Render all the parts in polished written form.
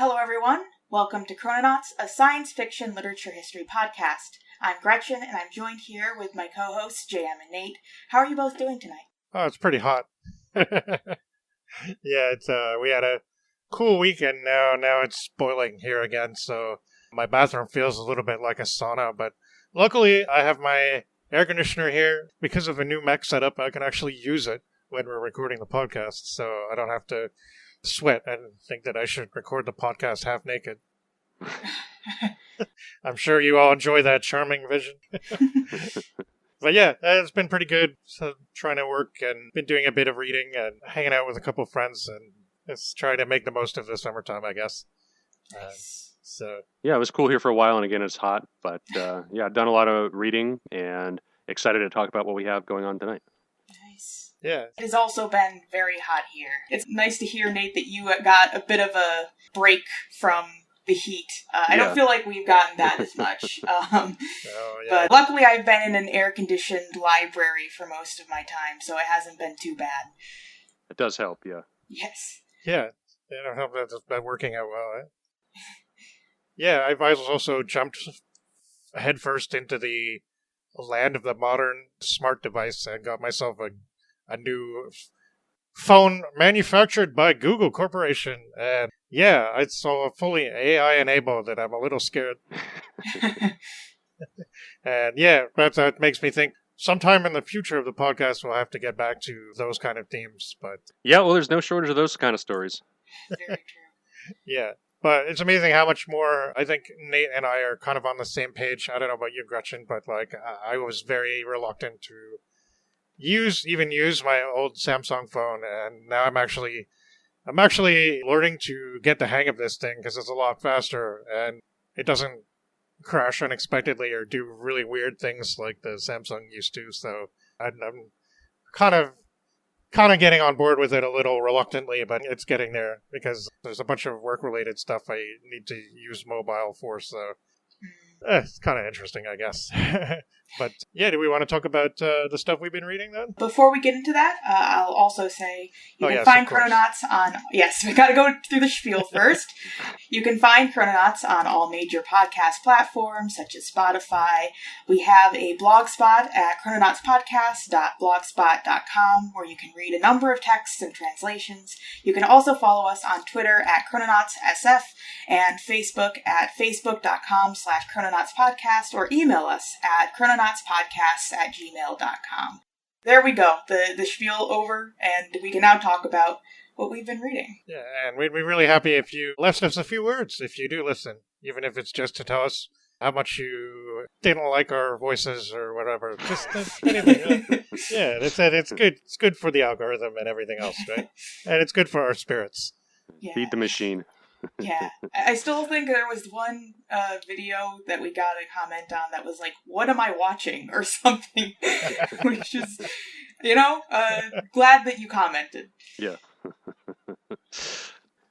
Hello, everyone. Welcome to Chrononauts, a science fiction literature history podcast. I'm Gretchen, and I'm joined here with my co-hosts, JM and Nate. How are you both doing tonight? Oh, it's pretty hot. Yeah, we had a cool weekend now it's boiling here again, so my bathroom feels a little bit like a sauna, but luckily I have my air conditioner here. Because of a new mech setup, I can actually use it when we're recording the podcast, so I don't have to sweat and think that I should record the podcast half naked. I'm sure you all enjoy that charming vision. But yeah, it's been pretty good. So trying to work and been doing a bit of reading and hanging out with a couple of friends, and just trying to make the most of the summertime, I guess. Yeah, it was cool here for a while, and again, it's hot. But yeah, I've done a lot of reading and excited to talk about what we have going on tonight. Nice. Yeah. It has also been very hot here. It's nice to hear, Nate, that you got a bit of a break from the heat. I don't feel like we've gotten that as much. But luckily I've been in an air-conditioned library for most of my time, so it hasn't been too bad. It does help, yeah. Yes. Yeah, I hope that's been working out well, right? Yeah, I've also jumped headfirst into the land of the modern smart device and got myself a new phone manufactured by Google Corporation, and yeah, it's so fully AI enabled that I'm a little scared. And yeah, that makes me think sometime in the future of the podcast we'll have to get back to those kind of themes. But yeah, well, there's no shortage of those kind of stories. Very true. Yeah, but it's amazing how much more I think Nate and I are kind of on the same page. I don't know about you, Gretchen, but like I was very reluctant to use my old Samsung phone, and now I'm actually learning to get the hang of this thing because it's a lot faster and it doesn't crash unexpectedly or do really weird things like the Samsung used to. So I'm kind of getting on board with it a little reluctantly, but it's getting there because there's a bunch of work-related stuff I need to use mobile for. So it's kind of interesting, I guess. But yeah, do we want to talk about the stuff we've been reading then? Before we get into that, I'll also say you can find Chrononauts on... Yes, we got to go through the spiel first. You can find Chrononauts on all major podcast platforms, such as Spotify. We have a blog spot at chrononautspodcast.blogspot.com, where you can read a number of texts and translations. You can also follow us on Twitter at ChrononautsSF and Facebook at facebook.com/chrononautspodcast, or email us at chrononautspodcasts@gmail.com. There we go. The spiel over, and we can now talk about what we've been reading. Yeah, and we'd be really happy if you left us a few words, if you do listen, even if it's just to tell us how much you didn't like our voices or whatever. Just anything. Yeah, it's good. It's good for the algorithm and everything else, right? And it's good for our spirits. Yeah. Feed the machine. Yeah. I still think there was one video that we got a comment on that was like, "What am I watching?" or something. Which is, glad that you commented. Yeah.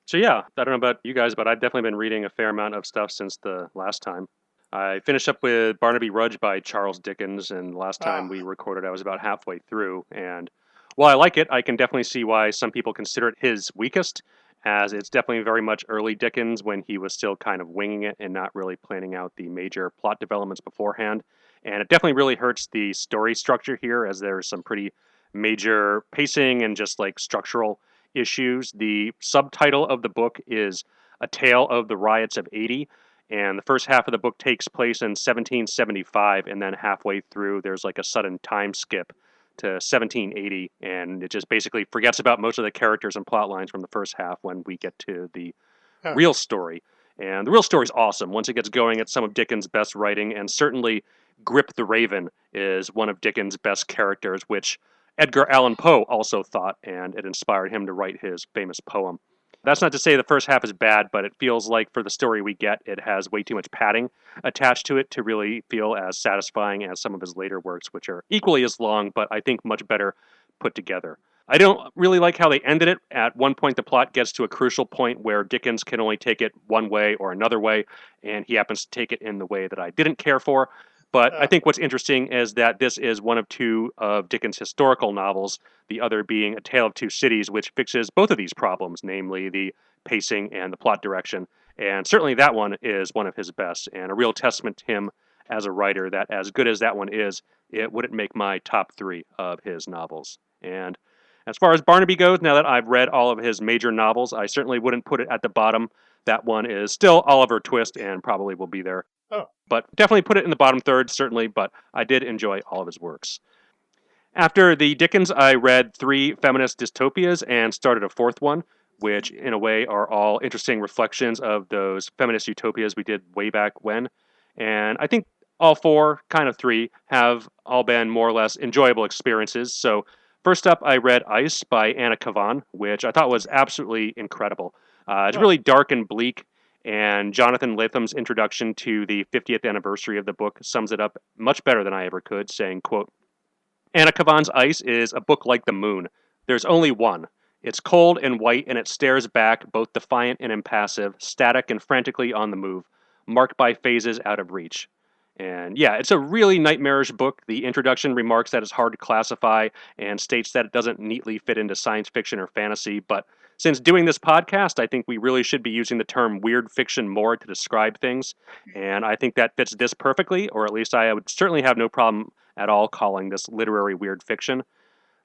So yeah, I don't know about you guys, but I've definitely been reading a fair amount of stuff since the last time. I finished up with Barnaby Rudge by Charles Dickens, and last time we recorded I was about halfway through, and while I like it, I can definitely see why some people consider it his weakest, as it's definitely very much early Dickens when he was still kind of winging it and not really planning out the major plot developments beforehand. And it definitely really hurts the story structure here, as there's some pretty major pacing and just like structural issues. The subtitle of the book is A Tale of the Riots of '80, and the first half of the book takes place in 1775, and then halfway through there's like a sudden time skip to 1780, and it just basically forgets about most of the characters and plot lines from the first half when we get to the real story. And the real story is awesome. Once it gets going, it's some of Dickens' best writing, and certainly Grip the Raven is one of Dickens' best characters, which Edgar Allan Poe also thought, and it inspired him to write his famous poem. That's not to say the first half is bad, but it feels like for the story we get, it has way too much padding attached to it to really feel as satisfying as some of his later works, which are equally as long, but I think much better put together. I don't really like how they ended it. At one point, the plot gets to a crucial point where Dickens can only take it one way or another way, and he happens to take it in the way that I didn't care for. But I think what's interesting is that this is one of two of Dickens' historical novels, the other being A Tale of Two Cities, which fixes both of these problems, namely the pacing and the plot direction. And certainly that one is one of his best, and a real testament to him as a writer that as good as that one is, it wouldn't make my top 3 of his novels. And as far as Barnaby goes, now that I've read all of his major novels, I certainly wouldn't put it at the bottom. That one is still Oliver Twist and probably will be there. Oh. But definitely put it in the bottom third, certainly, but I did enjoy all of his works. After the Dickens, I read 3 feminist dystopias and started a 4th one, which in a way are all interesting reflections of those feminist utopias we did way back when. And I think all 4, kind of 3, have all been more or less enjoyable experiences. So first up, I read Ice by Anna Kavan, which I thought was absolutely incredible. It's really dark and bleak, and Jonathan Latham's introduction to the 50th anniversary of the book sums it up much better than I ever could, saying, quote, Anna Kavan's Ice is a book like the moon. There's only one. It's cold and white, and it stares back, both defiant and impassive, static and frantically on the move, marked by phases out of reach. And yeah, it's a really nightmarish book. The introduction remarks that it's hard to classify and states that it doesn't neatly fit into science fiction or fantasy. But since doing this podcast, I think we really should be using the term weird fiction more to describe things. And I think that fits this perfectly, or at least I would certainly have no problem at all calling this literary weird fiction.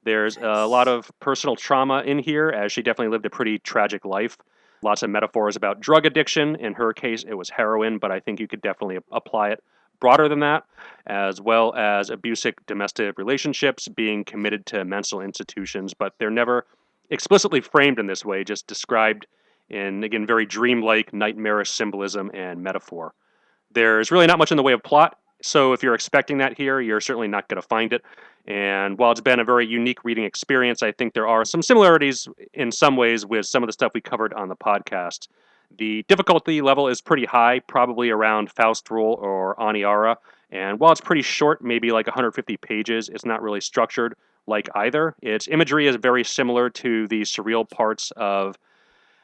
There's a lot of personal trauma in here, as she definitely lived a pretty tragic life. Lots of metaphors about drug addiction. In her case, it was heroin, but I think you could definitely apply it broader than that, as well as abusive domestic relationships, being committed to mental institutions, but they're never explicitly framed in this way, just described in, again, very dreamlike, nightmarish symbolism and metaphor. There's really not much in the way of plot, so if you're expecting that here, you're certainly not going to find it. And while it's been a very unique reading experience, I think there are some similarities in some ways with some of the stuff we covered on the podcast. The difficulty level is pretty high, probably around Faust Rule or Aniara. And while it's pretty short, maybe like 150 pages, it's not really structured like either. Its imagery is very similar to the surreal parts of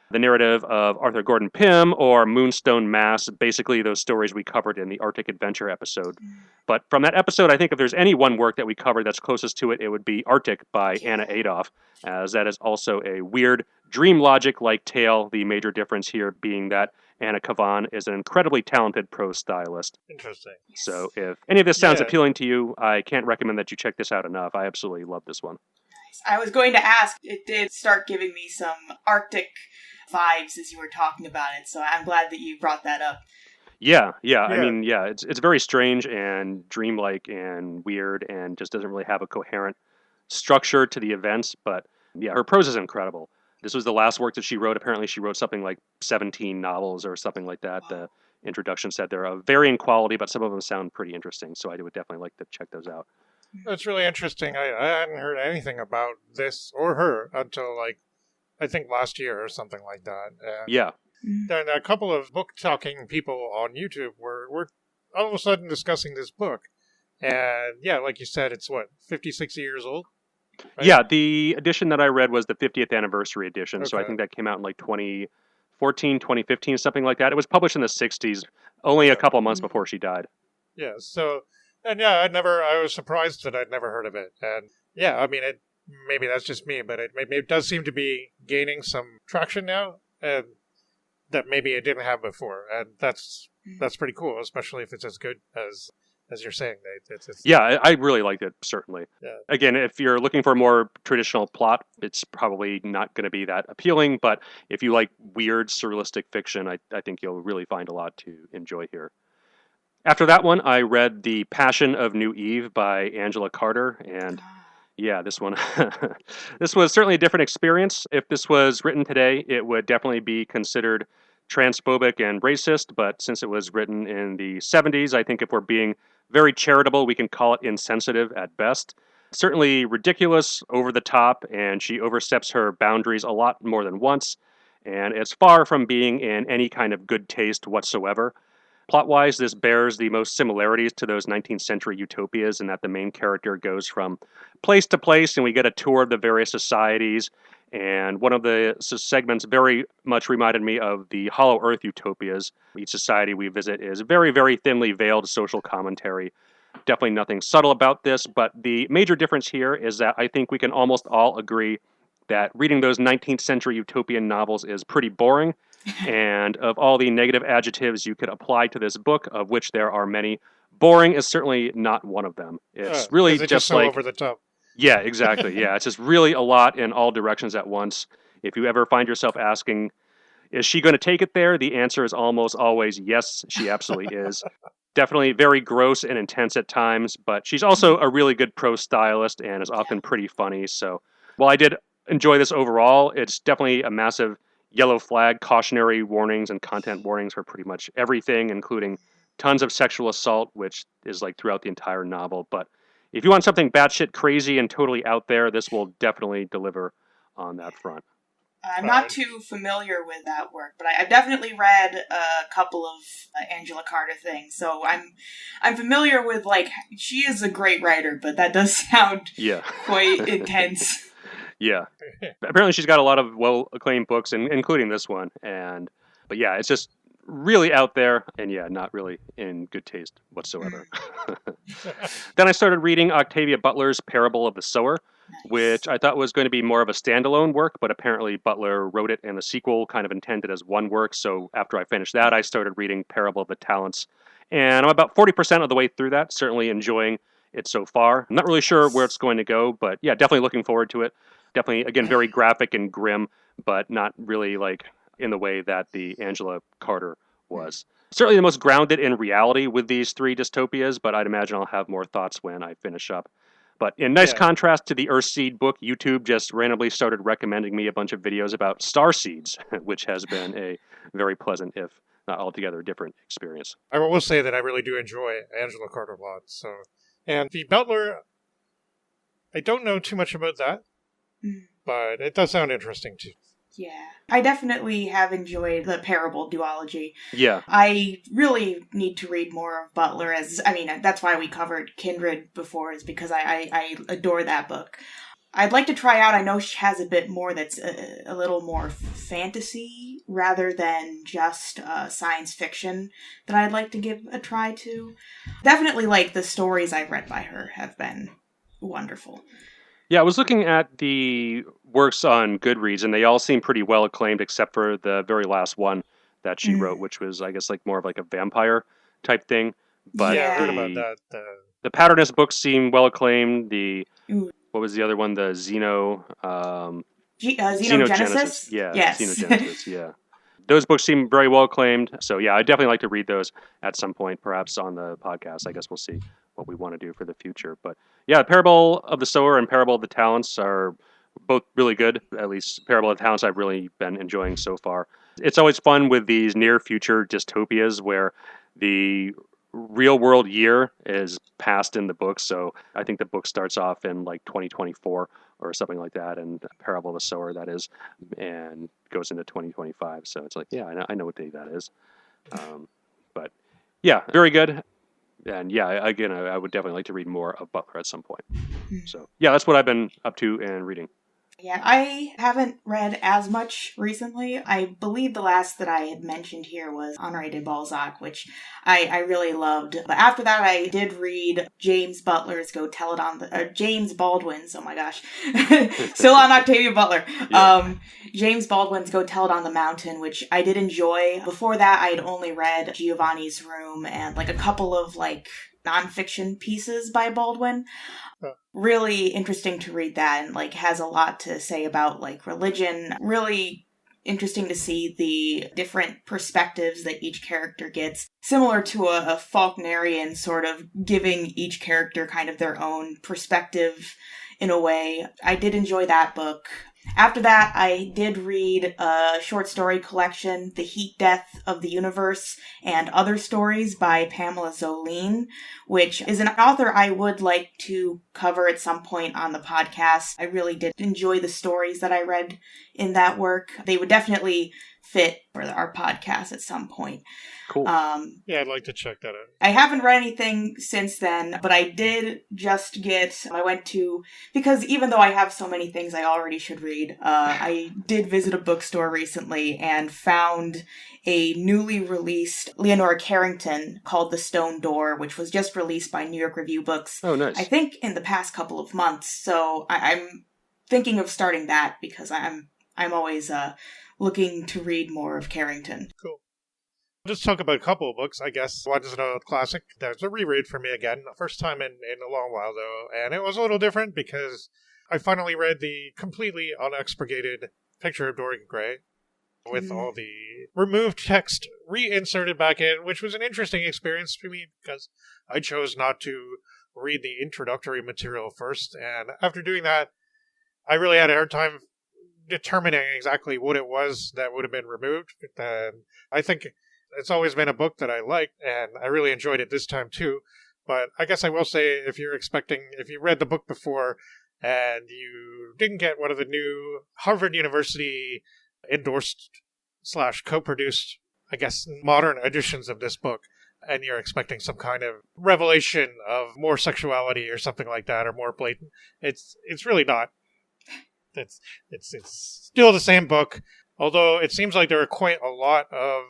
the narrative of Arthur Gordon Pym or Moonstone Mass, basically those stories we covered in the Arctic Adventure episode. But from that episode, I think if there's any one work that we covered that's closest to it, it would be Arctic by Anna Adolph, as that is also a weird, dream logic-like tale, the major difference here being that Anna Kavan is an incredibly talented prose stylist. Interesting. So if any of this sounds appealing to you, I can't recommend that you check this out enough. I absolutely love this one. I was going to ask, it did start giving me some Arctic vibes as you were talking about it, so I'm glad that you brought that up. Yeah. I mean, it's very strange and dreamlike and weird and just doesn't really have a coherent structure to the events, but yeah, her prose is incredible. This was the last work that she wrote. Apparently she wrote something like 17 novels or something like that. Wow. The introduction said they're of varying quality, but some of them sound pretty interesting, so I would definitely like to check those out. That's really interesting. I hadn't heard anything about this or her until, I think last year or something like that. Yeah. Then a couple of book-talking people on YouTube were all of a sudden discussing this book. And, yeah, like you said, it's, 56 years old? Right? Yeah, the edition that I read was the 50th anniversary edition, so I think that came out in, 2014, 2015, something like that. It was published in the 60s, only a couple months before she died. Yeah, so... And yeah, I was surprised that I'd never heard of it. And yeah, I mean, maybe that's just me, but it does seem to be gaining some traction now, and that maybe it didn't have before. And that's pretty cool, especially if it's as good as you're saying, Nate. Yeah, I really liked it, certainly. Yeah. Again, if you're looking for a more traditional plot, it's probably not going to be that appealing, but if you like weird, surrealistic fiction, I think you'll really find a lot to enjoy here. After that one, I read The Passion of New Eve by Angela Carter, and yeah, this one, this was certainly a different experience. If this was written today, it would definitely be considered transphobic and racist, but since it was written in the 70s, I think if we're being very charitable, we can call it insensitive at best. Certainly ridiculous, over the top, and she oversteps her boundaries a lot more than once, and it's far from being in any kind of good taste whatsoever. Plot-wise, this bears the most similarities to those 19th century utopias in that the main character goes from place to place and we get a tour of the various societies. And one of the segments very much reminded me of the Hollow Earth utopias. Each society we visit is very, very thinly veiled social commentary. Definitely nothing subtle about this, but the major difference here is that I think we can almost all agree that reading those 19th century utopian novels is pretty boring, And of all the negative adjectives you could apply to this book, of which there are many, boring is certainly not one of them. It's really just so like over the top. Yeah, exactly. Yeah, it's just really a lot in all directions at once. If you ever find yourself asking, is she going to take it there? The answer is almost always yes, she absolutely is. Definitely very gross and intense at times, but she's also a really good prose stylist and is often pretty funny. So while I did enjoy this overall, it's definitely a massive yellow flag, cautionary warnings and content warnings for pretty much everything, including tons of sexual assault, which is like throughout the entire novel. But if you want something batshit crazy and totally out there, this will definitely deliver on that front. I'm not too familiar with that work, but I've definitely read a couple of Angela Carter things, so I'm familiar with, like, she is a great writer, but that does sound quite intense. Yeah. Apparently she's got a lot of well-acclaimed books, including this one, but yeah, it's just really out there, and yeah, not really in good taste whatsoever. Then I started reading Octavia Butler's Parable of the Sower, which I thought was going to be more of a standalone work, but apparently Butler wrote it and the sequel kind of intended as one work, so after I finished that, I started reading Parable of the Talents, and I'm about 40% of the way through that, certainly enjoying it so far. I'm not really sure where it's going to go, but yeah, definitely looking forward to it. Definitely, again, very graphic and grim, but not really like in the way that the Angela Carter was. Certainly the most grounded in reality with these three dystopias, but I'd imagine I'll have more thoughts when I finish up. But in nice contrast to the Earthseed book, YouTube just randomly started recommending me a bunch of videos about starseeds, which has been a very pleasant, if not altogether different experience. I will say that I really do enjoy Angela Carter a lot. So, and the Butler, I don't know too much about that, but it does sound interesting too. Yeah, I definitely have enjoyed the Parable duology. Yeah. I really need to read more of Butler, that's why we covered Kindred before, is because I adore that book. I'd like to try out, I know she has a bit more that's a little more fantasy rather than just science fiction that I'd like to give a try to. Definitely, like, the stories I've read by her have been wonderful. Yeah, I was looking at the works on Goodreads, and they all seem pretty well acclaimed, except for the very last one that she wrote, which was, I guess, like more of like a vampire type thing. But yeah, I heard about that. The Patternist books seem well acclaimed. What was the other one? The Xenogenesis? Yeah, yes. Xenogenesis, yeah. Those books seem very well acclaimed. So yeah, I'd definitely like to read those at some point, perhaps on the podcast. I guess we'll see what we want to do for the future. But yeah, Parable of the Sower and Parable of the Talents are both really good. At least Parable of the Talents I've really been enjoying so far. It's always fun with these near future dystopias where the real world year is passed in the book. So I think the book starts off in like 2024 or something like that, and Parable of the Sower, that is, and goes into 2025. So it's like, yeah, I know what day that is. But yeah, very good. And yeah, again, I would definitely like to read more of Butler at some point. So yeah, that's what I've been up to and reading. Yeah, I haven't read as much recently. I believe the last that I had mentioned here was Honoré de Balzac, which I really loved. But after that, I did read James Butler's James Baldwin's, oh my gosh, still on Octavia Butler. Yeah. James Baldwin's Go Tell It on the Mountain, which I did enjoy. Before that, I had only read Giovanni's Room and like a couple of like nonfiction pieces by Baldwin. Really interesting to read that, and like has a lot to say about like religion. Really interesting to see the different perspectives that each character gets, similar to a Faulknerian sort of giving each character kind of their own perspective in a way. I did enjoy that book. After that, I did read a short story collection, The Heat Death of the Universe and Other Stories by Pamela Zoline, which is an author I would like to cover at some point on the podcast. I really did enjoy the stories that I read in that work. They would definitely fit for our podcast at some point. Cool. Yeah, I'd like to check that out. I haven't read anything since then, but I did just because even though I have so many things I already should read, I did visit a bookstore recently and found a newly released Leonora Carrington called The Stone Door, which was just released by New York Review Books. Oh, nice. I think in the past couple of months. So I'm thinking of starting that because I'm always looking to read more of Carrington. Cool. I'll just talk about a couple of books, I guess. One is a classic. There's a reread for me again. First time in a long while, though. And it was a little different because I finally read the completely unexpurgated Picture of Dorian Gray with all the removed text reinserted back in, which was an interesting experience for me because I chose not to read the introductory material first. And after doing that, I really had a hard time determining exactly what it was that would have been removed. And I think it's always been a book that I liked, and I really enjoyed it this time too. But I guess I will say, if you read the book before and you didn't get one of the new Harvard University endorsed / co-produced, I guess, modern editions of this book, and you're expecting some kind of revelation of more sexuality or something like that, or more blatant, it's really not. It's still the same book, although it seems like there are quite a lot of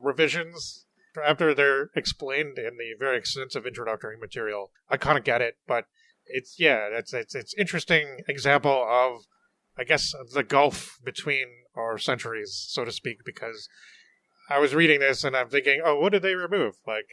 revisions after they're explained in the very extensive introductory material. I kind of get it, but it's interesting example of, I guess, the gulf between our centuries, so to speak, because I was reading this and I'm thinking, oh, what did they remove? Like,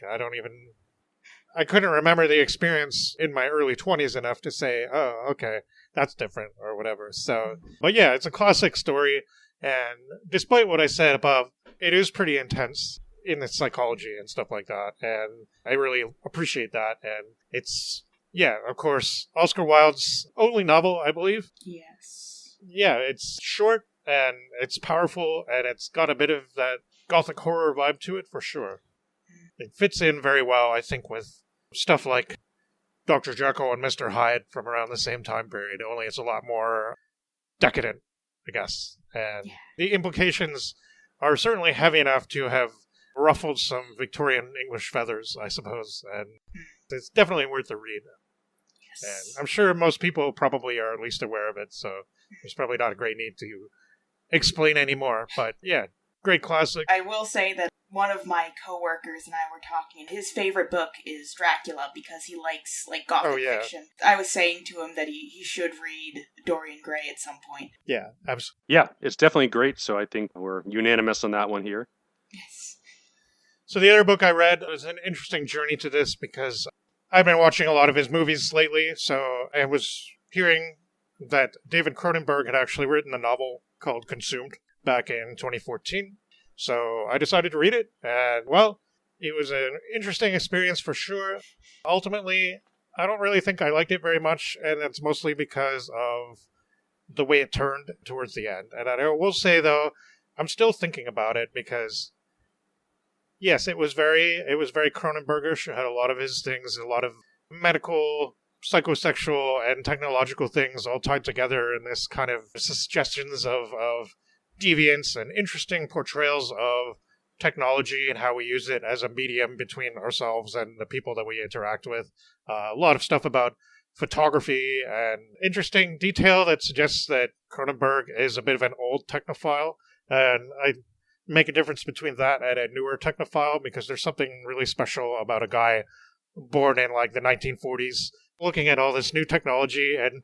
I couldn't remember the experience in my early 20s enough to say, oh, okay, that's different or whatever. So, but yeah, it's a classic story. And despite what I said above, it is pretty intense in its psychology and stuff like that. And I really appreciate that. And it's, yeah, of course, Oscar Wilde's only novel, I believe. Yes. Yeah, it's short and it's powerful and it's got a bit of that gothic horror vibe to it for sure. It fits in very well, I think, with stuff like Dr. Jekyll and Mr. Hyde from around the same time period, only it's a lot more decadent, I guess. And the implications are certainly heavy enough to have ruffled some Victorian English feathers, I suppose. And it's definitely worth a read. Yes. And I'm sure most people probably are at least aware of it, so there's probably not a great need to explain anymore. But yeah, great classic. I will say that one of my coworkers and I were talking. His favorite book is Dracula because he likes gothic fiction. I was saying to him that he should read Dorian Gray at some point. Yeah, absolutely. Yeah, it's definitely great. So I think we're unanimous on that one here. Yes. So the other book I read was an interesting journey to this because I've been watching a lot of his movies lately. So I was hearing that David Cronenberg had actually written a novel called Consumed back in 2014. So I decided to read it, and, well, it was an interesting experience for sure. Ultimately, I don't really think I liked it very much, and it's mostly because of the way it turned towards the end. And I will say, though, I'm still thinking about it because, yes, it was very Cronenbergish. It had a lot of his things, a lot of medical, psychosexual, and technological things all tied together in this kind of suggestions of deviance and interesting portrayals of technology and how we use it as a medium between ourselves and the people that we interact with. A lot of stuff about photography and interesting detail that suggests that Cronenberg is a bit of an old technophile. And I make a difference between that and a newer technophile because there's something really special about a guy born in the 1940s looking at all this new technology and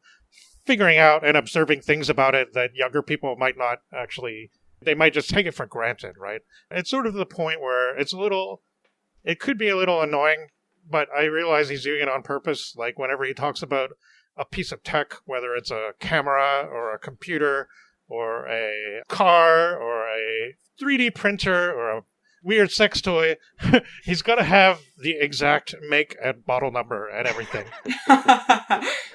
figuring out and observing things about it that younger people might not actually, they might just take it for granted, right? It's sort of the point where it could be a little annoying, but I realize he's doing it on purpose. Like whenever he talks about a piece of tech, whether it's a camera or a computer or a car or a 3D printer or a weird sex toy, he's got to have the exact make and model number and everything.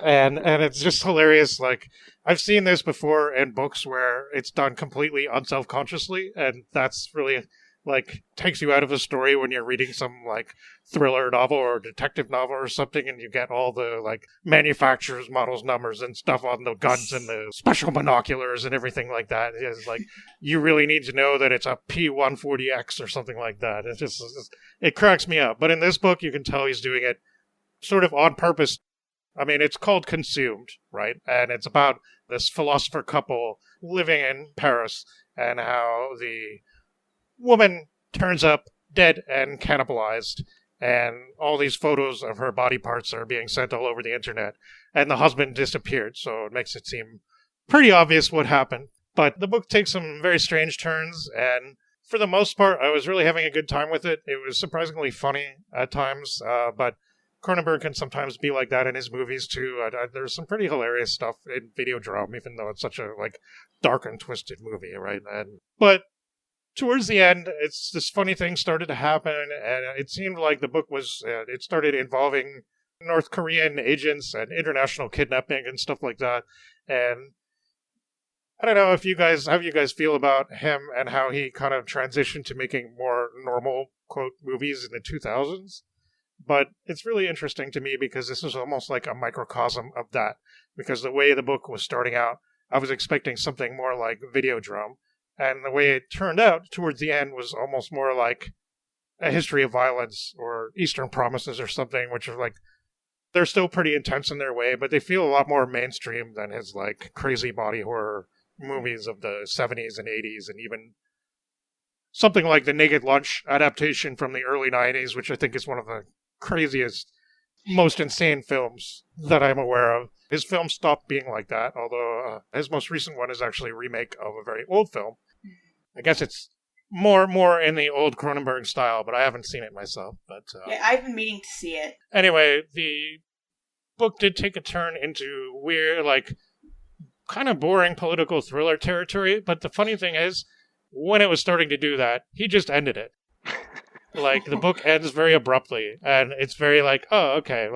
and it's just hilarious. Like, I've seen this before in books where it's done completely unselfconsciously, and that's really takes you out of the story when you're reading some thriller novel or detective novel or something, and you get all the manufacturer's models numbers and stuff on the guns and the special binoculars and everything like that. It's you really need to know that it's a P140X or something like that. It cracks me up. But in this book, you can tell he's doing it sort of on purpose. I mean, it's called Consumed, right? And it's about this philosopher couple living in Paris and how the woman turns up dead and cannibalized, and all these photos of her body parts are being sent all over the internet, and the husband disappeared, so it makes it seem pretty obvious what happened. But the book takes some very strange turns, and for the most part, I was really having a good time with it. It was surprisingly funny at times, but Cronenberg can sometimes be like that in his movies, too. There's some pretty hilarious stuff in Videodrome, even though it's such a, dark and twisted movie, right? But towards the end, this funny thing started to happen, and it seemed like the book it started involving North Korean agents and international kidnapping and stuff like that. And I don't know how you guys feel about him and how he kind of transitioned to making more normal, quote, movies in the 2000s. But it's really interesting to me because this is almost like a microcosm of that. Because the way the book was starting out, I was expecting something more like Videodrome. And the way it turned out towards the end was almost more like A History of Violence or Eastern Promises or something, which are they're still pretty intense in their way, but they feel a lot more mainstream than his crazy body horror movies of the 70s and 80s, and even something like the Naked Lunch adaptation from the early 90s, which I think is one of the craziest, most insane films that I'm aware of. His films stopped being like that, although his most recent one is actually a remake of a very old film. I guess it's more in the old Cronenberg style, but I haven't seen it myself. But yeah, I've been meaning to see it. Anyway, the book did take a turn into weird, kind of boring political thriller territory, but the funny thing is, when it was starting to do that, he just ended it. The book ends very abruptly, and it's very oh, okay,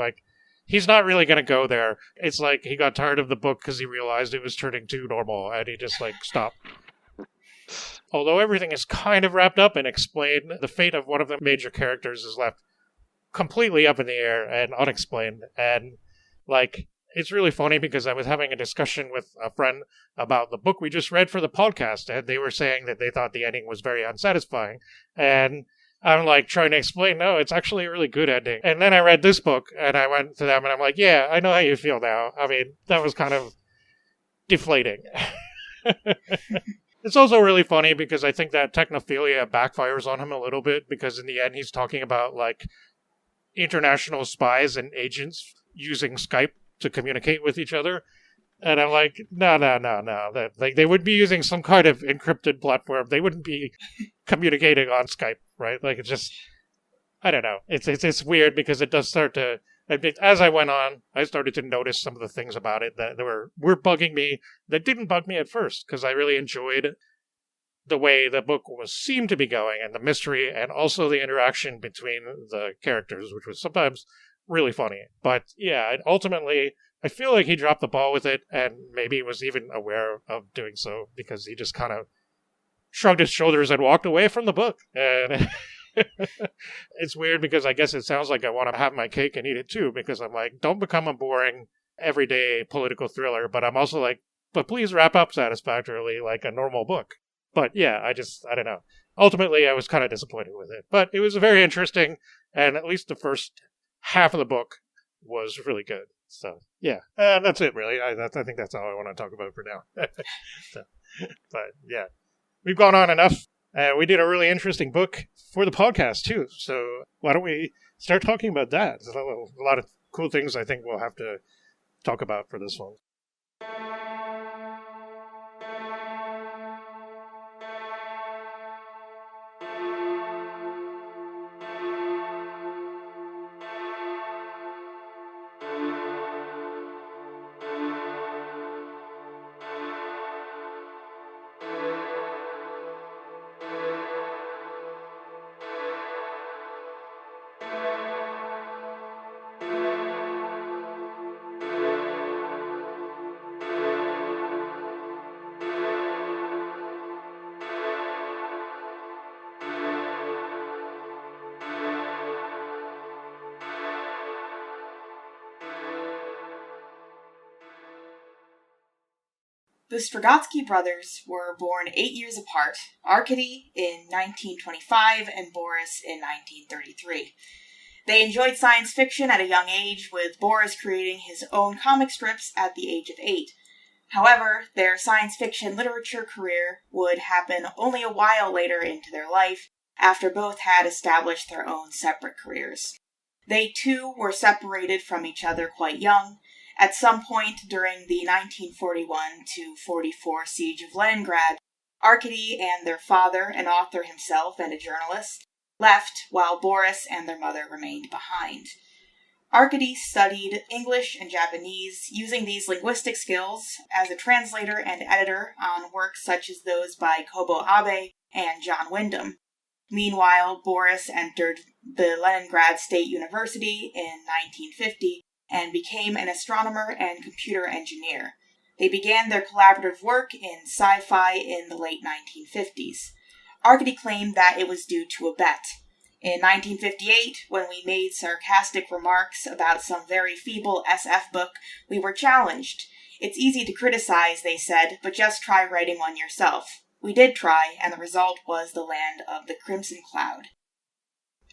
he's not really going to go there. It's he got tired of the book because he realized it was turning too normal, and he just, stopped. Although everything is kind of wrapped up and explained, the fate of one of the major characters is left completely up in the air and unexplained, and, it's really funny because I was having a discussion with a friend about the book we just read for the podcast, and they were saying that they thought the ending was very unsatisfying. And I'm trying to explain, no, it's actually a really good ending. And then I read this book, and I went to them, and I'm yeah, I know how you feel now. I mean, that was kind of deflating. It's also really funny because I think that technophilia backfires on him a little bit, because in the end he's talking about, international spies and agents using Skype to communicate with each other, and I'm no. They would be using some kind of encrypted platform. They wouldn't be communicating on Skype, right? It's just, I don't know. It's weird because it does start to. As I went on, I started to notice some of the things about it that were bugging me that didn't bug me at first, because I really enjoyed the way the book seemed to be going, and the mystery, and also the interaction between the characters, which was sometimes really funny. But yeah, ultimately, I feel like he dropped the ball with it, and maybe was even aware of doing so, because he just kind of shrugged his shoulders and walked away from the book. And it's weird because I guess it sounds like I want to have my cake and eat it too, because I'm don't become a boring, everyday political thriller, but I'm also but please wrap up satisfactorily like a normal book. But yeah, I don't know. Ultimately, I was kind of disappointed with it. But it was very interesting, and at least the first half of the book was really good. So, yeah, that's it, really. I think that's all I want to talk about for now. But, yeah, we've gone on enough. We did a really interesting book for the podcast, too. So why don't we start talking about that? There's a lot of cool things I think we'll have to talk about for this one. The Strugatsky brothers were born 8 years apart, Arkady in 1925 and Boris in 1933. They enjoyed science fiction at a young age, with Boris creating his own comic strips at the age of 8. However, their science fiction literature career would happen only a while later into their life, after both had established their own separate careers. They too were separated from each other quite young, At some point during the 1941-44 siege of Leningrad, Arkady and their father, an author himself and a journalist, left while Boris and their mother remained behind. Arkady studied English and Japanese, using these linguistic skills as a translator and editor on works such as those by Kobo Abe and John Wyndham. Meanwhile, Boris entered the Leningrad State University in 1950 and became an astronomer and computer engineer. They began their collaborative work in sci-fi in the late 1950s. Arkady claimed that it was due to a bet. In 1958, when we made sarcastic remarks about some very feeble SF book, we were challenged. It's easy to criticize, they said, but just try writing one yourself. We did try, and the result was The Land of the Crimson Cloud.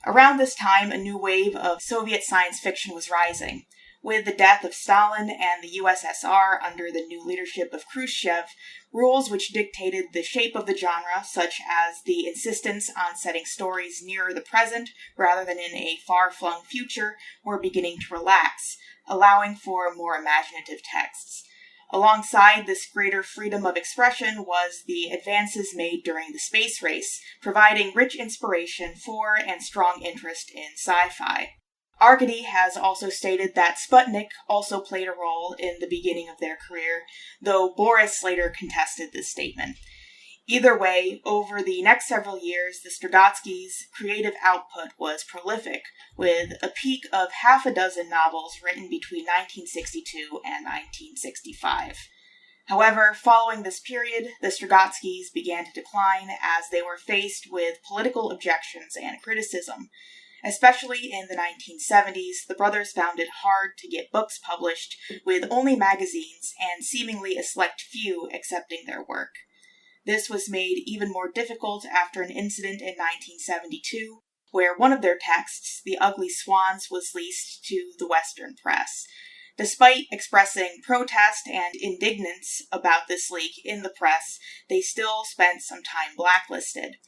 Around this time, a new wave of Soviet science fiction was rising. With the death of Stalin and the USSR under the new leadership of Khrushchev, rules which dictated the shape of the genre, such as the insistence on setting stories nearer the present rather than in a far-flung future, were beginning to relax, allowing for more imaginative texts. Alongside this greater freedom of expression was the advances made during the space race, providing rich inspiration for and strong interest in sci-fi. Arkady has also stated that Sputnik also played a role in the beginning of their career, though Boris later contested this statement. Either way, over the next several years, the Strugatskys' creative output was prolific, with a peak of half a dozen novels written between 1962 and 1965. However, following this period, the Strugatskys began to decline as they were faced with political objections and criticism. Especially in the 1970s, the brothers found it hard to get books published, with only magazines and seemingly a select few accepting their work. This was made even more difficult after an incident in 1972, where one of their texts, The Ugly Swans, was leased to the Western press. Despite expressing protest and indignance about this leak in the press, they still spent some time blacklisted.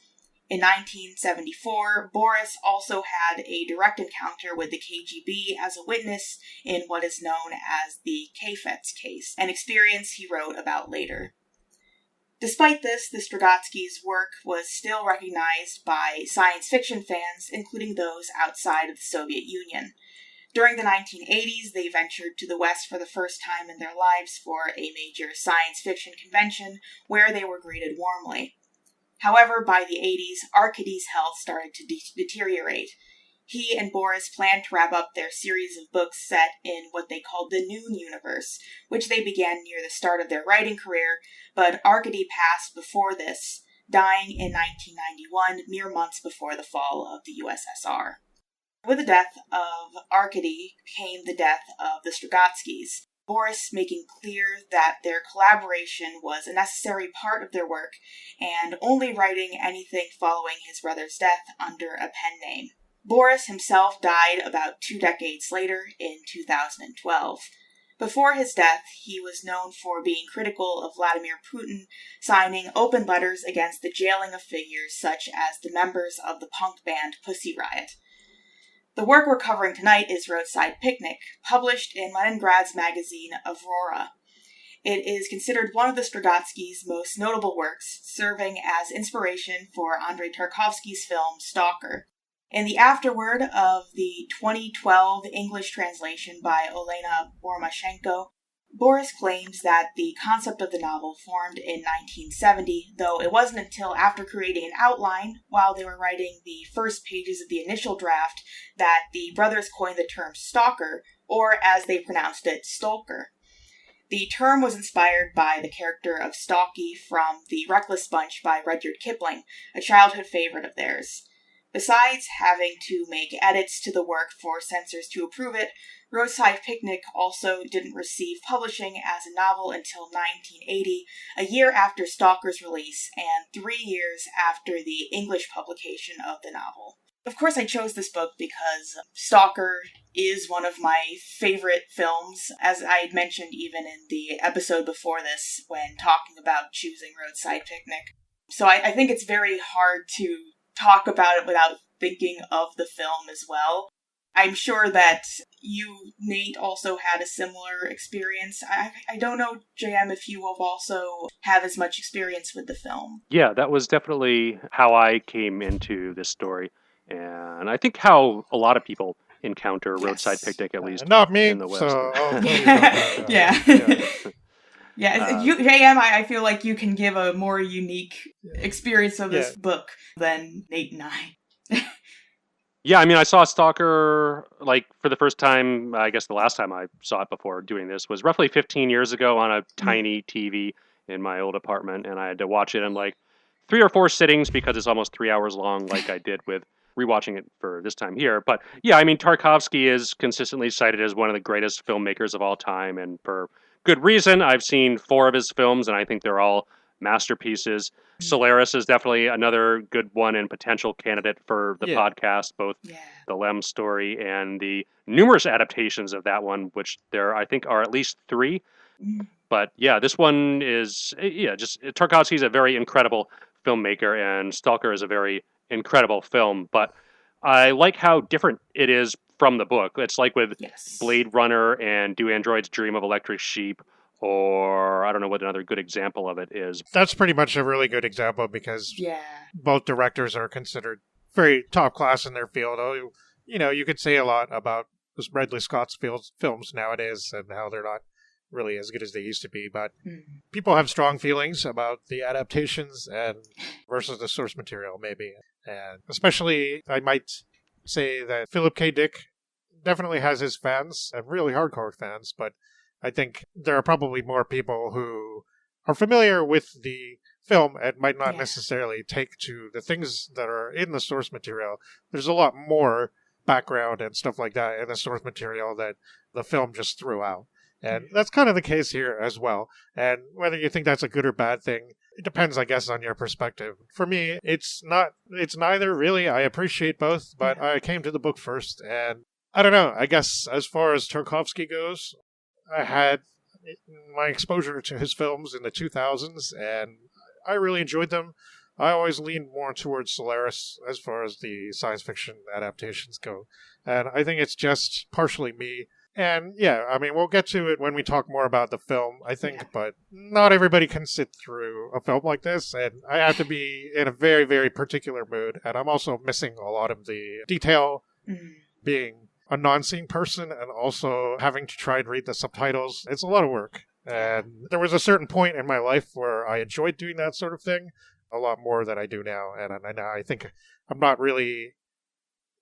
In 1974, Boris also had a direct encounter with the KGB as a witness in what is known as the Kafetz case, an experience he wrote about later. Despite this, the Strugatskys' work was still recognized by science fiction fans, including those outside of the Soviet Union. During the 1980s, they ventured to the West for the first time in their lives for a major science fiction convention, where they were greeted warmly. However, by the 80s, Arkadie's health started to deteriorate. He and Boris planned to wrap up their series of books set in what they called the Noon Universe, which they began near the start of their writing career, but Arkady passed before this, dying in 1991, mere months before the fall of the USSR. With the death of Arkady came the death of the Strugatskys, Boris making clear that their collaboration was a necessary part of their work, and only writing anything following his brother's death under a pen name. Boris himself died about 2 decades later, in 2012. Before his death, he was known for being critical of Vladimir Putin, signing open letters against the jailing of figures such as the members of the punk band Pussy Riot. The work we're covering tonight is Roadside Picnic, published in Leningrad's magazine Aurora. It is considered one of the Strugatskys' most notable works, serving as inspiration for Andrei Tarkovsky's film Stalker. In the afterword of the 2012 English translation by Olena Bormashenko, Boris claims that the concept of the novel formed in 1970, though it wasn't until after creating an outline, while they were writing the first pages of the initial draft, that the brothers coined the term stalker, or as they pronounced it, Stalker. The term was inspired by the character of Stalky from The Reckless Bunch by Rudyard Kipling, a childhood favorite of theirs. Besides having to make edits to the work for censors to approve it, Roadside Picnic also didn't receive publishing as a novel until 1980, a year after Stalker's release, and 3 years after the English publication of the novel. Of course, I chose this book because Stalker is one of my favorite films, as I had mentioned even in the episode before this when talking about choosing Roadside Picnic. So I think it's very hard to talk about it without thinking of the film as well. I'm sure that you, Nate, also had a similar experience. I don't know, JM, if you have also have as much experience with the film. Yeah, that was definitely how I came into this story. And I think how a lot of people encounter Roadside Picnic, at least not me, in the West. So I'll tell you about that. Yeah, JM, I feel like you can give a more unique experience of this book than Nate and I. Yeah, I mean, I saw Stalker, like, for the first time, I guess the last time I saw it before doing this was roughly 15 years ago on a tiny TV in my old apartment, and I had to watch it in, like, 3 or 4 sittings because it's almost 3 hours long, like I did with rewatching it for this time here. But, yeah, I mean, Tarkovsky is consistently cited as one of the greatest filmmakers of all time, and for good reason. I've seen 4 of his films, and I think they're all masterpieces. Solaris is definitely another good one and potential candidate for the podcast, both the Lem story and the numerous adaptations of that one, which there, I think, are at least 3. But yeah, this one is, just Tarkovsky is a very incredible filmmaker, and Stalker is a very incredible film. But I like how different it is from the book. It's like with Blade Runner and Do Androids Dream of Electric Sheep, or I don't know what another good example of it is. That's pretty much a really good example because both directors are considered very top class in their field. You know, you could say a lot about Ridley Scott's films nowadays and how they're not really as good as they used to be, but people have strong feelings about the adaptations and versus the source material, maybe. And especially, I might say that Philip K. Dick definitely has his fans, and really hardcore fans, but I think there are probably more people who are familiar with the film and might not necessarily take to the things that are in the source material. There's a lot more background and stuff like that in the source material that the film just threw out. And that's kind of the case here as well. And whether you think that's a good or bad thing, it depends, I guess, on your perspective. For me, it's neither really. I appreciate both, but I came to the book first. And I don't know, I guess as far as Tarkovsky goes, I had my exposure to his films in the 2000s, and I really enjoyed them. I always leaned more towards Solaris as far as the science fiction adaptations go. And I think it's just partially me. And yeah, I mean, we'll get to it when we talk more about the film, I think, but not everybody can sit through a film like this, and I have to be in a very, very particular mood, and I'm also missing a lot of the detail, being a non-scene person and also having to try and read the subtitles. It's a lot of work. And there was a certain point in my life where I enjoyed doing that sort of thing a lot more than I do now. And I think I'm not really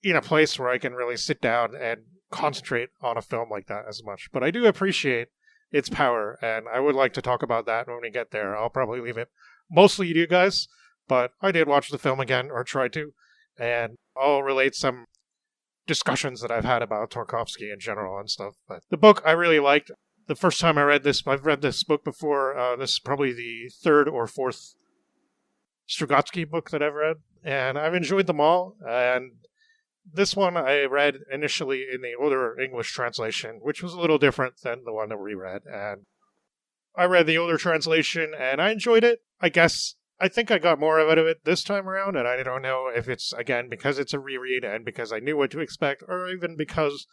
in a place where I can really sit down and concentrate on a film like that as much. But I do appreciate its power, and I would like to talk about that when we get there. I'll probably leave it mostly to you guys, but I did watch the film again, or tried to, and I'll relate some discussions that I've had about Tarkovsky in general and stuff. But the book I really liked. The first time I read this, I've read this book before. This is probably the 3rd or 4th Strugatsky book that I've read, and I've enjoyed them all. And this one I read initially in the older English translation, which was a little different than the one that we read. And I read the older translation, and I enjoyed it. I think I got more out of it this time around, and I don't know if it's, again, because it's a reread and because I knew what to expect, or even because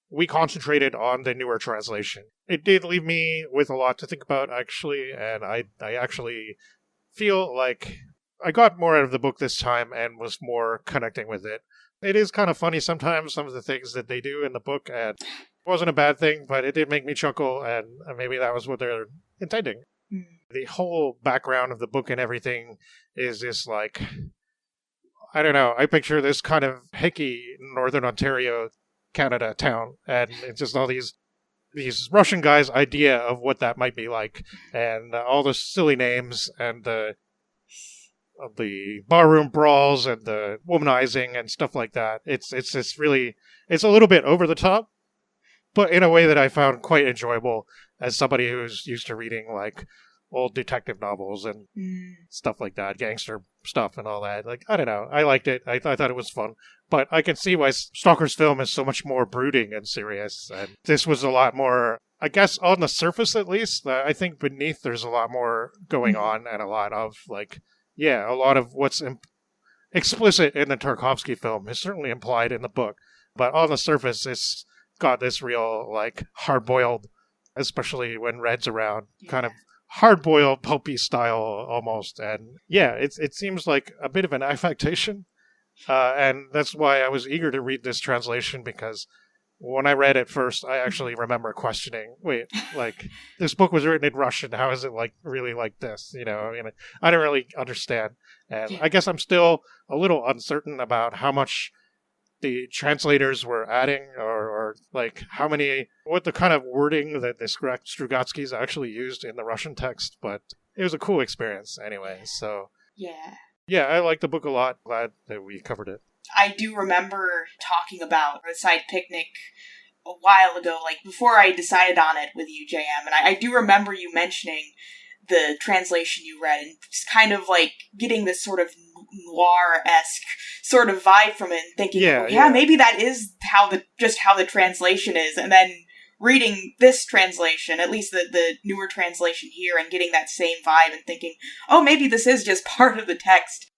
we concentrated on the newer translation. It did leave me with a lot to think about, actually, and I actually feel like I got more out of the book this time and was more connecting with it. It is kind of funny sometimes, some of the things that they do in the book, and it wasn't a bad thing, but it did make me chuckle, and maybe that was what they're intending. The whole background of the book and everything is this, like, I don't know, I picture this kind of hicky Northern Ontario, Canada town, and it's just all these Russian guys' idea of what that might be like, and all the silly names, and the barroom brawls, and the womanizing, and stuff like that. It's just really, it's a little bit over the top, but in a way that I found quite enjoyable as somebody who's used to reading, like, old detective novels and stuff like that, gangster stuff and all that. Like, I don't know. I liked it. I thought it was fun. But I can see why Stalker's film is so much more brooding and serious. And this was a lot more, I guess, on the surface at least. I think beneath there's a lot more going on, and a lot of, like, a lot of what's explicit in the Tarkovsky film is certainly implied in the book. But on the surface, it's got this real, like, hard-boiled, especially when Red's around, kind of hard-boiled, pulpy style almost. And yeah, it seems like a bit of an affectation. And that's why I was eager to read this translation, because when I read it first, I actually remember questioning, wait, like, this book was written in Russian, how is it, like, really like this? You know, I mean, I don't really understand. And I guess I'm still a little uncertain about how much the translators were adding, or like, what the kind of wording that the Strugatskys actually used in the Russian text, but it was a cool experience anyway, so. Yeah, I like the book a lot. Glad that we covered it. I do remember talking about Roadside Picnic a while ago, like before I decided on it with you, JM, and I do remember you mentioning the translation you read and just kind of like getting this sort of noir-esque sort of vibe from it and thinking, maybe that is how the translation is, and then reading this translation, at least the newer translation here, and getting that same vibe and thinking, oh, maybe this is just part of the text.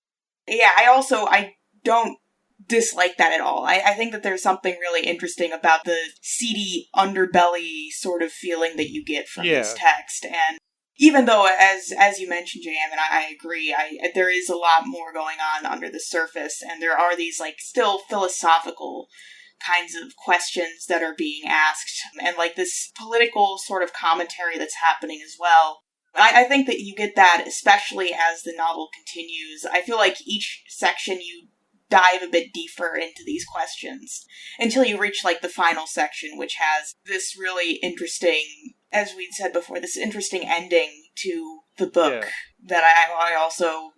Yeah, I don't dislike that at all. I think that there's something really interesting about the seedy underbelly sort of feeling that you get from this text. And even though, as you mentioned, JM, and I agree, there is a lot more going on under the surface, and there are these, like, still philosophical kinds of questions that are being asked, and, like, this political sort of commentary that's happening as well. I think that you get that, especially as the novel continues. I feel like each section you dive a bit deeper into these questions until you reach, like, the final section, which has this really interesting, as we said before, this interesting ending to the book that I also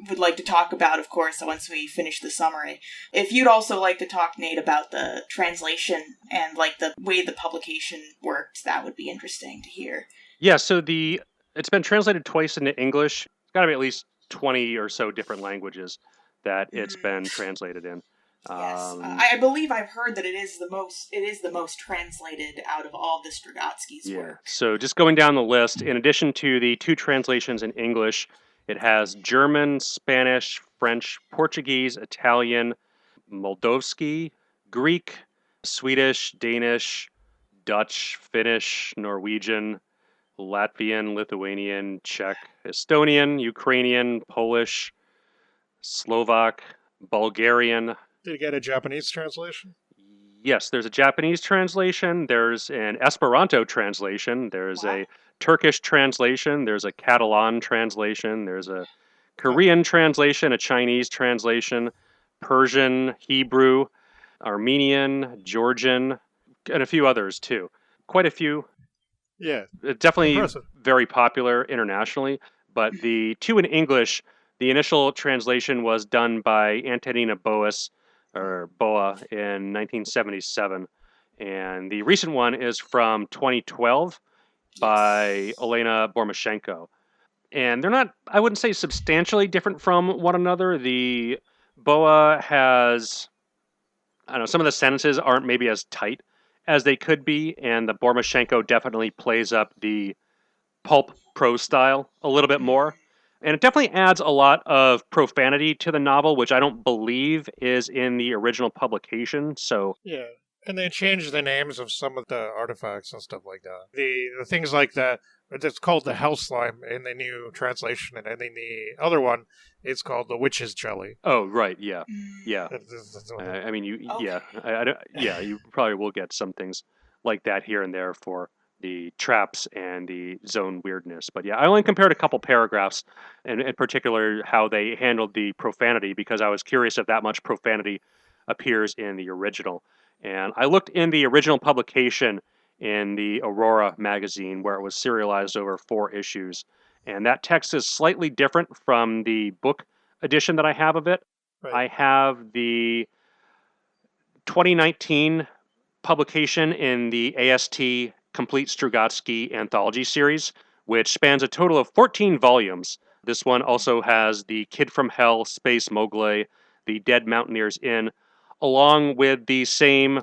would like to talk about, of course, once we finish the summary. If you'd also like to talk, Nate, about the translation and, like, the way the publication worked, that would be interesting to hear. Yeah, so it's been translated twice into English. It's got to be at least 20 or so different languages that it's been translated in. Yes, I believe I've heard that it is the most translated out of all the Strugatskys' work. So just going down the list, in addition to the 2 translations in English, it has German, Spanish, French, Portuguese, Italian, Moldovsky, Greek, Swedish, Danish, Dutch, Finnish, Norwegian, Latvian, Lithuanian, Czech, Estonian, Ukrainian, Polish, Slovak, Bulgarian. Did you get a Japanese translation? Yes, there's a Japanese translation, there's an Esperanto translation, there's a Turkish translation, there's a Catalan translation, there's a Korean translation, a Chinese translation, Persian, Hebrew, Armenian, Georgian, and a few others too. Quite a few. Yeah. Definitely impressive. Very popular internationally, but the 2 in English, the initial translation was done by Antonina Boas, or Boa, in 1977, and the recent one is from 2012 by Elena Bormashenko. And they're not, I wouldn't say substantially different from one another. The Boa has, I don't know, some of the sentences aren't maybe as tight as they could be, and the Bormashenko definitely plays up the pulp prose style a little bit more. And it definitely adds a lot of profanity to the novel, which I don't believe is in the original publication. So yeah, and they changed the names of some of the artifacts and stuff like that. The things like that, it's called the Hell Slime in the new translation, and in the other one, it's called the Witch's Jelly. Oh, right, yeah. I mean, you you probably will get some things like that here and there for the traps and the zone weirdness. But yeah, I only compared a couple paragraphs, and in particular how they handled the profanity, because I was curious if that much profanity appears in the original. And I looked in the original publication in the Aurora magazine, where it was serialized over 4 issues. And that text is slightly different from the book edition that I have of it. Right. I have the 2019 publication in the AST Complete Strugatsky Anthology series, which spans a total of 14 volumes. This one also has the Kid from Hell, Space Mowgli, the Dead Mountaineers Inn, along with the same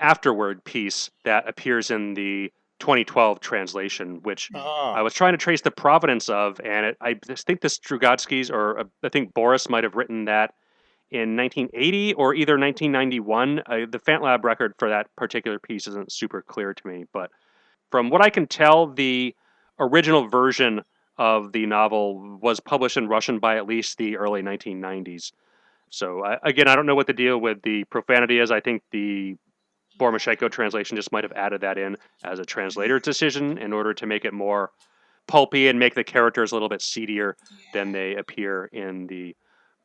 afterword piece that appears in the 2012 translation, which I was trying to trace the provenance of, and I think the Strugatskys, or I think Boris might have written that in 1980 or either 1991. The FantLab record for that particular piece isn't super clear to me, but from what I can tell, the original version of the novel was published in Russian by at least the early 1990s. So again, I don't know what the deal with the profanity is. I think the Bormashenko translation just might have added that in as a translator decision in order to make it more pulpy and make the characters a little bit seedier than they appear in the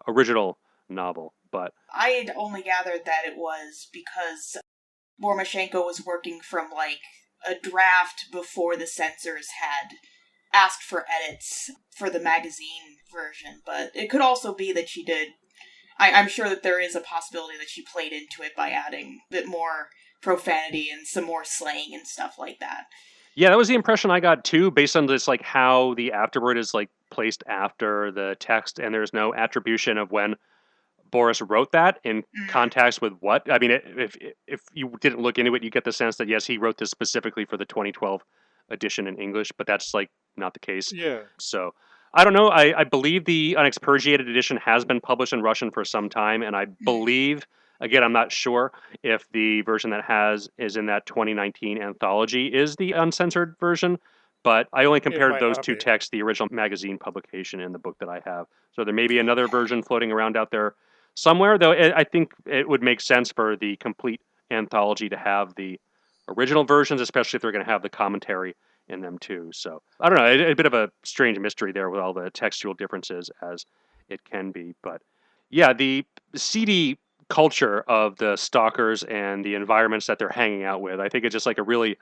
original novel. But I had only gathered that it was because Bormashenko was working from like a draft before the censors had asked for edits for the magazine version, but it could also be that she did. I'm sure that there is a possibility that she played into it by adding a bit more profanity and some more slang and stuff like that. Yeah, that was the impression I got too, based on this, like how the afterword is like placed after the text, and there's no attribution of when Boris wrote that in context with what. I mean, if you didn't look into it, you get the sense that yes, he wrote this specifically for the 2012 edition in English, but that's like not the case. Yeah. So I don't know. I believe the unexpurgated edition has been published in Russian for some time, and I believe, again, I'm not sure if the version that is in that 2019 anthology is the uncensored version, but I only compared those two texts, the original magazine publication and the book that I have. So there may be another version floating around out there somewhere, though I think it would make sense for the complete anthology to have the original versions, especially if they're going to have the commentary in them too. So I don't know, a bit of a strange mystery there with all the textual differences as it can be. But yeah, the seedy culture of the stalkers and the environments that they're hanging out with, I think it's just like a really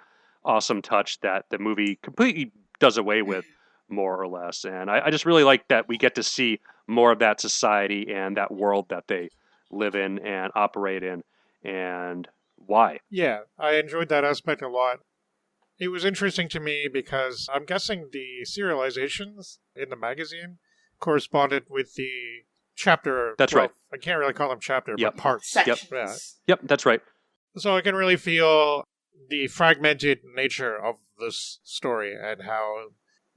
awesome touch that the movie completely does away with, more or less. And I just really like that we get to see more of that society and that world that they live in and operate in, and why. Yeah, I enjoyed that aspect a lot. It was interesting to me because I'm guessing the serializations in the magazine corresponded with the chapter. That's right. I can't really call them chapter, but parts. Sections. Yep, that's right. So I can really feel the fragmented nature of this story and how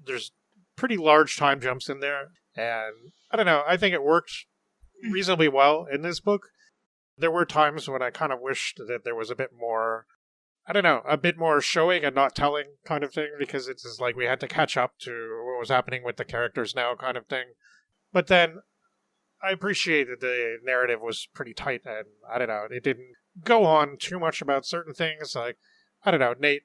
there's pretty large time jumps in there. And I don't know, I think it worked reasonably well in this book. There were times when I kind of wished that there was a bit more, I don't know, a bit more showing and not telling kind of thing, because it's just like we had to catch up to what was happening with the characters now kind of thing. But then I appreciate that the narrative was pretty tight, and I don't know, it didn't go on too much about certain things. Like, I don't know, Nate,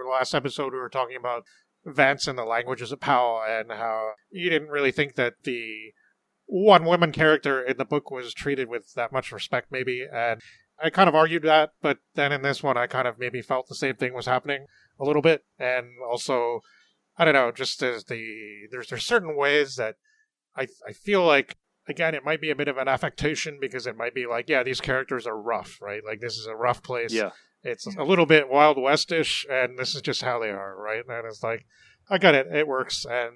last episode we were talking about Vance and the languages of Powell, and how you didn't really think that the one woman character in the book was treated with that much respect, maybe, and I kind of argued that, but then in this one I kind of maybe felt the same thing was happening a little bit. And also, I don't know, just as there's certain ways that I feel like, again, it might be a bit of an affectation, because it might be like, yeah, these characters are rough, right? Like, this is a rough place. Yeah. It's a little bit Wild West-ish, and this is just how they are, right? And it's like, I got it. It works. And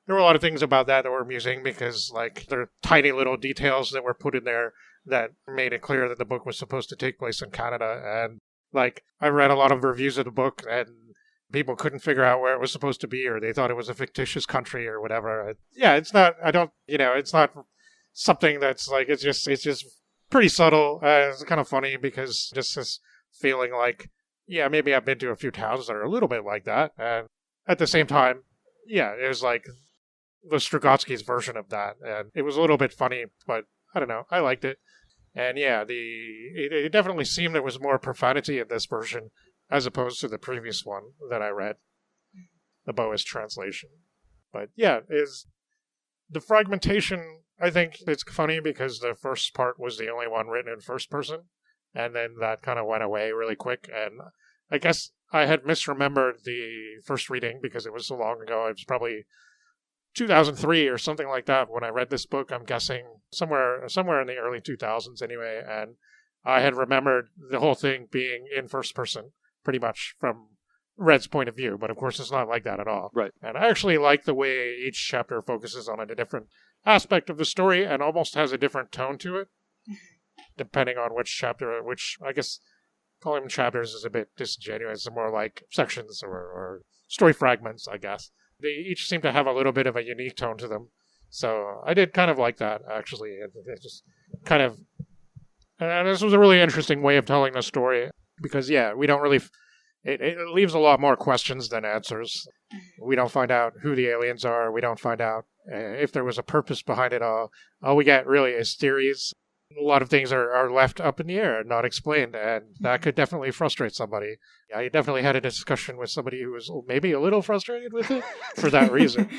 there were a lot of things about that were amusing, because, like, there are tiny little details that were put in there that made it clear that the book was supposed to take place in Canada. And, like, I read a lot of reviews of the book, and people couldn't figure out where it was supposed to be, or they thought it was a fictitious country or whatever. Yeah, it's not, it's not something that's like, it's just pretty subtle. It's kind of funny, because just this feeling like, yeah, maybe I've been to a few towns that are a little bit like that. And at the same time, yeah, it was like the Strugatskys version of that. And it was a little bit funny, but I don't know, I liked it. And yeah, it definitely seemed there was more profanity in this version as opposed to the previous one that I read, the Boas translation. But yeah, the fragmentation, I think it's funny because the first part was the only one written in first person, and then that kind of went away really quick. And I guess I had misremembered the first reading because it was so long ago. It was probably 2003 or something like that when I read this book. I'm guessing somewhere in the early 2000s anyway. And I had remembered the whole thing being in first person, pretty much from Red's point of view. But of course, it's not like that at all. Right. And I actually like the way each chapter focuses on a different aspect of the story and almost has a different tone to it, depending on which chapter, which I guess calling them chapters is a bit disingenuous. They're more like sections or story fragments, I guess. They each seem to have a little bit of a unique tone to them. So I did kind of like that, actually. It just kind of... And this was a really interesting way of telling the story, because, yeah, we don't really... It leaves a lot more questions than answers. We don't find out who the aliens are. We don't find out if there was a purpose behind it all. All we get, really, is theories. A lot of things are left up in the air, not explained, and that could definitely frustrate somebody. I definitely had a discussion with somebody who was maybe a little frustrated with it for that reason.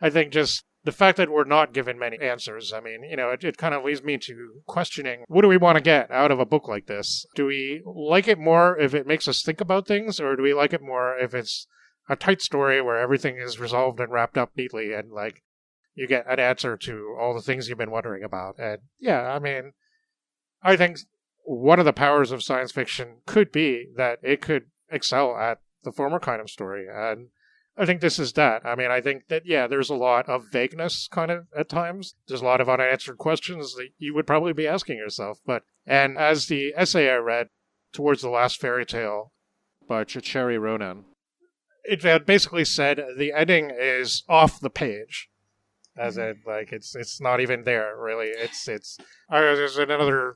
I think just the fact that we're not given many answers, I mean, it kind of leads me to questioning, what do we want to get out of a book like this? Do we like it more if it makes us think about things, or do we like it more if it's a tight story where everything is resolved and wrapped up neatly and, like, you get an answer to all the things you've been wondering about? And yeah, I mean, I think one of the powers of science fiction could be that it could excel at the former kind of story. And I think this is that. I mean, I think that, yeah, there's a lot of vagueness kind of at times. There's a lot of unanswered questions that you would probably be asking yourself. And as the essay I read towards the last fairy tale by Chicheri Ronan, it had basically said the ending is off the page. As in, like, it's not even there, really. There's another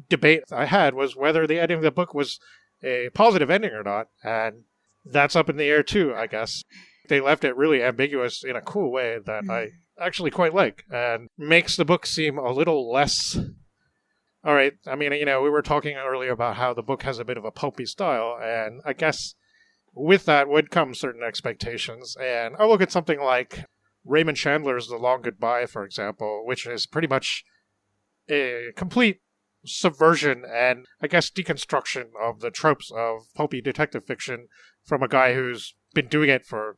debate I had was whether the ending of the book was a positive ending or not, and that's up in the air too, I guess. They left it really ambiguous in a cool way that I actually quite like, and makes the book seem a little less... All right, I mean, we were talking earlier about how the book has a bit of a pulpy style, and I guess with that would come certain expectations, and I look at something like Raymond Chandler's The Long Goodbye, for example, which is pretty much a complete subversion and, I guess, deconstruction of the tropes of pulpy detective fiction from a guy who's been doing it for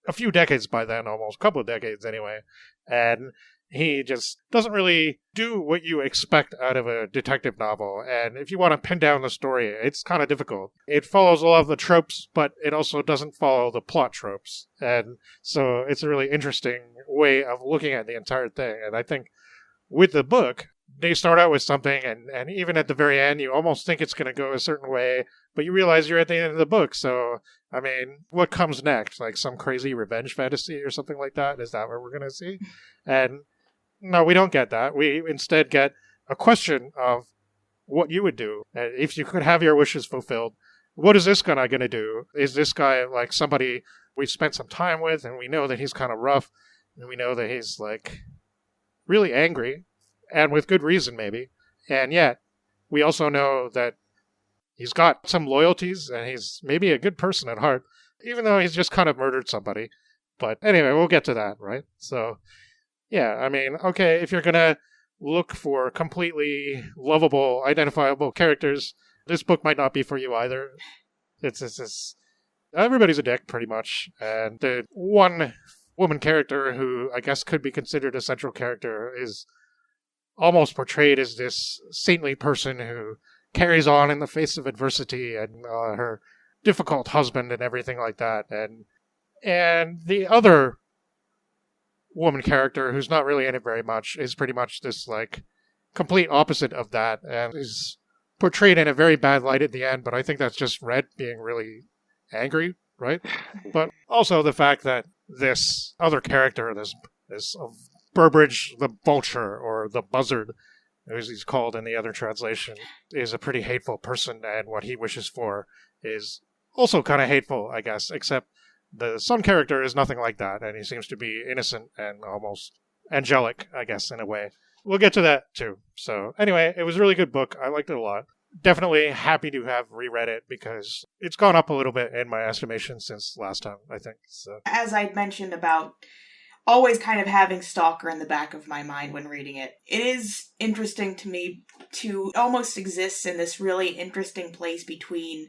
a few decades by then, almost a couple of decades anyway, and he just doesn't really do what you expect out of a detective novel. And if you want to pin down the story, it's kind of difficult. It follows a lot of the tropes, but it also doesn't follow the plot tropes. And so it's a really interesting way of looking at the entire thing. And I think with the book, they start out with something, and even at the very end, you almost think it's going to go a certain way, but you realize you're at the end of the book. So, I mean, what comes next? Like some crazy revenge fantasy or something like that? Is that what we're going to see? And no, we don't get that. We instead get a question of what you would do. If you could have your wishes fulfilled, what is this guy going to do? Is this guy like somebody we've spent some time with, and we know that he's kind of rough, and we know that he's like really angry, and with good reason maybe, and yet we also know that he's got some loyalties, and he's maybe a good person at heart, even though he's just kind of murdered somebody. But anyway, we'll get to that, right? So... yeah, I mean, okay, if you're going to look for completely lovable, identifiable characters, this book might not be for you either. It's everybody's a dick, pretty much. And the one woman character who I guess could be considered a central character is almost portrayed as this saintly person who carries on in the face of adversity, and her difficult husband and everything like that. And the other woman character, who's not really in it very much, is pretty much this, like, complete opposite of that, and is portrayed in a very bad light at the end, but I think that's just Red being really angry, right? But also the fact that this other character, this Burbridge the Vulture, or the Buzzard, as he's called in the other translation, is a pretty hateful person, and what he wishes for is also kind of hateful, I guess, except the son character is nothing like that, and he seems to be innocent and almost angelic, I guess, in a way. We'll get to that, too. So, anyway, it was a really good book. I liked it a lot. Definitely happy to have reread it, because it's gone up a little bit in my estimation since last time, I think. So, as I'd mentioned about always kind of having Stalker in the back of my mind when reading it, it is interesting to me to almost exist in this really interesting place between,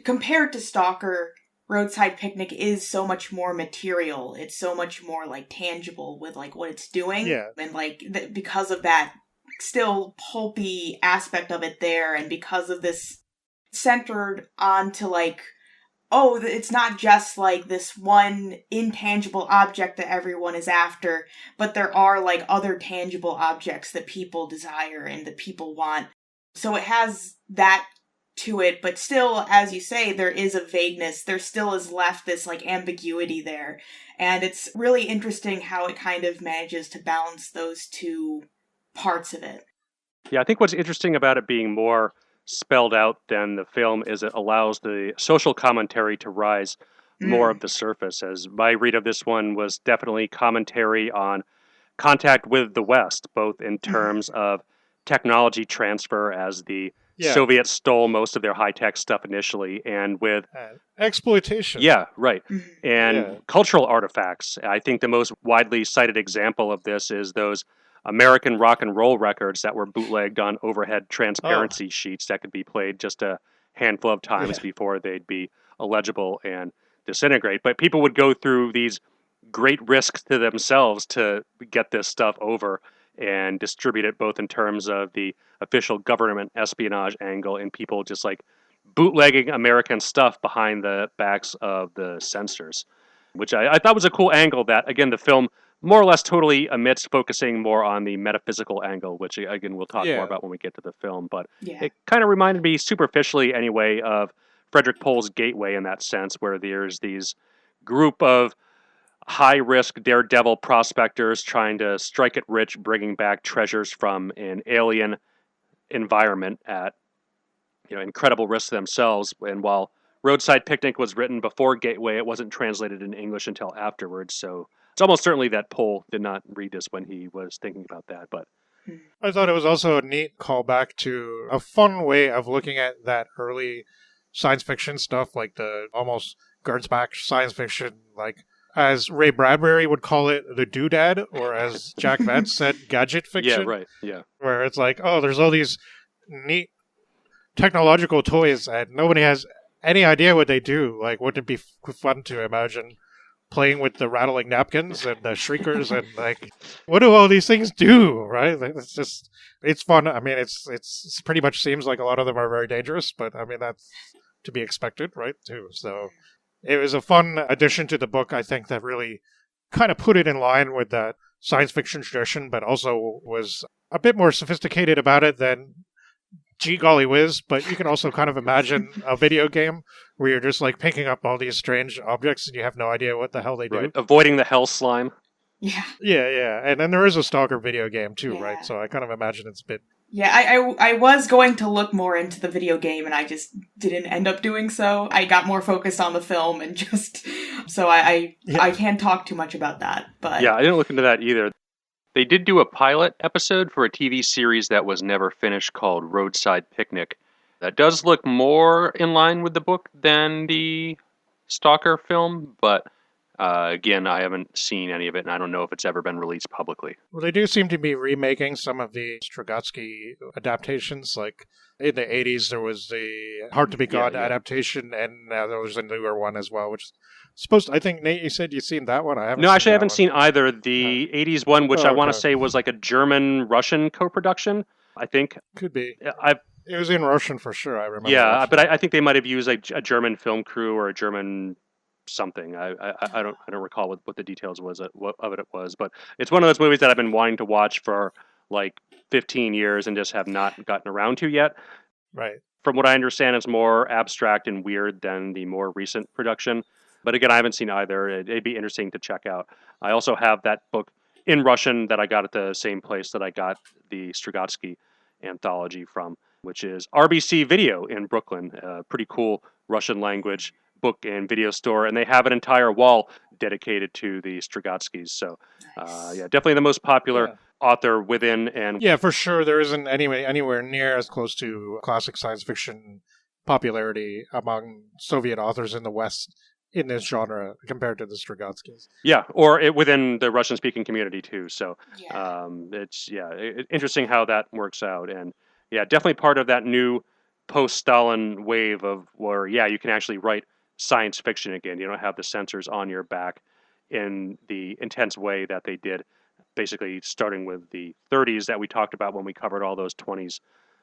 compared to Stalker, Roadside Picnic is so much more material. It's so much more, like, tangible with, like, what it's doing. Yeah. And, like, because of that still pulpy aspect of it there, and because of this centered onto, like, oh, it's not just, like, this one intangible object that everyone is after, but there are, like, other tangible objects that people desire and that people want. So it has that to it, but still, as you say, there is a vagueness. There still is left this, like, ambiguity there. And it's really interesting how it kind of manages to balance those two parts of it. Yeah, I think what's interesting about it being more spelled out than the film is it allows the social commentary to rise more of the surface, as my read of this one was definitely commentary on contact with the West, both in terms of technology transfer, as the Soviets stole most of their high-tech stuff initially, and with exploitation. Yeah, right. And cultural artifacts. I think the most widely cited example of this is those American rock and roll records that were bootlegged on overhead transparency sheets that could be played just a handful of times before they'd be illegible and disintegrate. But people would go through these great risks to themselves to get this stuff over and distribute it, both in terms of the official government espionage angle and people just like bootlegging American stuff behind the backs of the censors, which I thought was a cool angle that, again, the film more or less totally omits, focusing more on the metaphysical angle, which, again, we'll talk more about when we get to the film. But it kind of reminded me, superficially anyway, of Frederick Pohl's Gateway in that sense, where there's these group of high-risk daredevil prospectors trying to strike it rich, bringing back treasures from an alien environment at incredible risk to themselves. And while Roadside Picnic was written before Gateway, it wasn't translated in English until afterwards. So it's almost certainly that Pohl did not read this when he was thinking about that. But I thought it was also a neat callback to a fun way of looking at that early science fiction stuff, like the almost Gernsback science fiction, like as Ray Bradbury would call it, the doodad, or as Jack Vance said, gadget fiction. Yeah, right. Yeah. Where it's like, oh, there's all these neat technological toys and nobody has any idea what they do. Like, wouldn't it be fun to imagine playing with the rattling napkins and the shriekers and like, what do all these things do, right? It's fun. I mean, it's pretty much seems like a lot of them are very dangerous, but I mean, that's to be expected, right, too. So it was a fun addition to the book, I think, that really kind of put it in line with that science fiction tradition, but also was a bit more sophisticated about it than gee golly whiz. But you can also kind of imagine a video game where you're just like picking up all these strange objects and you have no idea what the hell they do. Right. Avoiding the hell slime. Yeah. And then there is a Stalker video game too, right? So I kind of imagine it's a bit... Yeah, I was going to look more into the video game and I just didn't end up doing so. I got more focused on the film and just... So I can't talk too much about that, but... Yeah, I didn't look into that either. They did do a pilot episode for a TV series that was never finished called Roadside Picnic. That does look more in line with the book than the Stalker film, but again, I haven't seen any of it, and I don't know if it's ever been released publicly. Well, they do seem to be remaking some of the Strugatsky adaptations. Like in the 80s, there was the Hard to Be God adaptation, and now there was a newer one as well, which supposed to, I think, Nate, you said you've seen that one? I haven't. No, actually, I haven't seen either. The 80s one, which I want to say was like a German-Russian co-production, I think. Could be. It was in Russian for sure, I remember. Yeah, but I think they might have used like a German film crew or a German something. I don't recall what the details of it was, but it's one of those movies that I've been wanting to watch for like 15 years and just have not gotten around to yet. Right. From what I understand, it's more abstract and weird than the more recent production. But again, I haven't seen either. It'd be interesting to check out. I also have that book in Russian that I got at the same place that I got the Strugatsky anthology from, which is RBC Video in Brooklyn. A pretty cool Russian language book and video store. And they have an entire wall dedicated to the Strugatskys. So, definitely the most popular author within. And yeah, for sure. There isn't anywhere near as close to classic science fiction popularity among Soviet authors in the West in this genre compared to the Strugatskys. Yeah, or within the Russian-speaking community too. So it's interesting how that works out. And yeah, definitely part of that new post-Stalin wave of where, you can actually write science fiction again. You don't have the censors on your back in the intense way that they did, basically starting with the 30s that we talked about when we covered all those 20s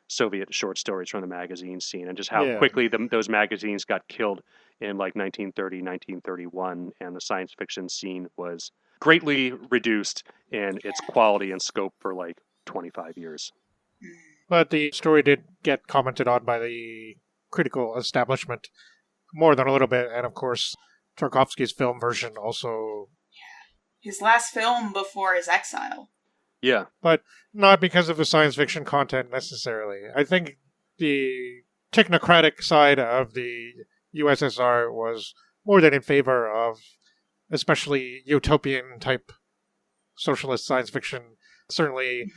Soviet short stories from the magazine scene, and just how quickly those magazines got killed in like 1930, 1931, and the science fiction scene was greatly reduced in its quality and scope for like 25 years. But the story did get commented on by the critical establishment more than a little bit. And of course, Tarkovsky's film version also. His last film before his exile. Yeah. But not because of the science fiction content necessarily. I think the technocratic side of the USSR was more than in favor of especially utopian type socialist science fiction. Certainly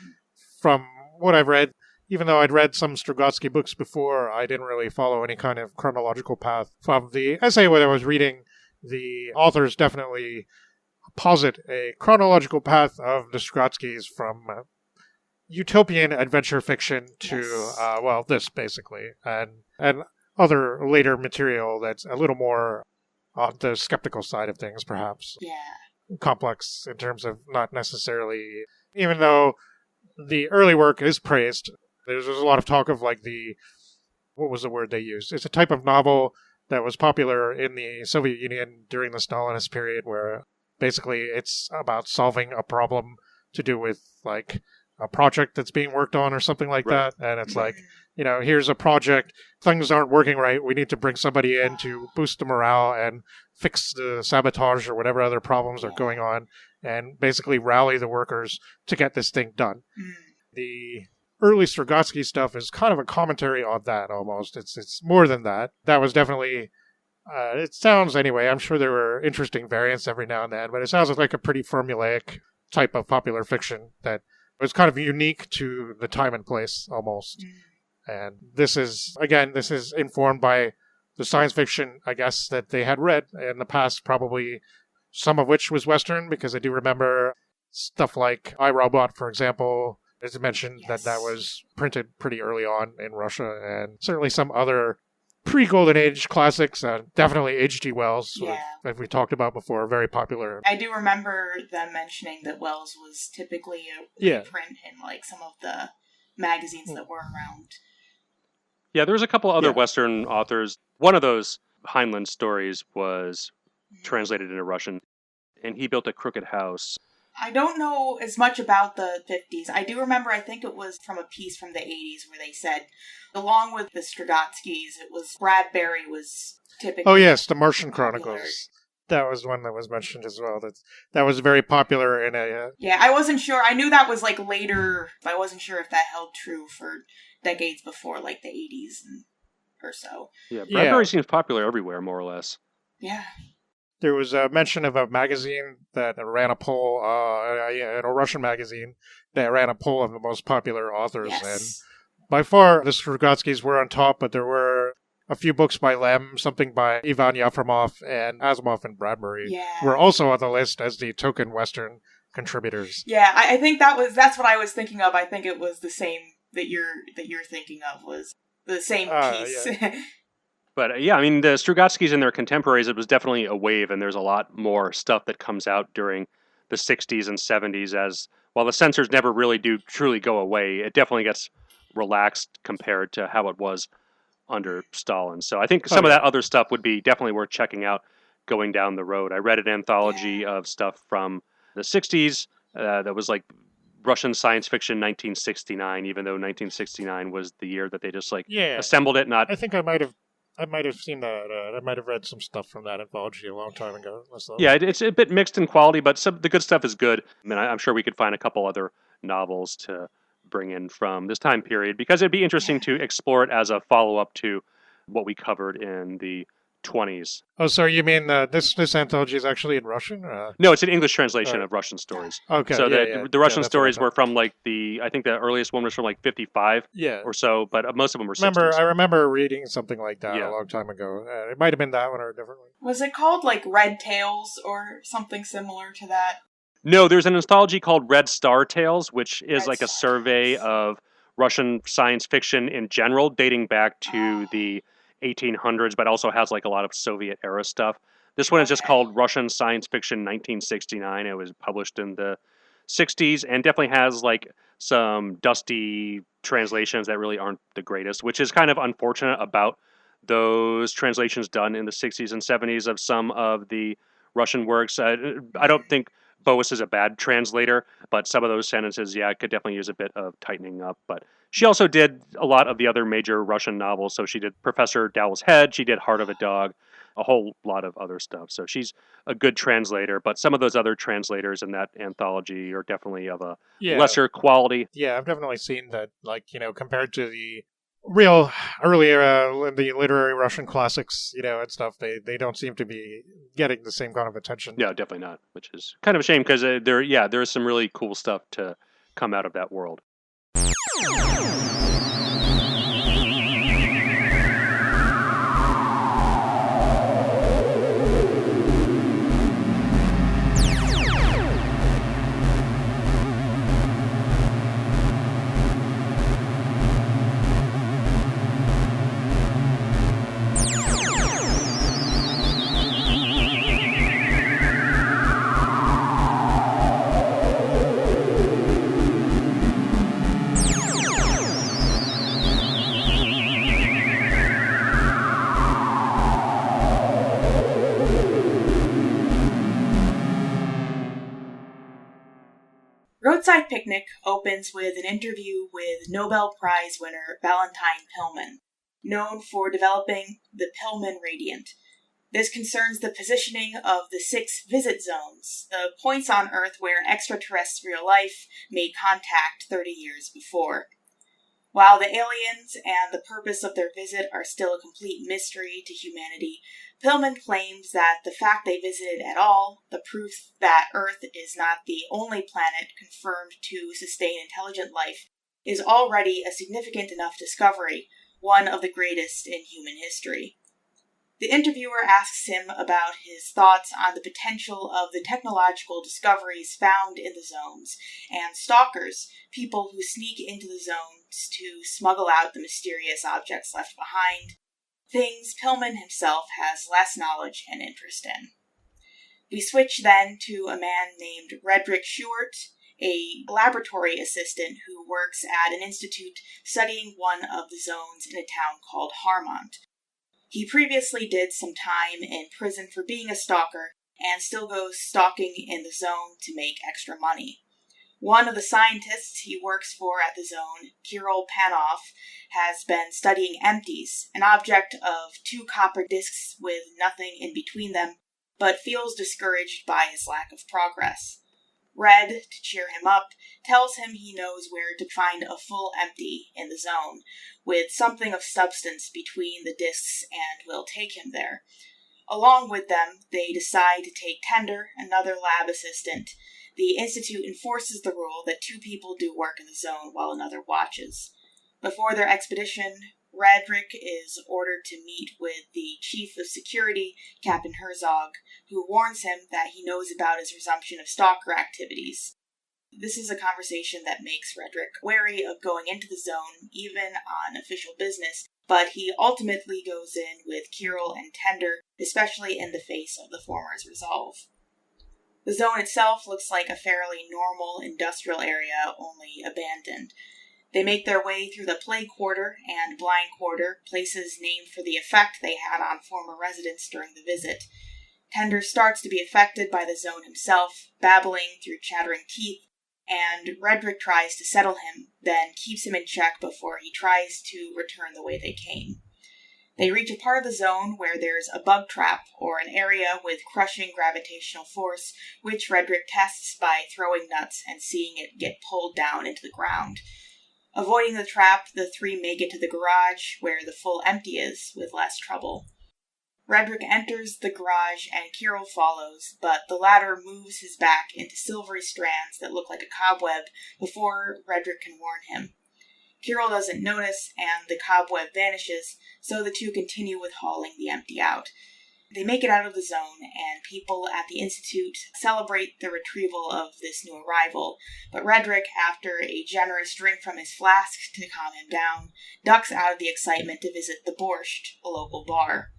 from what I've read, even though I'd read some Strugatsky books before, I didn't really follow any kind of chronological path. From the essay that I was reading, the authors definitely posit a chronological path of the Strugatskys from utopian adventure fiction to, this basically, and other later material that's a little more on the skeptical side of things, perhaps. Yeah. Complex in terms of not necessarily, even though the early work is praised, there's a lot of talk of like what was the word they used? It's a type of novel that was popular in the Soviet Union during the Stalinist period where basically it's about solving a problem to do with like a project that's being worked on or something like that. And it's like, here's a project, things aren't working right, we need to bring somebody in to boost the morale and fix the sabotage or whatever other problems are going on and basically rally the workers to get this thing done. The early Strugatsky stuff is kind of a commentary on that almost. It's more than that. That was definitely, it sounds anyway, I'm sure there were interesting variants every now and then, but it sounds like a pretty formulaic type of popular fiction that was kind of unique to the time and place almost. And this is informed by the science fiction, I guess, that they had read in the past, probably some of which was Western, because I do remember stuff like I, Robot, for example, as I mentioned, that was printed pretty early on in Russia, and certainly some other pre-Golden Age classics, definitely H.G. Wells, that we talked about before, very popular. I do remember them mentioning that Wells was typically a reprint in like some of the magazines that were around. Yeah, there's a couple other Western authors. One of those Heinlein stories was translated into Russian, and he built a crooked house. I don't know as much about the 50s. I do remember, I think it was from a piece from the 80s where they said, along with the Strugatskys, it was Bradbury was typically... Oh yes, the Martian Chronicles. That was one that was mentioned as well. That was very popular in a... Yeah, I wasn't sure. I knew that was like later. I wasn't sure if that held true for decades before, like the 80s or so. Yeah, Bradbury seems popular everywhere, more or less. Yeah. There was a mention of a magazine that ran a poll, a Russian magazine that ran a poll of the most popular authors. Yes. And by far, the Strugatskys were on top, but there were a few books by Lem, something by Ivan Yefremov, and Asimov and Bradbury were also on the list as the token Western contributors. Yeah, I think that's what I was thinking of. I think it was the same that you're thinking of, was the same piece. Yeah. But I mean, the Strugatskys and their contemporaries, it was definitely a wave, and there's a lot more stuff that comes out during the 60s and 70s as, while the censors never really do truly go away, it definitely gets relaxed compared to how it was under Stalin. So I think some of that other stuff would be definitely worth checking out going down the road. I read an anthology of stuff from the 60s that was like Russian science fiction 1969, even though 1969 was the year that they just assembled it. I think I might have seen that. I might have read some stuff from that anthology a long time ago. Yeah, it's a bit mixed in quality, but the good stuff is good. I mean, I'm sure we could find a couple other novels to bring in from this time period, because it'd be interesting to explore it as a follow-up to what we covered in the 20s. Oh, so you mean this anthology is actually in Russian? No, it's an English translation of Russian stories. Okay. So the Russian stories were from I think the earliest one was from 55 or so, but most of them were 60s. I remember reading something like that a long time ago. It might have been that one or a different one. Was it called like Red Tales or something similar to that? No, there's an anthology called Red Star Tales, which is like a survey of Russian science fiction in general, dating back to the 1800s, but also has like a lot of Soviet era stuff. This one is just called Russian Science Fiction 1969. It was published in the 60s and definitely has like some dusty translations that really aren't the greatest, which is kind of unfortunate about those translations done in the 60s and 70s of some of the Russian works. I don't think Boris is a bad translator, but some of those sentences, could definitely use a bit of tightening up. But she also did a lot of the other major Russian novels. So she did Professor Dowell's Head, she did Heart of a Dog, a whole lot of other stuff. So she's a good translator, but some of those other translators in that anthology are definitely of a lesser quality. Yeah, I've definitely seen that, compared to the real earlier the literary Russian classics, and stuff, they don't seem to be getting the same kind of attention. Yeah, definitely not, which is kind of a shame because there is some really cool stuff to come out of that world. Roadside Picnic opens with an interview with Nobel Prize winner Valentine Pillman, known for developing the Pillman Radiant. This concerns the positioning of the 6 visit zones, the points on Earth where extraterrestrial life made contact 30 years before. While the aliens and the purpose of their visit are still a complete mystery to humanity, Pillman claims that the fact they visited at all, the proof that Earth is not the only planet confirmed to sustain intelligent life, is already a significant enough discovery, one of the greatest in human history. The interviewer asks him about his thoughts on the potential of the technological discoveries found in the zones, and stalkers, people who sneak into the zones to smuggle out the mysterious objects left behind, things Pillman himself has less knowledge and interest in. We switch then to a man named Redrick Schubert, a laboratory assistant who works at an institute studying one of the zones in a town called Harmont. He previously did some time in prison for being a stalker, and still goes stalking in the zone to make extra money. One of the scientists he works for at the zone, Kirill Panov, has been studying empties, an object of 2 copper discs with nothing in between them, but feels discouraged by his lack of progress. Red, to cheer him up, tells him he knows where to find a full empty in the zone, with something of substance between the discs, and will take him there. Along with them, they decide to take Tender, another lab assistant. The Institute enforces the rule that 2 people do work in the zone while another watches. Before their expedition, Redrick is ordered to meet with the Chief of Security, Captain Herzog, who warns him that he knows about his resumption of stalker activities. This is a conversation that makes Redrick wary of going into the zone, even on official business, but he ultimately goes in with Kirill and Tender, especially in the face of the former's resolve. The zone itself looks like a fairly normal industrial area, only abandoned. They make their way through the Plague Quarter and Blind Quarter, places named for the effect they had on former residents during the visit. Tender starts to be affected by the zone himself, babbling through chattering teeth, and Redrick tries to settle him, then keeps him in check before he tries to return the way they came. They reach a part of the zone where there's a bug trap, or an area with crushing gravitational force, which Redrick tests by throwing nuts and seeing it get pulled down into the ground. Avoiding the trap, the 3 make it to the garage, where the full empty is, with less trouble. Redrick enters the garage and Kirill follows, but the latter moves his back into silvery strands that look like a cobweb before Redrick can warn him. Kirill doesn't notice, and the cobweb vanishes, so the 2 continue with hauling the empty out. They make it out of the zone, and people at the Institute celebrate the retrieval of this new arrival, but Redrick, after a generous drink from his flask to calm him down, ducks out of the excitement to visit the Borscht, a local bar.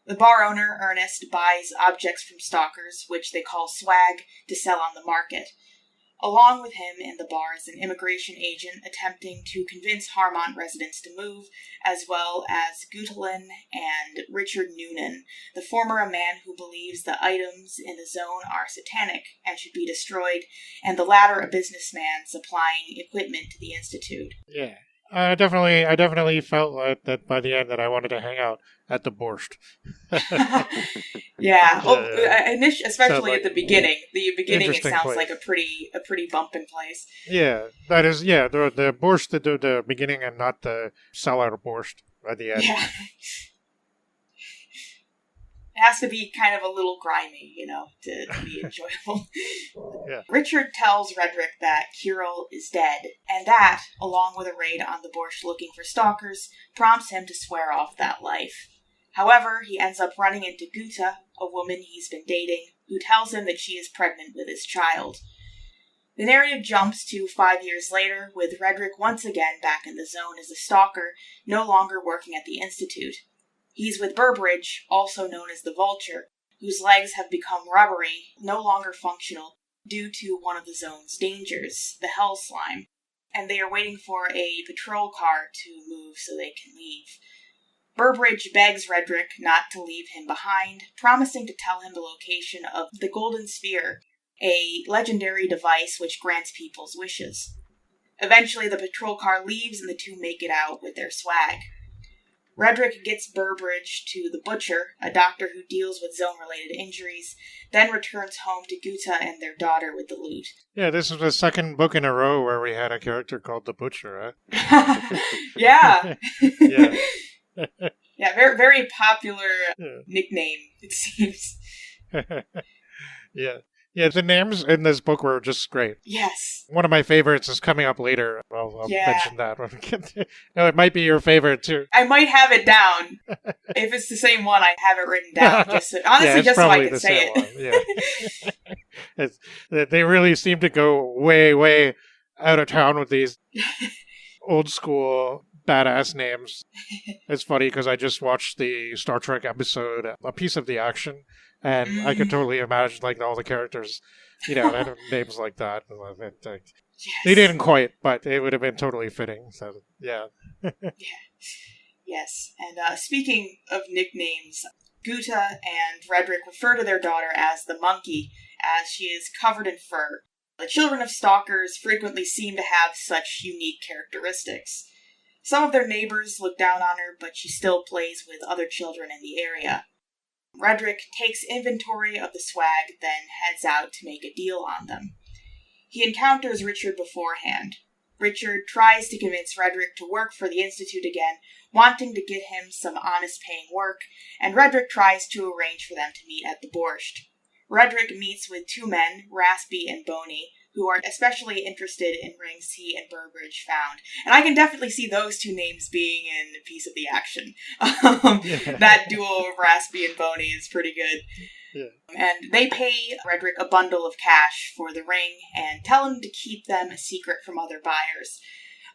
The bar owner, Ernest, buys objects from stalkers, which they call swag, to sell on the market. Along with him in the bar is an immigration agent attempting to convince Harmont residents to move, as well as Gutelin and Richard Noonan, the former a man who believes the items in the zone are satanic and should be destroyed, and the latter a businessman supplying equipment to the Institute. Yeah. I definitely felt like that by the end that I wanted to hang out at the Borscht. Yeah, especially at the beginning. The beginning, it sounds place. Like a pretty bumping place. Yeah, that is. Yeah, the Borscht, the beginning, and not the cellar Borscht at the end. Yeah. It has to be kind of a little grimy, to be enjoyable. Yeah. Richard tells Redrick that Kirill is dead, and that, along with a raid on the Borscht looking for stalkers, prompts him to swear off that life. However, he ends up running into Guta, a woman he's been dating, who tells him that she is pregnant with his child. The narrative jumps to 5 years later, with Redrick once again back in the zone as a stalker, no longer working at the Institute. He's with Burbridge, also known as the Vulture, whose legs have become rubbery, no longer functional, due to one of the zone's dangers, the Hell Slime, and they are waiting for a patrol car to move so they can leave. Burbridge begs Redrick not to leave him behind, promising to tell him the location of the Golden Sphere, a legendary device which grants people's wishes. Eventually, the patrol car leaves and the two make it out with their swag. Redrick gets Burbridge to the Butcher, a doctor who deals with zone-related injuries, then returns home to Guta and their daughter with the loot. Yeah, this is the second book in a row where we had a character called the Butcher, huh? Yeah. Yeah. Yeah, very, very popular nickname, it seems. Yeah. Yeah, the names in this book were just great. Yes. One of my favorites is coming up later. I'll mention that when we get to... No, it might be your favorite, too. I might have it down. If it's the same one, I have it written down. Just so I can say it. Yeah. They really seem to go way, way out of town with these old school badass names. It's funny because I just watched the Star Trek episode, A Piece of the Action, and I could totally imagine like all the characters, that have names like that. Yes. They didn't quite, but it would have been totally fitting. So yeah. Yeah. Yes, and speaking of nicknames, Guta and Redrick refer to their daughter as the Monkey, as she is covered in fur. The children of stalkers frequently seem to have such unique characteristics. Some of their neighbors look down on her, but she still plays with other children in the area. Redrick takes inventory of the swag, then heads out to make a deal on them. He encounters Richard beforehand. Richard tries to convince Redrick to work for the Institute again, wanting to get him some honest-paying work, and Redrick tries to arrange for them to meet at the Borscht. Redrick meets with two men, Raspy and Boney, who are especially interested in rings he and Burbridge found. And I can definitely see those two names being in A Piece of the Action. That duo of Raspy and Boney is pretty good. Yeah. And they pay Redrick a bundle of cash for the ring and tell him to keep them a secret from other buyers.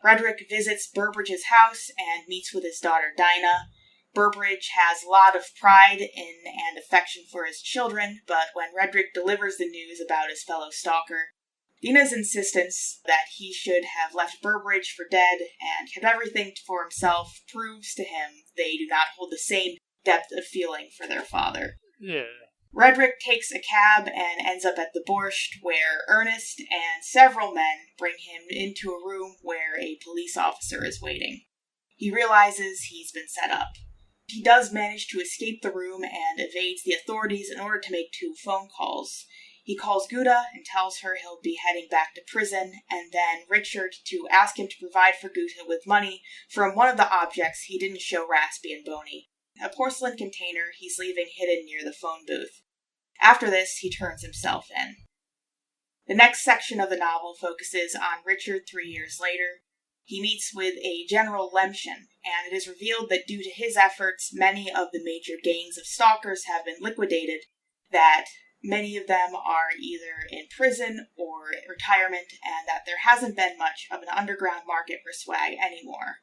Redrick visits Burbridge's house and meets with his daughter Dinah. Burbridge has a lot of pride in and affection for his children, but when Redrick delivers the news about his fellow stalker, Dina's insistence that he should have left Burbridge for dead and kept everything for himself proves to him they do not hold the same depth of feeling for their father. Yeah. Redrick takes a cab and ends up at the Borscht, where Ernest and several men bring him into a room where a police officer is waiting. He realizes he's been set up. He does manage to escape the room and evades the authorities in order to make 2 phone calls. He calls Guta and tells her he'll be heading back to prison, and then Richard to ask him to provide for Guta with money from one of the objects he didn't show Raspy and Boney, a porcelain container he's leaving hidden near the phone booth. After this, he turns himself in. The next section of the novel focuses on Richard 3 years later. He meets with a General Lemchen, and it is revealed that due to his efforts, many of the major gangs of stalkers have been liquidated, that many of them are either in prison or retirement, and that there hasn't been much of an underground market for swag anymore.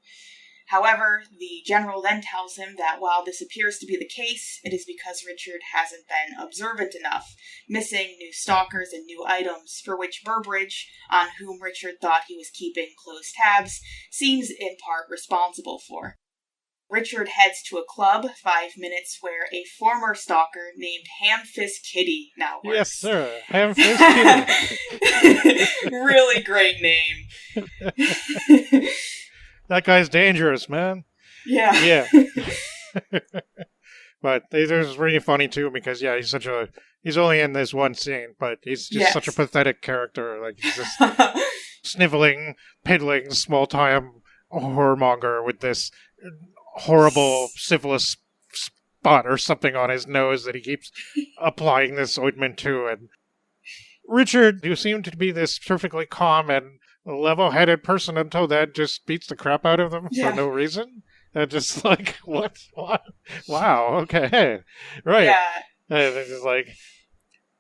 However, the general then tells him that while this appears to be the case, it is because Richard hasn't been observant enough, missing new stalkers and new items, for which Burbridge, on whom Richard thought he was keeping close tabs, seems in part responsible for. Richard heads to a club 5 minutes where a former stalker named Ham-Fist Kitty now works. Yes, sir. Ham-Fist Kitty. Really great name. That guy's dangerous, man. Yeah. Yeah. But this is really funny, too, because, yeah, he's only in this one scene, but he's just such a pathetic character. Like, he's just sniveling, piddling, small-time whoremonger with this horrible syphilis spot or something on his nose that he keeps applying this ointment to. And Richard, who seemed to be this perfectly calm and level-headed person until then, just beats the crap out of them for no reason. And just like, what? Wow, okay. Right. Yeah. And it's just like,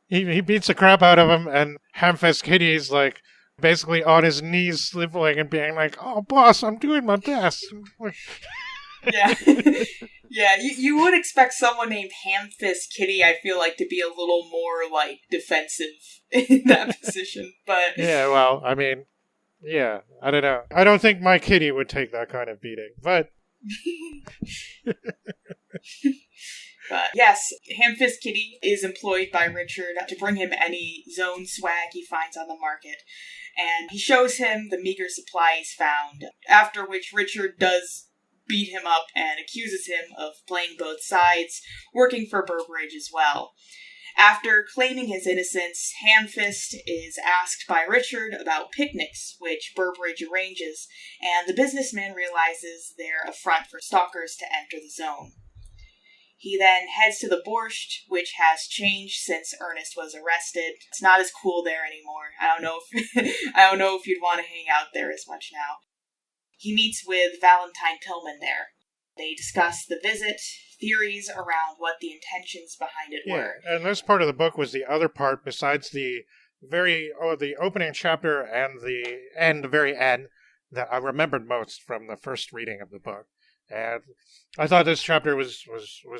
he beats the crap out of him, and Ham-Fist Kitty's like, basically on his knees sniveling and being like, oh, boss, I'm doing my best. Yeah. Yeah, you would expect someone named Ham-Fist Kitty, I feel like, to be a little more, like, defensive in that position, but... Yeah, well, I mean, yeah, I don't know. I don't think my kitty would take that kind of beating, but... But yes, Ham-Fist Kitty is employed by Richard to bring him any zone swag he finds on the market, and he shows him the meager supplies found, after which Richard does beat him up and accuses him of playing both sides, working for Burbridge as well. After claiming his innocence, Ham-Fist is asked by Richard about picnics, which Burbridge arranges, and the businessman realizes they're a front for stalkers to enter the zone. He then heads to the Borscht, which has changed since Ernest was arrested. It's not as cool there anymore. I don't know if you'd want to hang out there as much now. He meets with Valentine Pillman there. They discuss the visit, theories around what the intentions behind it were. Yeah, and this part of the book was the other part besides the the opening chapter and the very end that I remembered most from the first reading of the book. And I thought this chapter was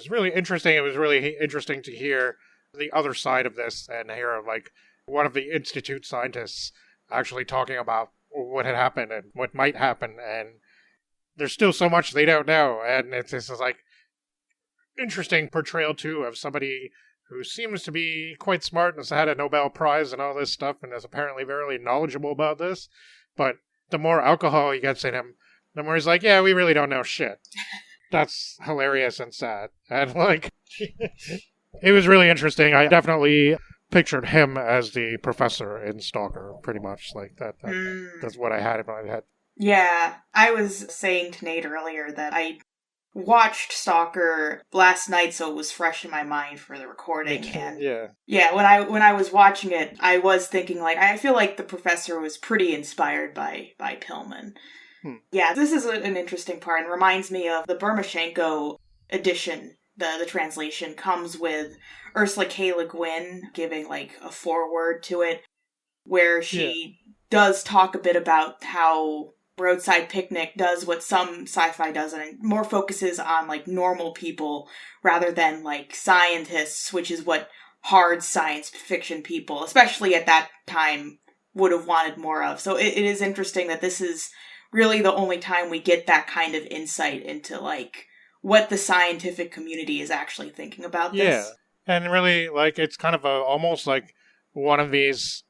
really interesting. It was really interesting to hear the other side of this and hear like one of the Institute scientists actually talking about what had happened and what might happen, and there's still so much they don't know, and it's just like interesting portrayal too of somebody who seems to be quite smart and has had a Nobel Prize and all this stuff and is apparently very knowledgeable about this, but the more alcohol he gets in him, the more he's like, yeah, we really don't know shit. That's hilarious and sad, and like it was really interesting. I definitely pictured him as the professor in Stalker, pretty much. Like that's what I had in my head. Yeah, I was saying to Nate earlier that I watched Stalker last night, so it was fresh in my mind for the recording. And yeah, when I was watching it, I was thinking like I feel like the professor was pretty inspired by Pillman. Yeah, this is an interesting part and reminds me of the Burmashenko edition. The translation comes with Ursula K. Le Guin giving like a foreword to it, where she does talk a bit about how Roadside Picnic does what some sci-fi does and more focuses on like normal people rather than like scientists, which is what hard science fiction people, especially at that time, would have wanted more of. So it is interesting that this is really the only time we get that kind of insight into like what the scientific community is actually thinking about this. Yeah, and really, like, it's kind of almost like one of these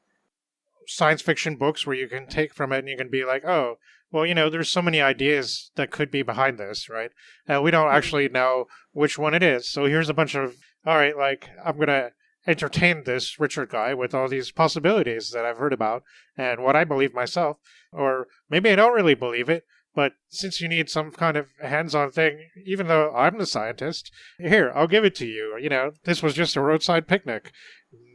science fiction books where you can take from it and you can be like, oh, well, you know, there's so many ideas that could be behind this, right? And we don't actually know which one it is. So here's a bunch of, all right, like, I'm going to entertain this Richard guy with all these possibilities that I've heard about and what I believe myself. Or maybe I don't really believe it. But since you need some kind of hands-on thing, even though I'm the scientist, here, I'll give it to you. You know, this was just a roadside picnic.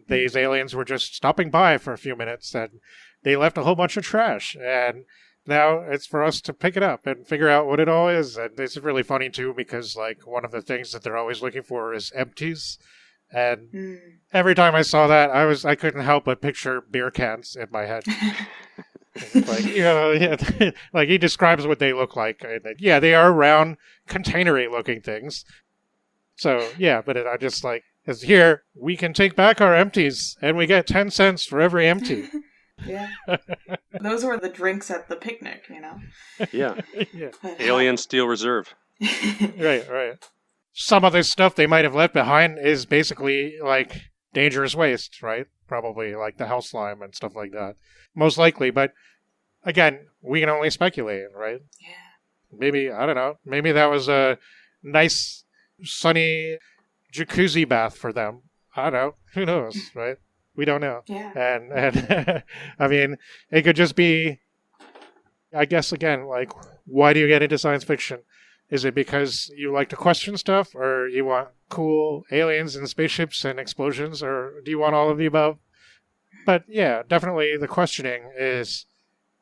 These aliens were just stopping by for a few minutes, and they left a whole bunch of trash. And now it's for us to pick it up and figure out what it all is. And it's really funny, too, because, like, one of the things that they're always looking for is empties. And every time I saw that, I couldn't help but picture beer cans in my head. Like, like he describes what they look like. Yeah, they are round, containery looking things. So, yeah, but I just like, as here, we can take back our empties, and we get 10 cents for every empty. Yeah. Those were the drinks at the picnic, Yeah. Alien Steel Reserve. Right. Some of this stuff they might have left behind is basically, like, dangerous waste, right? Probably, like the house slime and stuff like that. Most likely, but, again, we can only speculate, right? Yeah. Maybe, I don't know, maybe that was a nice, sunny jacuzzi bath for them. I don't know. Who knows, right? We don't know. Yeah. And I mean, it could just be, I guess, again, like, why do you get into science fiction? Is it because you like to question stuff, or you want cool aliens and spaceships and explosions, or do you want all of the above? But yeah, definitely the questioning is,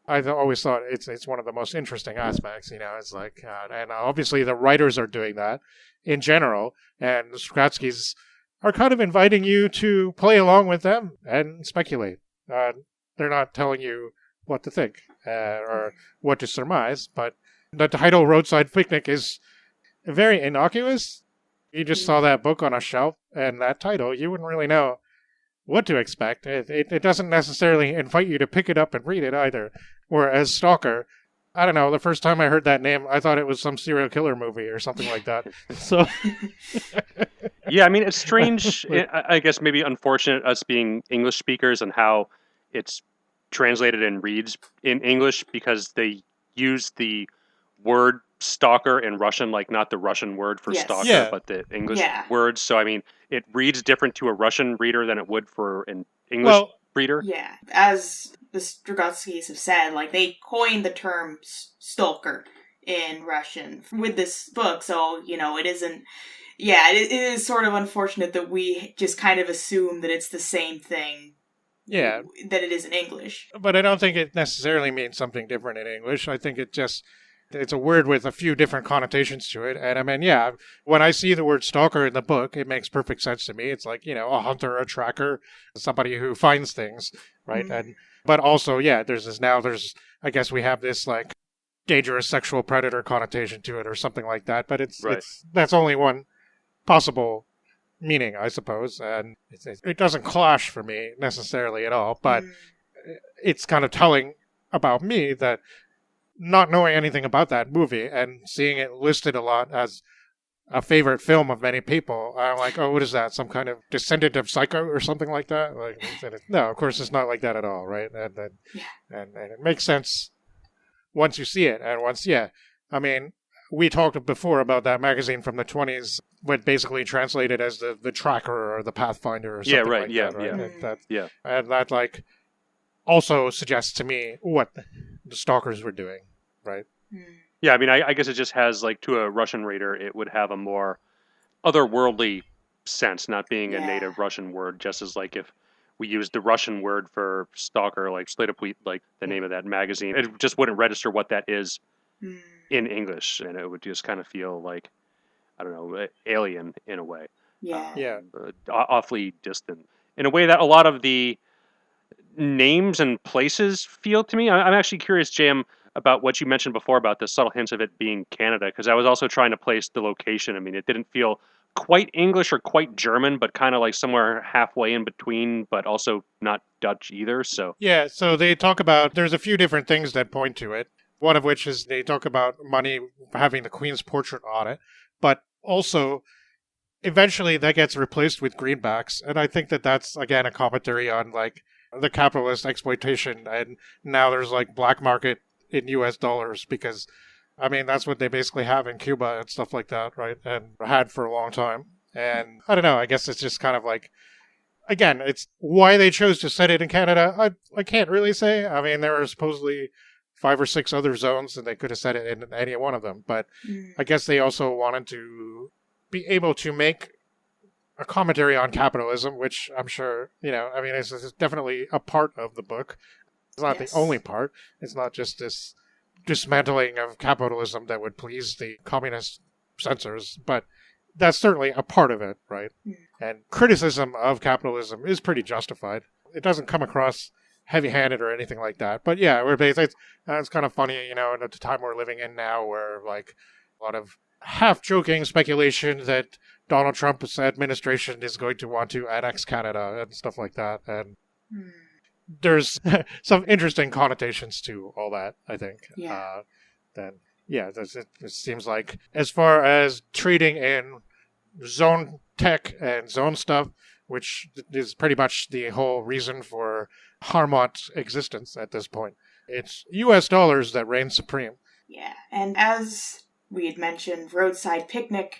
I've always thought it's one of the most interesting aspects, it's like, and obviously the writers are doing that in general, and the Strugatskys are kind of inviting you to play along with them and speculate. They're not telling you what to think or what to surmise, but the title Roadside Picnic is very innocuous. You just saw that book on a shelf and that title, you wouldn't really know what to expect. It doesn't necessarily invite you to pick it up and read it either. Whereas Stalker, I don't know, the first time I heard that name, I thought it was some serial killer movie or something like that. So, yeah, I mean, it's strange. I guess maybe unfortunate us being English speakers and how it's translated and reads in English, because they use the word stalker in Russian, like not the Russian word for stalker, but the English word. So, I mean, it reads different to a Russian reader than it would for an English reader. Yeah, as the Strugatskys have said, like, they coined the term stalker in Russian with this book, so, it isn't... Yeah, it is sort of unfortunate that we just kind of assume that it's the same thing that it is in English. But I don't think it necessarily means something different in English. I think it's a word with a few different connotations to it. And I mean, when I see the word stalker in the book, it makes perfect sense to me. It's like, a hunter, a tracker, somebody who finds things, right? Mm-hmm. But also, there's I guess we have this, like, dangerous sexual predator connotation to it or something like that. But that's only one possible meaning, I suppose. And it doesn't clash for me necessarily at all. But it's kind of telling about me that, not knowing anything about that movie and seeing it listed a lot as a favorite film of many people, I'm like, oh, what is that? Some kind of descendant of Psycho or something like that? Like, no, of course it's not like that at all, right? And it makes sense once you see it. And I mean, we talked before about that magazine from the 20s, what basically translated as the Tracker or the Pathfinder or something like that, right? And that, like, also suggests to me what the Stalkers were doing, right? Yeah, I mean, I guess it just has, like, to a Russian reader, it would have a more otherworldly sense, not being a native Russian word, just as, like, if we used the Russian word for stalker, like Slatopuit, like the name of that magazine, it just wouldn't register what that is in English, and it would just kind of feel like, I don't know, alien in a way. Awfully distant. In a way that a lot of the names and places feel to me. I'm actually curious, JM, about what you mentioned before about the subtle hints of it being Canada, because I was also trying to place the location. I mean, it didn't feel quite English or quite German, but kind of like somewhere halfway in between, but also not Dutch either. So so they talk about, there's a few different things that point to it. One of which is they talk about money having the Queen's portrait on it, but also eventually that gets replaced with greenbacks, and I think that's, again, a commentary on, like, the capitalist exploitation, and now there's, like, black market in US dollars, because, I mean, that's what they basically have in Cuba and stuff like that, right? And had for a long time. And I don't know, I guess it's just kind of like, again, it's why they chose to set it in Canada, I can't really say. I mean, there were supposedly 5 or 6 other zones, and they could have set it in any one of them. But I guess they also wanted to be able to make a commentary on capitalism, which I'm sure, I mean, it's definitely a part of the book. It's not the only part. It's not just this dismantling of capitalism that would please the communist censors, but that's certainly a part of it, right? And criticism of capitalism is pretty justified. It doesn't come across heavy-handed or anything like that. But yeah, we're basically, it's kind of funny, in the time we're living in now, where like a lot of half-joking speculation that Donald Trump's administration is going to want to annex Canada and stuff like that. And there's some interesting connotations to all that, I think. Yeah. It seems like as far as trading in zone tech and zone stuff, which is pretty much the whole reason for Harmont's existence at this point, it's US dollars that reign supreme. Yeah, and as we had mentioned, Roadside Picnic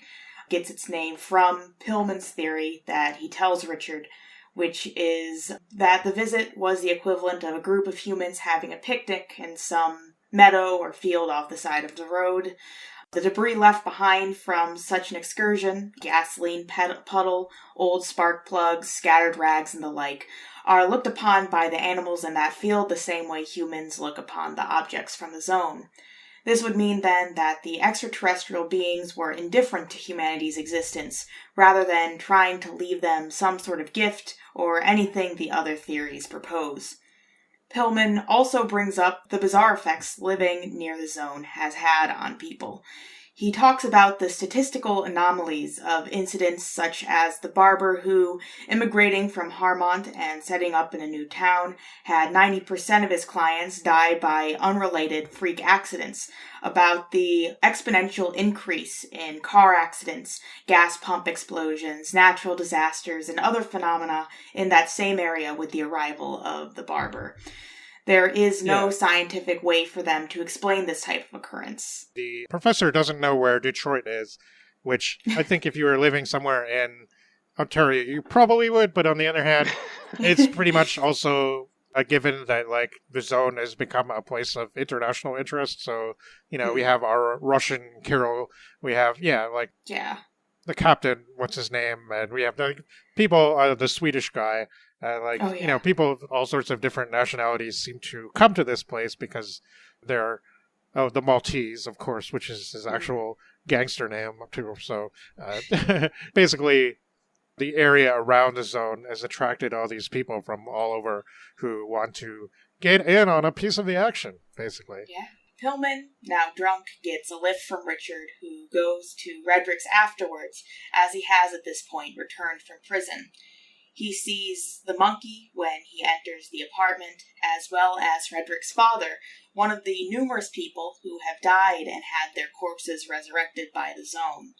gets its name from Pillman's theory that he tells Richard, which is that the visit was the equivalent of a group of humans having a picnic in some meadow or field off the side of the road. The debris left behind from such an excursion, gasoline puddle, old spark plugs, scattered rags, and the like, are looked upon by the animals in that field the same way humans look upon the objects from the zone. This would mean then that the extraterrestrial beings were indifferent to humanity's existence, rather than trying to leave them some sort of gift or anything the other theories propose. Pillman also brings up the bizarre effects living near the zone has had on people. He talks about the statistical anomalies of incidents such as the barber who, immigrating from Harmont and setting up in a new town, had 90% of his clients die by unrelated freak accidents, about the exponential increase in car accidents, gas pump explosions, natural disasters, and other phenomena in that same area with the arrival of the barber. There is no scientific way for them to explain this type of occurrence. The professor doesn't know where Detroit is, which I think if you were living somewhere in Ontario, you probably would, but on the other hand, it's pretty much also a given that, like, the zone has become a place of international interest. So, we have our Russian Kirill, we have, the captain, what's his name, and we have the people, the Swedish guy. People of all sorts of different nationalities seem to come to this place because they're, the Maltese, of course, which is his actual gangster name, too. So, basically, the area around the zone has attracted all these people from all over who want to get in on a piece of the action, basically. Yeah. Pillman, now drunk, gets a lift from Richard, who goes to Redrick's afterwards, as he has at this point returned from prison. He sees the monkey when he enters the apartment, as well as Redrick's father, one of the numerous people who have died and had their corpses resurrected by the zone.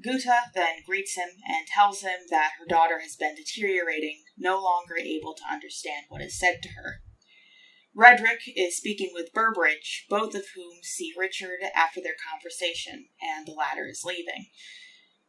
Guta then greets him and tells him that her daughter has been deteriorating, no longer able to understand what is said to her. Redrick is speaking with Burbridge, both of whom see Richard after their conversation, and the latter is leaving.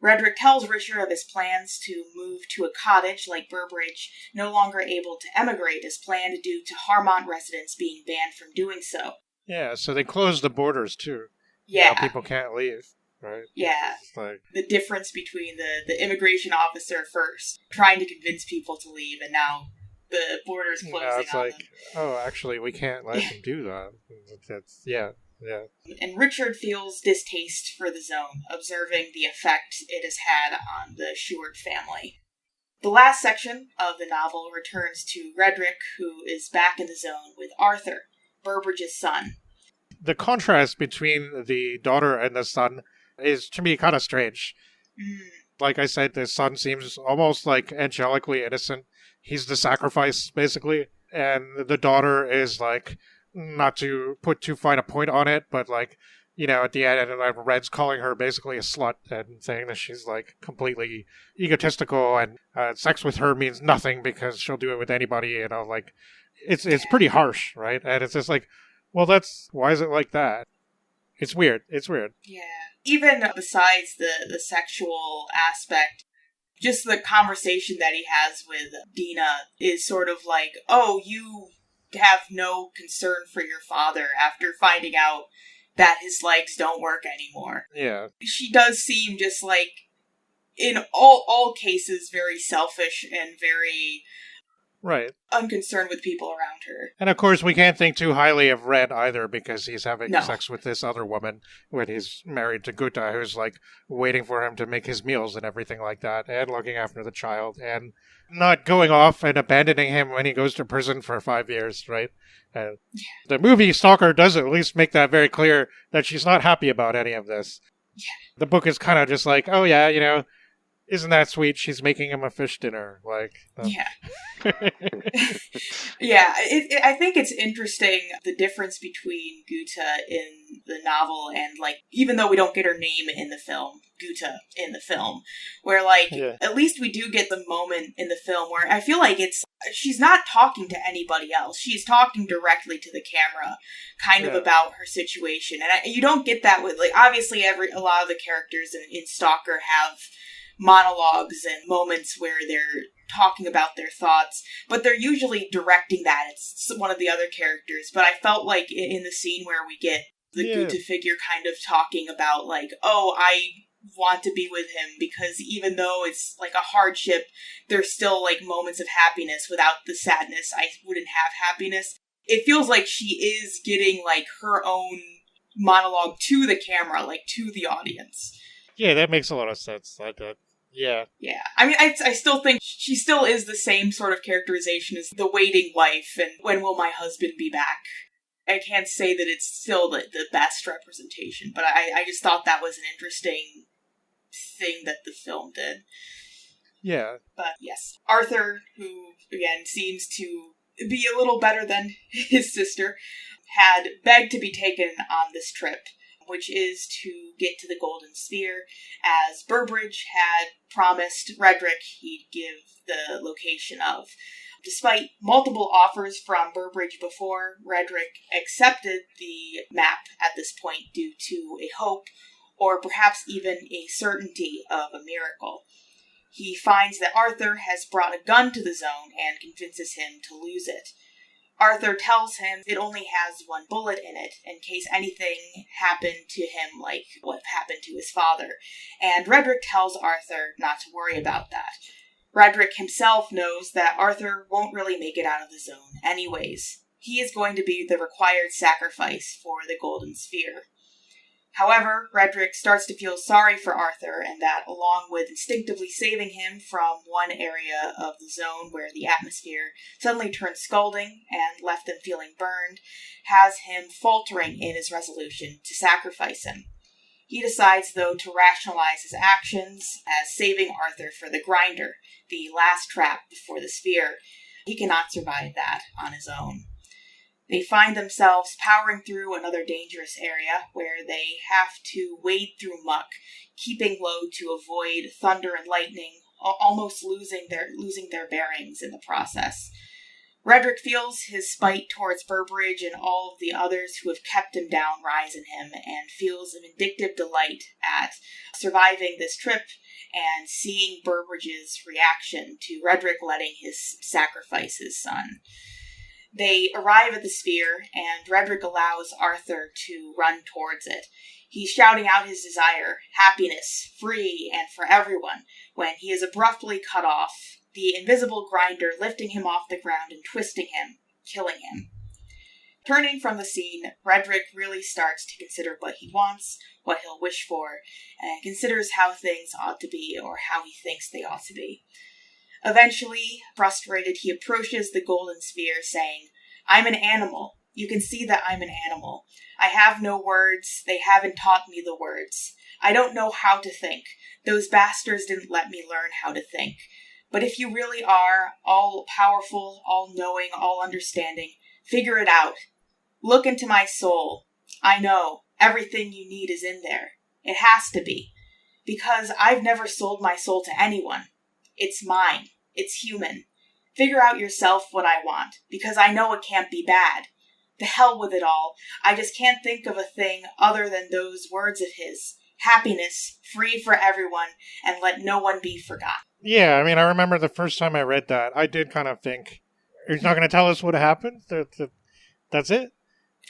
Redrick tells Richard of his plans to move to a cottage like Burbridge, no longer able to emigrate as planned due to Harmont residents being banned from doing so. Yeah, so they closed the borders too. Yeah. Now people can't leave, right? Yeah. The difference between the immigration officer first trying to convince people to leave, and now the borders closing on them. Actually, we can't let them do that. Yeah. And Richard feels distaste for the zone, observing the effect it has had on the Schieder family. The last section of the novel returns to Redrick, who is back in the zone with Arthur, Burbridge's son. The contrast between the daughter and the son is, to me, kind of strange. Like I said, the son seems almost like angelically innocent. He's the sacrifice, basically. And the daughter is like, not to put too fine a point on it, but like, at the end, Red's calling her basically a slut and saying that she's like completely egotistical and sex with her means nothing because she'll do it with anybody, it's pretty harsh, right? And it's just like, well, why is it like that? It's weird. Yeah. Even besides the sexual aspect, just the conversation that he has with Dina is sort of like, oh, you have no concern for your father after finding out that his legs don't work anymore. Yeah. She does seem just like, in all cases, very selfish and very Right. unconcerned with people around her. And of course, we can't think too highly of Red either, because he's having No. sex with this other woman when he's married to Guta, who's like waiting for him to make his meals and everything like that, and looking after the child, and not going off and abandoning him when he goes to prison for 5 years, right? The movie Stalker does at least make that very clear, that she's not happy about any of this. Yeah. The book is kind of just like, oh yeah, you know, isn't that sweet? She's making him a fish dinner. Like, Yeah. Yeah, I think it's interesting, the difference between Guta in the novel and, like, even though we don't get her name in the film, Guta in the film, where, like, at least we do get the moment in the film where I feel like she's not talking to anybody else. She's talking directly to the camera, kind of about her situation. And you don't get that with, like, obviously a lot of the characters in Stalker have monologues and moments where they're talking about their thoughts, but they're usually directing that. It's one of the other characters. But I felt like in the scene where we get the Guta figure kind of talking about, like, oh, I want to be with him because even though it's like a hardship, there's still like moments of happiness. Without the sadness, I wouldn't have happiness. It feels like she is getting like her own monologue to the camera, like to the audience. Yeah, that makes a lot of sense. Yeah. Yeah. I mean, I still think she still is the same sort of characterization as the waiting wife and when will my husband be back. I can't say that it's still the best representation, but I just thought that was an interesting thing that the film did. Yeah. But yes, Arthur, who again seems to be a little better than his sister, had begged to be taken on this trip, which is to get to the Golden Sphere, as Burbridge had promised Redrick he'd give the location of. Despite multiple offers from Burbridge before, Redrick accepted the map at this point due to a hope, or perhaps even a certainty of a miracle. He finds that Arthur has brought a gun to the zone and convinces him to lose it. Arthur tells him it only has one bullet in it, in case anything happened to him like what happened to his father, and Redrick tells Arthur not to worry about that. Redrick himself knows that Arthur won't really make it out of the zone anyways. He is going to be the required sacrifice for the Golden Sphere. However, Redrick starts to feel sorry for Arthur, and that, along with instinctively saving him from one area of the zone where the atmosphere suddenly turned scalding and left them feeling burned, has him faltering in his resolution to sacrifice him. He decides, though, to rationalize his actions as saving Arthur for the grinder, the last trap before the sphere. He cannot survive that on his own. They find themselves powering through another dangerous area where they have to wade through muck, keeping low to avoid thunder and lightning, almost losing their bearings in the process. Redrick feels his spite towards Burbridge and all of the others who have kept him down rise in him, and feels a vindictive delight at surviving this trip and seeing Burbridge's reaction to Redrick letting his sacrifice his son. They arrive at the sphere, and Redrick allows Arthur to run towards it. He's shouting out his desire, happiness, free, and for everyone, when he is abruptly cut off, the invisible grinder lifting him off the ground and twisting him, killing him. Turning from the scene, Redrick really starts to consider what he wants, what he'll wish for, and considers how things ought to be, or how he thinks they ought to be. Eventually, frustrated, he approaches the Golden Sphere, saying, "I'm an animal. You can see that I'm an animal. I have no words. They haven't taught me the words. I don't know how to think. Those bastards didn't let me learn how to think. But if you really are all-powerful, all-knowing, all-understanding, figure it out. Look into my soul. I know. Everything you need is in there. It has to be. Because I've never sold my soul to anyone. It's mine. It's human. Figure out yourself what I want, because I know it can't be bad. To hell with it all. I just can't think of a thing other than those words of his. Happiness, free for everyone, and let no one be forgotten." Yeah, I mean, I remember the first time I read that, I did kind of think, he's not going to tell us what happened? That's it?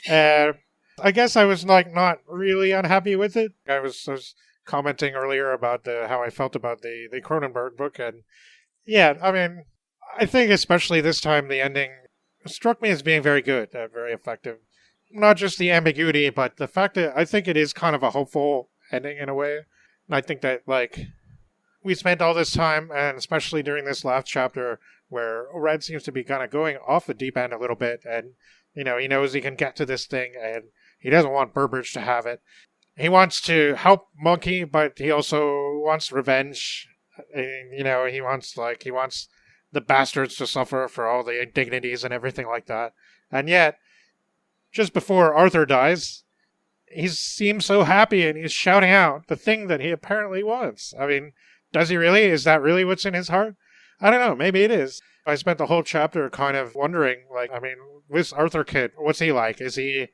I guess I was not really unhappy with it. I was commenting earlier about how I felt about the Cronenberg book, and yeah, I mean, I think especially this time the ending struck me as being very good, very effective. Not just the ambiguity, but the fact that I think it is kind of a hopeful ending in a way. And I think that, like, we spent all this time, and especially during this last chapter, where Red seems to be kind of going off the deep end a little bit, and, you know, he knows he can get to this thing, and he doesn't want Burbage to have it. He wants to help Monkey, but he also wants revenge. And, you know, he wants the bastards to suffer for all the indignities and everything like that. And yet, just before Arthur dies, he seems so happy and he's shouting out the thing that he apparently wants. I mean, does he really? Is that really what's in his heart? I don't know. Maybe it is. I spent the whole chapter kind of wondering, like, I mean, this Arthur kid, what's he like? Is he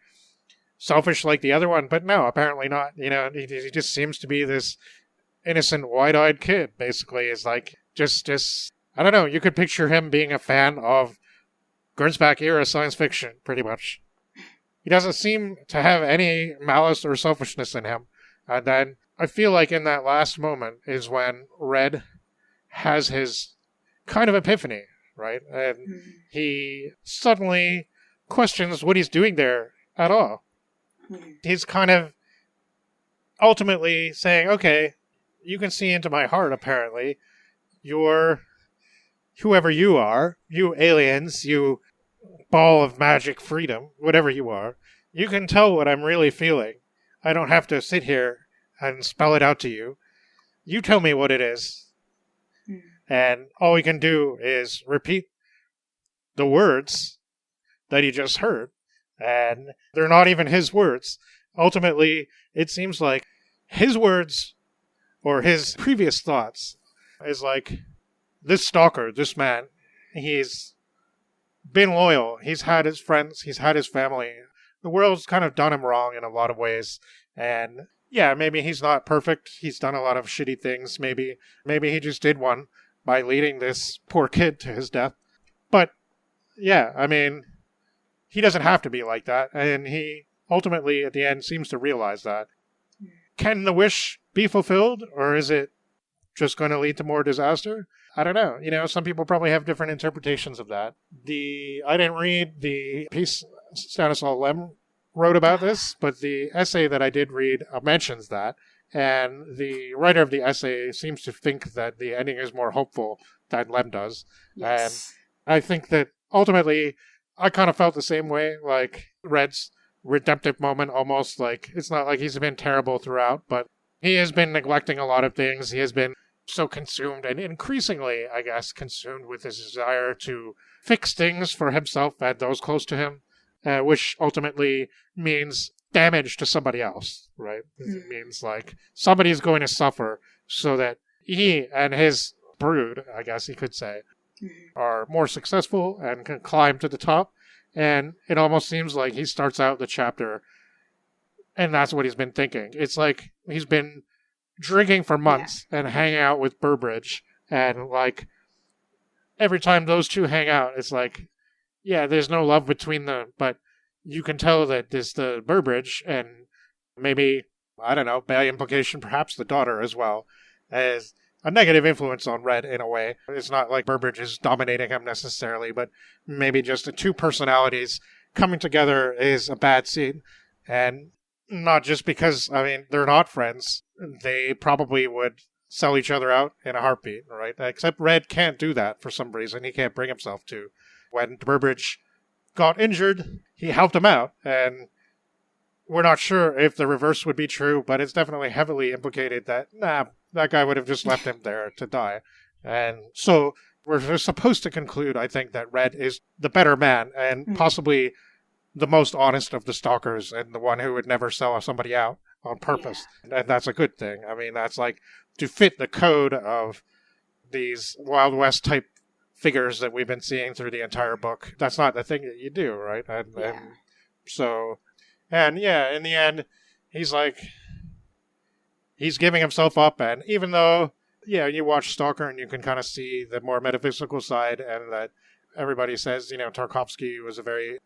selfish like the other one? But no, apparently not. You know, he just seems to be this innocent, wide-eyed kid, basically. Is like, just, I don't know. You could picture him being a fan of Gernsback-era science fiction, pretty much. He doesn't seem to have any malice or selfishness in him. And then I feel like in that last moment is when Red has his kind of epiphany, right? And he suddenly questions what he's doing there at all. He's kind of ultimately saying, okay, you can see into my heart, apparently. You're whoever you are, you aliens, you ball of magic freedom, whatever you are. You can tell what I'm really feeling. I don't have to sit here and spell it out to you. You tell me what it is. And all we can do is repeat the words that he just heard. And they're not even his words. Ultimately, it seems like his words or his previous thoughts is like, this stalker, this man, he's been loyal. He's had his friends. He's had his family. The world's kind of done him wrong in a lot of ways. And yeah, maybe he's not perfect. He's done a lot of shitty things. Maybe he just did one by leading this poor kid to his death. But yeah, I mean, he doesn't have to be like that. And he ultimately, at the end, seems to realize that. Can the wish be fulfilled? Or is it just going to lead to more disaster? I don't know. You know, some people probably have different interpretations of that. I didn't read the piece Stanislaw Lem wrote about this, but the essay that I did read mentions that. And the writer of the essay seems to think that the ending is more hopeful than Lem does. Yes. And I think that ultimately, I kind of felt the same way, like Red's redemptive moment almost. Like, it's not like he's been terrible throughout, but he has been neglecting a lot of things. He has been so consumed, and increasingly, I guess, consumed with his desire to fix things for himself and those close to him, which ultimately means damage to somebody else, right? It means, like, somebody's going to suffer so that he and his brood, I guess you could say, are more successful and can climb to the top. And it almost seems like he starts out the chapter, and that's what he's been thinking. It's like he's been drinking for months and hanging out with Burbage, and like every time those two hang out, it's like, yeah, there's no love between them, but you can tell that there's the Burbage, and maybe, I don't know, by implication, perhaps the daughter as well, as a negative influence on Red in a way. It's not like Burbage is dominating him necessarily, but maybe just the two personalities coming together is a bad scene. And not just because, I mean, they're not friends. They probably would sell each other out in a heartbeat, right? Except Red can't do that for some reason. He can't bring himself to. When Burbage got injured, he helped him out, and we're not sure if the reverse would be true, but it's definitely heavily implicated that, that guy would have just left him there to die. And so we're supposed to conclude, I think, that Red is the better man and possibly the most honest of the stalkers and the one who would never sell somebody out on purpose. Yeah. And that's a good thing. I mean, that's like to fit the code of these Wild West type figures that we've been seeing through the entire book. That's not the thing that you do, right? And in the end, he's like, he's giving himself up, and even though, you watch Stalker and you can kind of see the more metaphysical side, and that everybody says, Tarkovsky was a very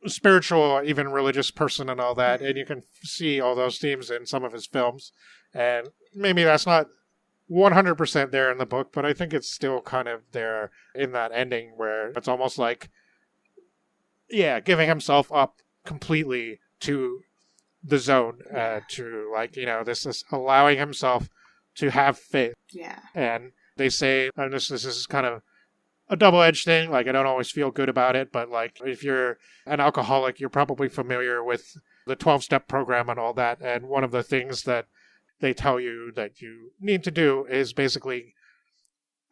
spiritual, even religious person and all that, and you can see all those themes in some of his films, and maybe that's not 100% there in the book, but I think it's still kind of there in that ending where it's almost like, yeah, giving himself up completely to the zone, to like, this is allowing himself to have faith. Yeah. And they say, and this is kind of a double-edged thing, like I don't always feel good about it, but like if you're an alcoholic, you're probably familiar with the 12-step program and all that, and one of the things that they tell you that you need to do is basically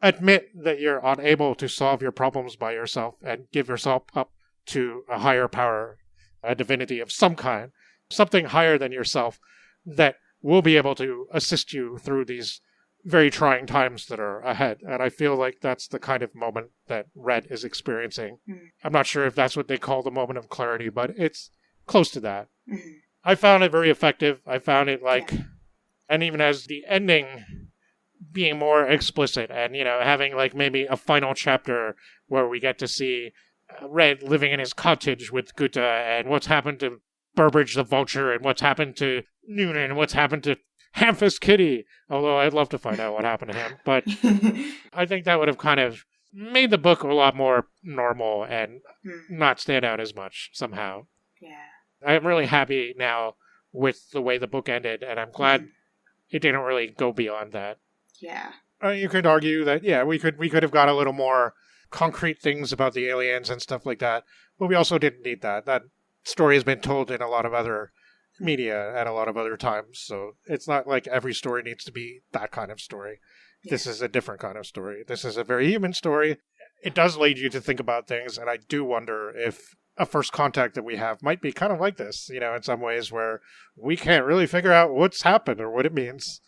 admit that you're unable to solve your problems by yourself and give yourself up to a higher power, a divinity of some kind, something higher than yourself that will be able to assist you through these very trying times that are ahead. And I feel like that's the kind of moment that Red is experiencing. I'm not sure if that's what they call the moment of clarity, but it's close to that. I found it very effective. I found it and even as the ending being more explicit and, having like maybe a final chapter where we get to see Red living in his cottage with Gutta and what's happened to Burbage the Vulture and what's happened to Noonan and what's happened to Hamfist Kitty, although I'd love to find out what happened to him. But I think that would have kind of made the book a lot more normal and not stand out as much somehow. Yeah. I'm really happy now with the way the book ended, and I'm glad it didn't really go beyond that. Yeah. You could argue that, we could have got a little more concrete things about the aliens and stuff like that, but we also didn't need that. That story has been told in a lot of other media at a lot of other times, so it's not like every story needs to be that kind of story. This is a different kind of story. This is a very human story. It does lead you to think about things, and I do wonder if a first contact that we have might be kind of like this, in some ways where we can't really figure out what's happened or what it means.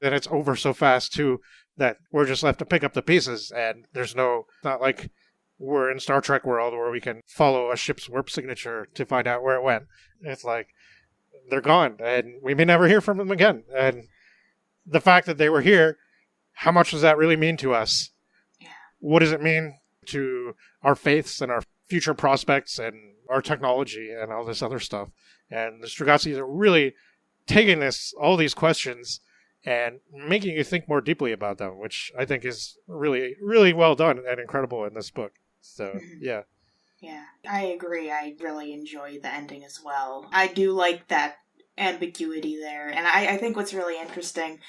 And it's over so fast, too, that we're just left to pick up the pieces, and it's not like we're in Star Trek world where we can follow a ship's warp signature to find out where it went. It's like, they're gone, and we may never hear from them again. And the fact that they were here, how much does that really mean to us? Yeah. What does it mean to our faiths and our future prospects and our technology and all this other stuff? And the Strugatskys are really taking all these questions and making you think more deeply about them, which I think is really, really well done and incredible in this book. So, yeah. Yeah, I agree. I really enjoy the ending as well. I do like that ambiguity there. And I think what's really interesting,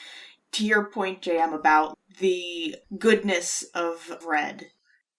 to your point, JM, about the goodness of Red.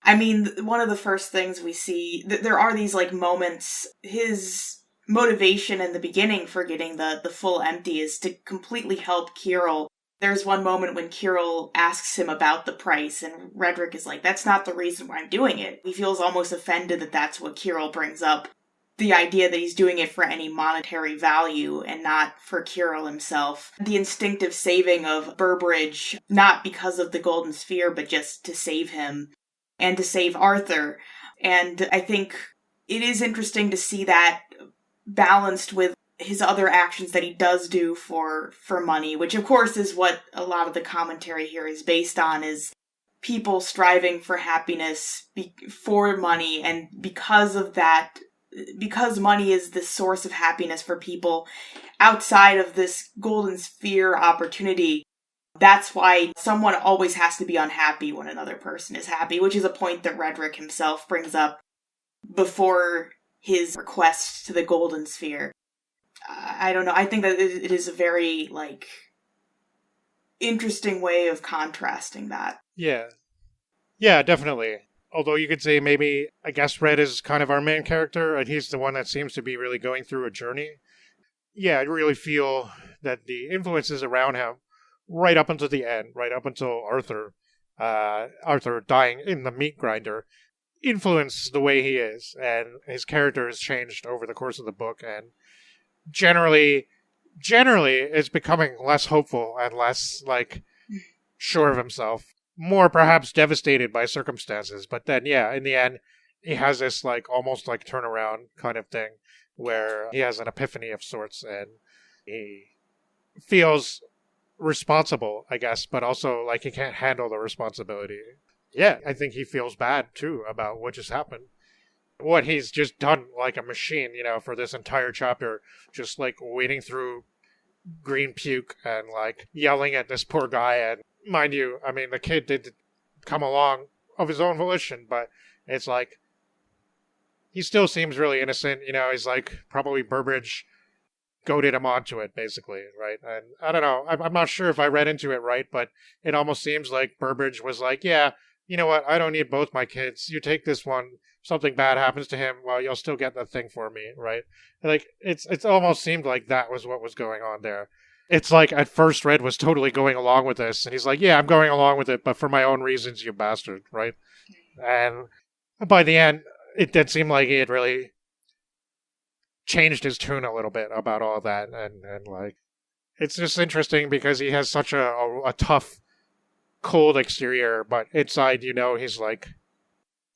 I mean, one of the first things we see, there are these like moments, his motivation in the beginning for getting the full empty is to completely help Kirill. There's one moment when Kirill asks him about the price, and Redrick is like, that's not the reason why I'm doing it. He feels almost offended that that's what Kirill brings up. The idea that he's doing it for any monetary value and not for Kirill himself. The instinctive saving of Burbridge, not because of the Golden Sphere, but just to save him and to save Arthur. And I think it is interesting to see that balanced with his other actions that he does do for money, which of course is what a lot of the commentary here is based on, is people striving for happiness for money, and because of that, because money is the source of happiness for people outside of this Golden Sphere opportunity, that's why someone always has to be unhappy when another person is happy, which is a point that Redrick himself brings up before his request to the Golden Sphere. I don't know. I think that it is a very, interesting way of contrasting that. Yeah. Yeah, definitely. Although you could say maybe, I guess Red is kind of our main character, and he's the one that seems to be really going through a journey. Yeah, I really feel that the influences around him, right up until the end, right up until Arthur dying in the meat grinder, influence the way he is, and his character has changed over the course of the book, and generally is becoming less hopeful and less, sure of himself. More perhaps devastated by circumstances, but then, yeah, in the end, he has this, almost turnaround kind of thing, where he has an epiphany of sorts, and he feels responsible, I guess, but also, he can't handle the responsibility. Yeah, I think he feels bad, too, about what just happened. What he's just done like a machine, for this entire chapter, just wading through green puke and yelling at this poor guy and mind you, I mean, the kid did come along of his own volition, but it's like, he still seems really innocent, he's like, probably Burbage goaded him onto it, basically, right? And I don't know, I'm not sure if I read into it right, but it almost seems like Burbage was like, yeah, you know what, I don't need both my kids, you take this one, something bad happens to him, well, you'll still get the thing for me, right? Like, it's almost seemed like that was what was going on there. It's like, at first, Red was totally going along with this, and he's like, yeah, I'm going along with it, but for my own reasons, you bastard, right? And by the end, it did seem like he had really changed his tune a little bit about all that, and like, it's just interesting because he has such a tough, cold exterior, but inside, he's like,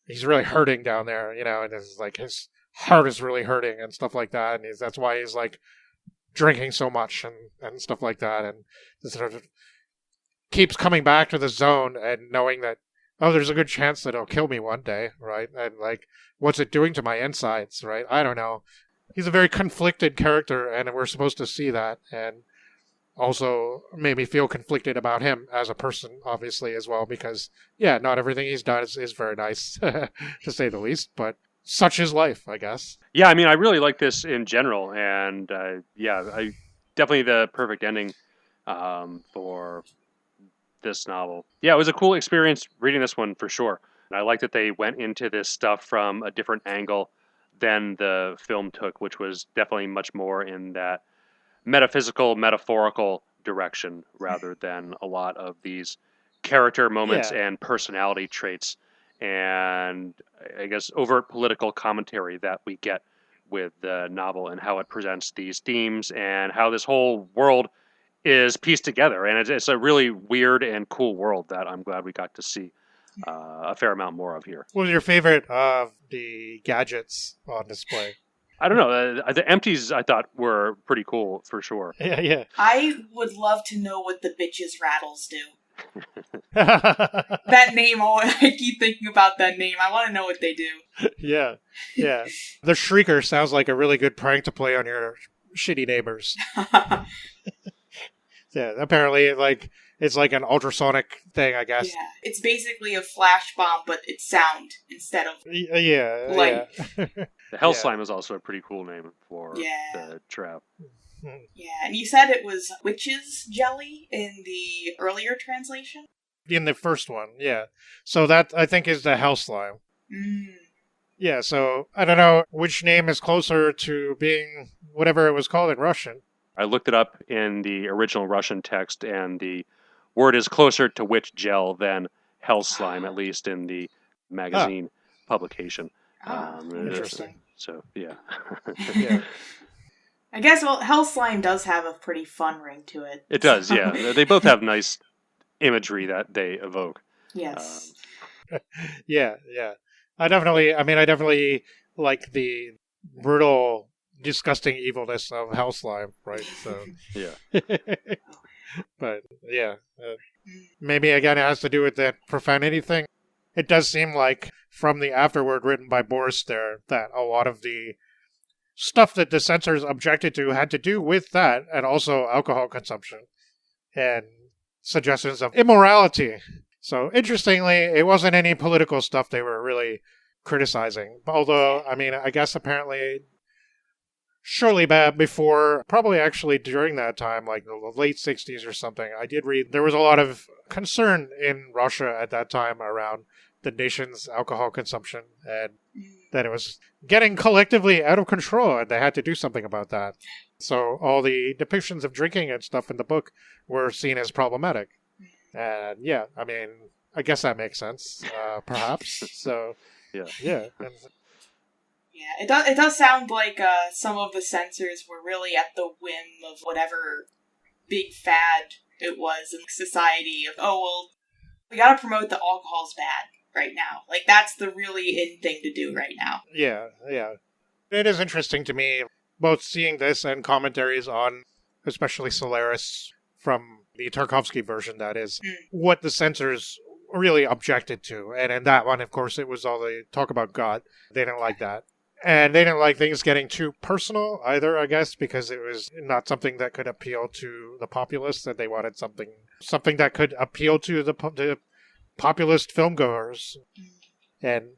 he's really hurting down there, and it's like his heart is really hurting and stuff like that, and that's why he's like drinking so much and stuff like that, and sort of keeps coming back to the zone and knowing that, oh, there's a good chance that it'll kill me one day, right? And like, what's it doing to my insides, right? I don't know. He's a very conflicted character, and we're supposed to see that, and also made me feel conflicted about him as a person, obviously, as well, because, yeah, not everything he's done is very nice, to say the least, but such is life, I guess. Yeah, I mean, I really like this in general, and I definitely the perfect ending for this novel. Yeah, it was a cool experience reading this one for sure. And I like that they went into this stuff from a different angle than the film took, which was definitely much more in that metaphysical, metaphorical direction rather than a lot of these character moments and personality traits and, I guess, overt political commentary that we get with the novel and how it presents these themes and how this whole world is pieced together. And it's a really weird and cool world that I'm glad we got to see a fair amount more of here. What was your favorite of the gadgets on display? I don't know. The empties I thought were pretty cool for sure. Yeah. I would love to know what the bitches rattles do. That name, I keep thinking about that name. I want to know what they do. Yeah. The Shrieker sounds like a really good prank to play on your shitty neighbors. Yeah, apparently, like, it's like an ultrasonic thing, I guess. Yeah, it's basically a flash bomb, but it's sound instead of light. Yeah. The Hell Slime is also a pretty cool name for the trap. Yeah, and you said it was witch's jelly in the earlier translation? In the first one, yeah. So that, I think, is the Hell Slime. Yeah, so I don't know which name is closer to being whatever it was called in Russian. I looked it up in the original Russian text, and the word is closer to witch gel than Hell Slime, at least in the magazine publication. Interesting. So, yeah. Yeah. I guess, Hell Slime does have a pretty fun ring to it. It does, yeah. They both have nice imagery that they evoke. Yes. Yeah. I definitely like the brutal, disgusting evilness of Hell Slime, right? So, yeah. But, yeah. Maybe, again, it has to do with that profanity thing. It does seem like, from the afterword written by Boris there, that a lot of the stuff that the censors objected to had to do with that, and also alcohol consumption, and suggestions of immorality. So, interestingly, it wasn't any political stuff they were really criticizing. Although, I mean, I guess apparently, shortly before, probably actually during that time, like the late 60s or something, I did read there was a lot of concern in Russia at that time around the nation's alcohol consumption, and that it was getting collectively out of control, and they had to do something about that. So all the depictions of drinking and stuff in the book were seen as problematic. And yeah, I mean, I guess that makes sense, perhaps. So, yeah. Yeah, it does sound like some of the censors were really at the whim of whatever big fad it was in society of, we gotta promote that alcohol's bad right now. Like, that's the really in thing to do right now. Yeah. It is interesting to me, both seeing this and commentaries on, especially Solaris, from the Tarkovsky version, that is, what the censors really objected to. And in that one, of course, it was all the talk about God. They didn't like that. And they didn't like things getting too personal either, I guess, because it was not something that could appeal to the populace, that they wanted something that could appeal to the populist filmgoers. And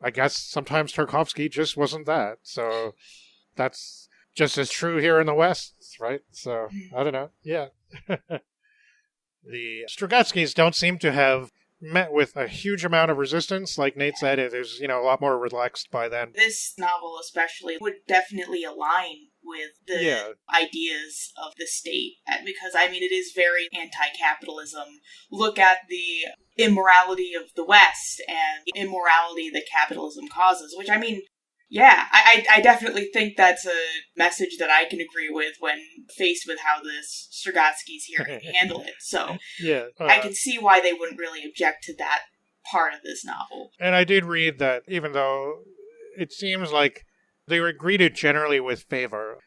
I guess sometimes Tarkovsky just wasn't that. So that's just as true here in the West, right? So, I don't know. Yeah. The Strugatskys don't seem to have met with a huge amount of resistance. Like Nate said, it is, a lot more relaxed by then. This novel especially would definitely align with the ideas of the state, because, it is very anti-capitalism. Look at the immorality of the West and the immorality that capitalism causes, which, I definitely think that's a message that I can agree with when faced with how the Strugatskys here handle it. So I can see why they wouldn't really object to that part of this novel. And I did read that even though it seems like they were greeted generally with favor,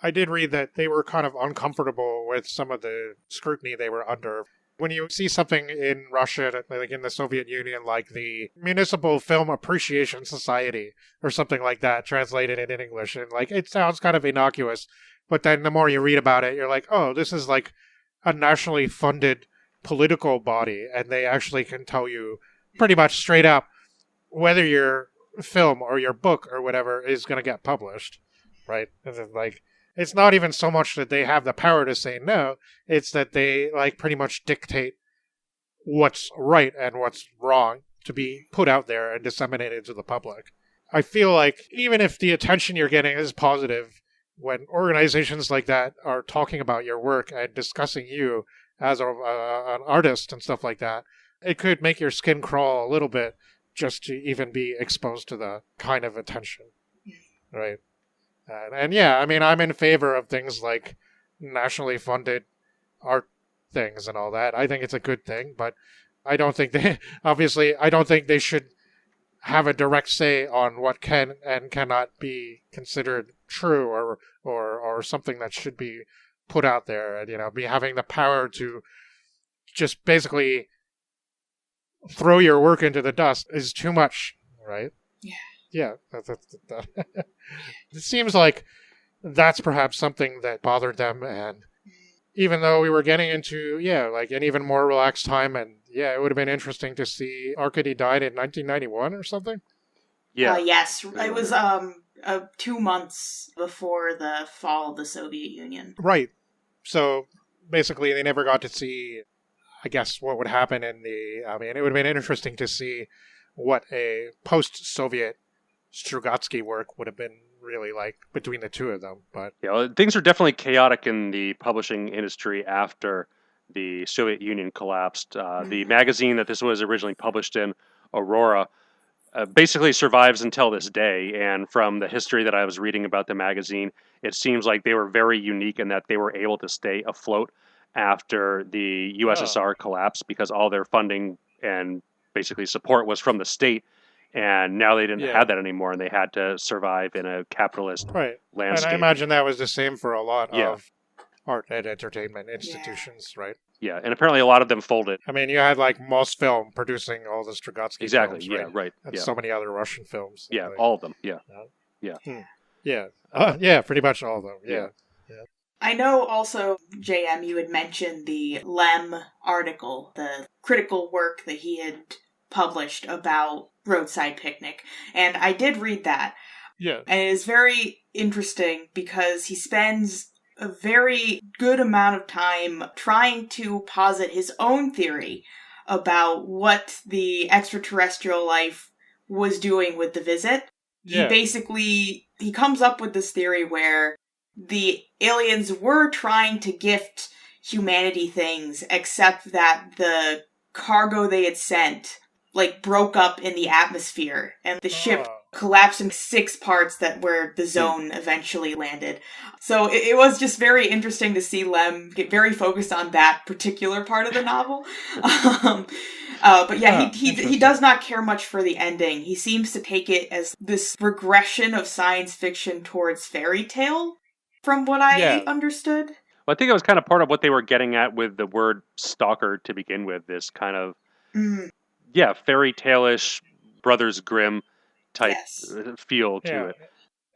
I did read that they were kind of uncomfortable with some of the scrutiny they were under. When you see something in Russia, like in the Soviet Union, like the Municipal Film Appreciation Society or something like that, translated in English, and it sounds kind of innocuous, but then the more you read about it, you're like, oh, this is like a nationally funded political body, and they actually can tell you pretty much straight up whether your film or your book or whatever is going to get published, right? And then, it's not even so much that they have the power to say no, it's that they pretty much dictate what's right and what's wrong to be put out there and disseminated to the public. I feel like even if the attention you're getting is positive, when organizations like that are talking about your work and discussing you as an artist and stuff like that, it could make your skin crawl a little bit just to even be exposed to the kind of attention, right? And I'm in favor of things like nationally funded art things and all that. I think it's a good thing, but I don't think they should have a direct say on what can and cannot be considered true or something that should be put out there, and, be having the power to just basically throw your work into the dust is too much, right? Yeah. Yeah, it seems like that's perhaps something that bothered them, and even though we were getting into, an even more relaxed time, and it would have been interesting to see Arkady died in 1991 or something. Yeah. Yes, it was 2 months before the fall of the Soviet Union. Right. So basically they never got to see, I guess, what would happen it would have been interesting to see what a post-Soviet Strugatsky work would have been really like between the two of them. But things are definitely chaotic in the publishing industry after the Soviet Union collapsed. The magazine that this was originally published in, Aurora, basically survives until this day. And from the history that I was reading about the magazine, it seems like they were very unique in that they were able to stay afloat after the USSR collapsed, because all their funding and basically support was from the state. And now they didn't have that anymore, and they had to survive in a capitalist landscape. And I imagine that was the same for a lot of art and entertainment institutions, right? Yeah, and apparently a lot of them folded. You had Mosfilm producing all the Strugatsky films, right? And so many other Russian films. Yeah, all of them, pretty much all of them, yeah. I know also, JM, you had mentioned the Lem article, the critical work that he had published about Roadside Picnic, and I did read that. Yeah. And it is very interesting because he spends a very good amount of time trying to posit his own theory about what the extraterrestrial life was doing with the visit. Yeah. He comes up with this theory where the aliens were trying to gift humanity things, except that the cargo they had sent broke up in the atmosphere, and the ship collapsed in 6 parts where the zone eventually landed. So it was just very interesting to see Lem get very focused on that particular part of the novel. But he does not care much for the ending. He seems to take it as this regression of science fiction towards fairy tale, from what I understood. Well, I think it was kind of part of what they were getting at with the word stalker to begin with, this kind of... fairy tale-ish, Brothers Grimm type feel to it.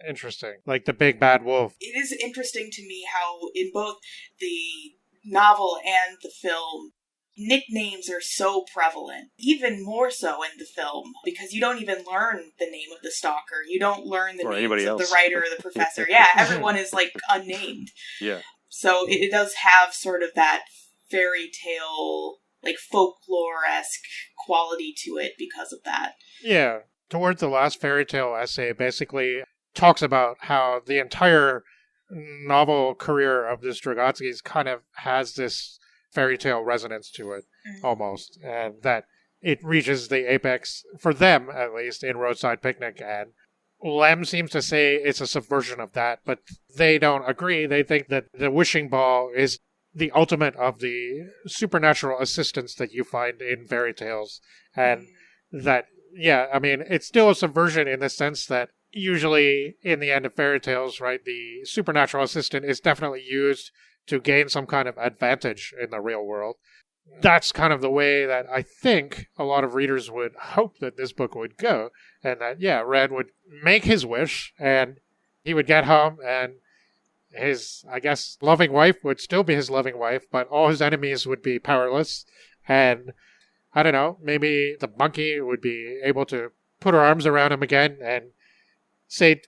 Interesting. Like the big bad wolf. It is interesting to me how in both the novel and the film, nicknames are so prevalent. Even more so in the film, because you don't even learn the name of the stalker. You don't learn the names of the writer or the professor. Yeah, everyone is like unnamed. Yeah. So it does have sort of that fairy tale, like folklore-esque quality to it because of that. Yeah. Towards the last fairy tale essay, basically talks about how the entire novel career of the Strugatskys kind of has this fairy tale resonance to it, almost, and that it reaches the apex, for them at least, in Roadside Picnic, and Lem seems to say it's a subversion of that, but they don't agree. They think that the wishing ball is the ultimate of the supernatural assistance that you find in fairy tales, and that, it's still a subversion in the sense that usually in the end of fairy tales, right, the supernatural assistant is definitely used to gain some kind of advantage in the real world. That's kind of the way that I think a lot of readers would hope that this book would go. And that, Red would make his wish, and he would get home, and his, I guess, loving wife would still be his loving wife, but all his enemies would be powerless. And, I don't know, maybe the monkey would be able to put her arms around him again and say,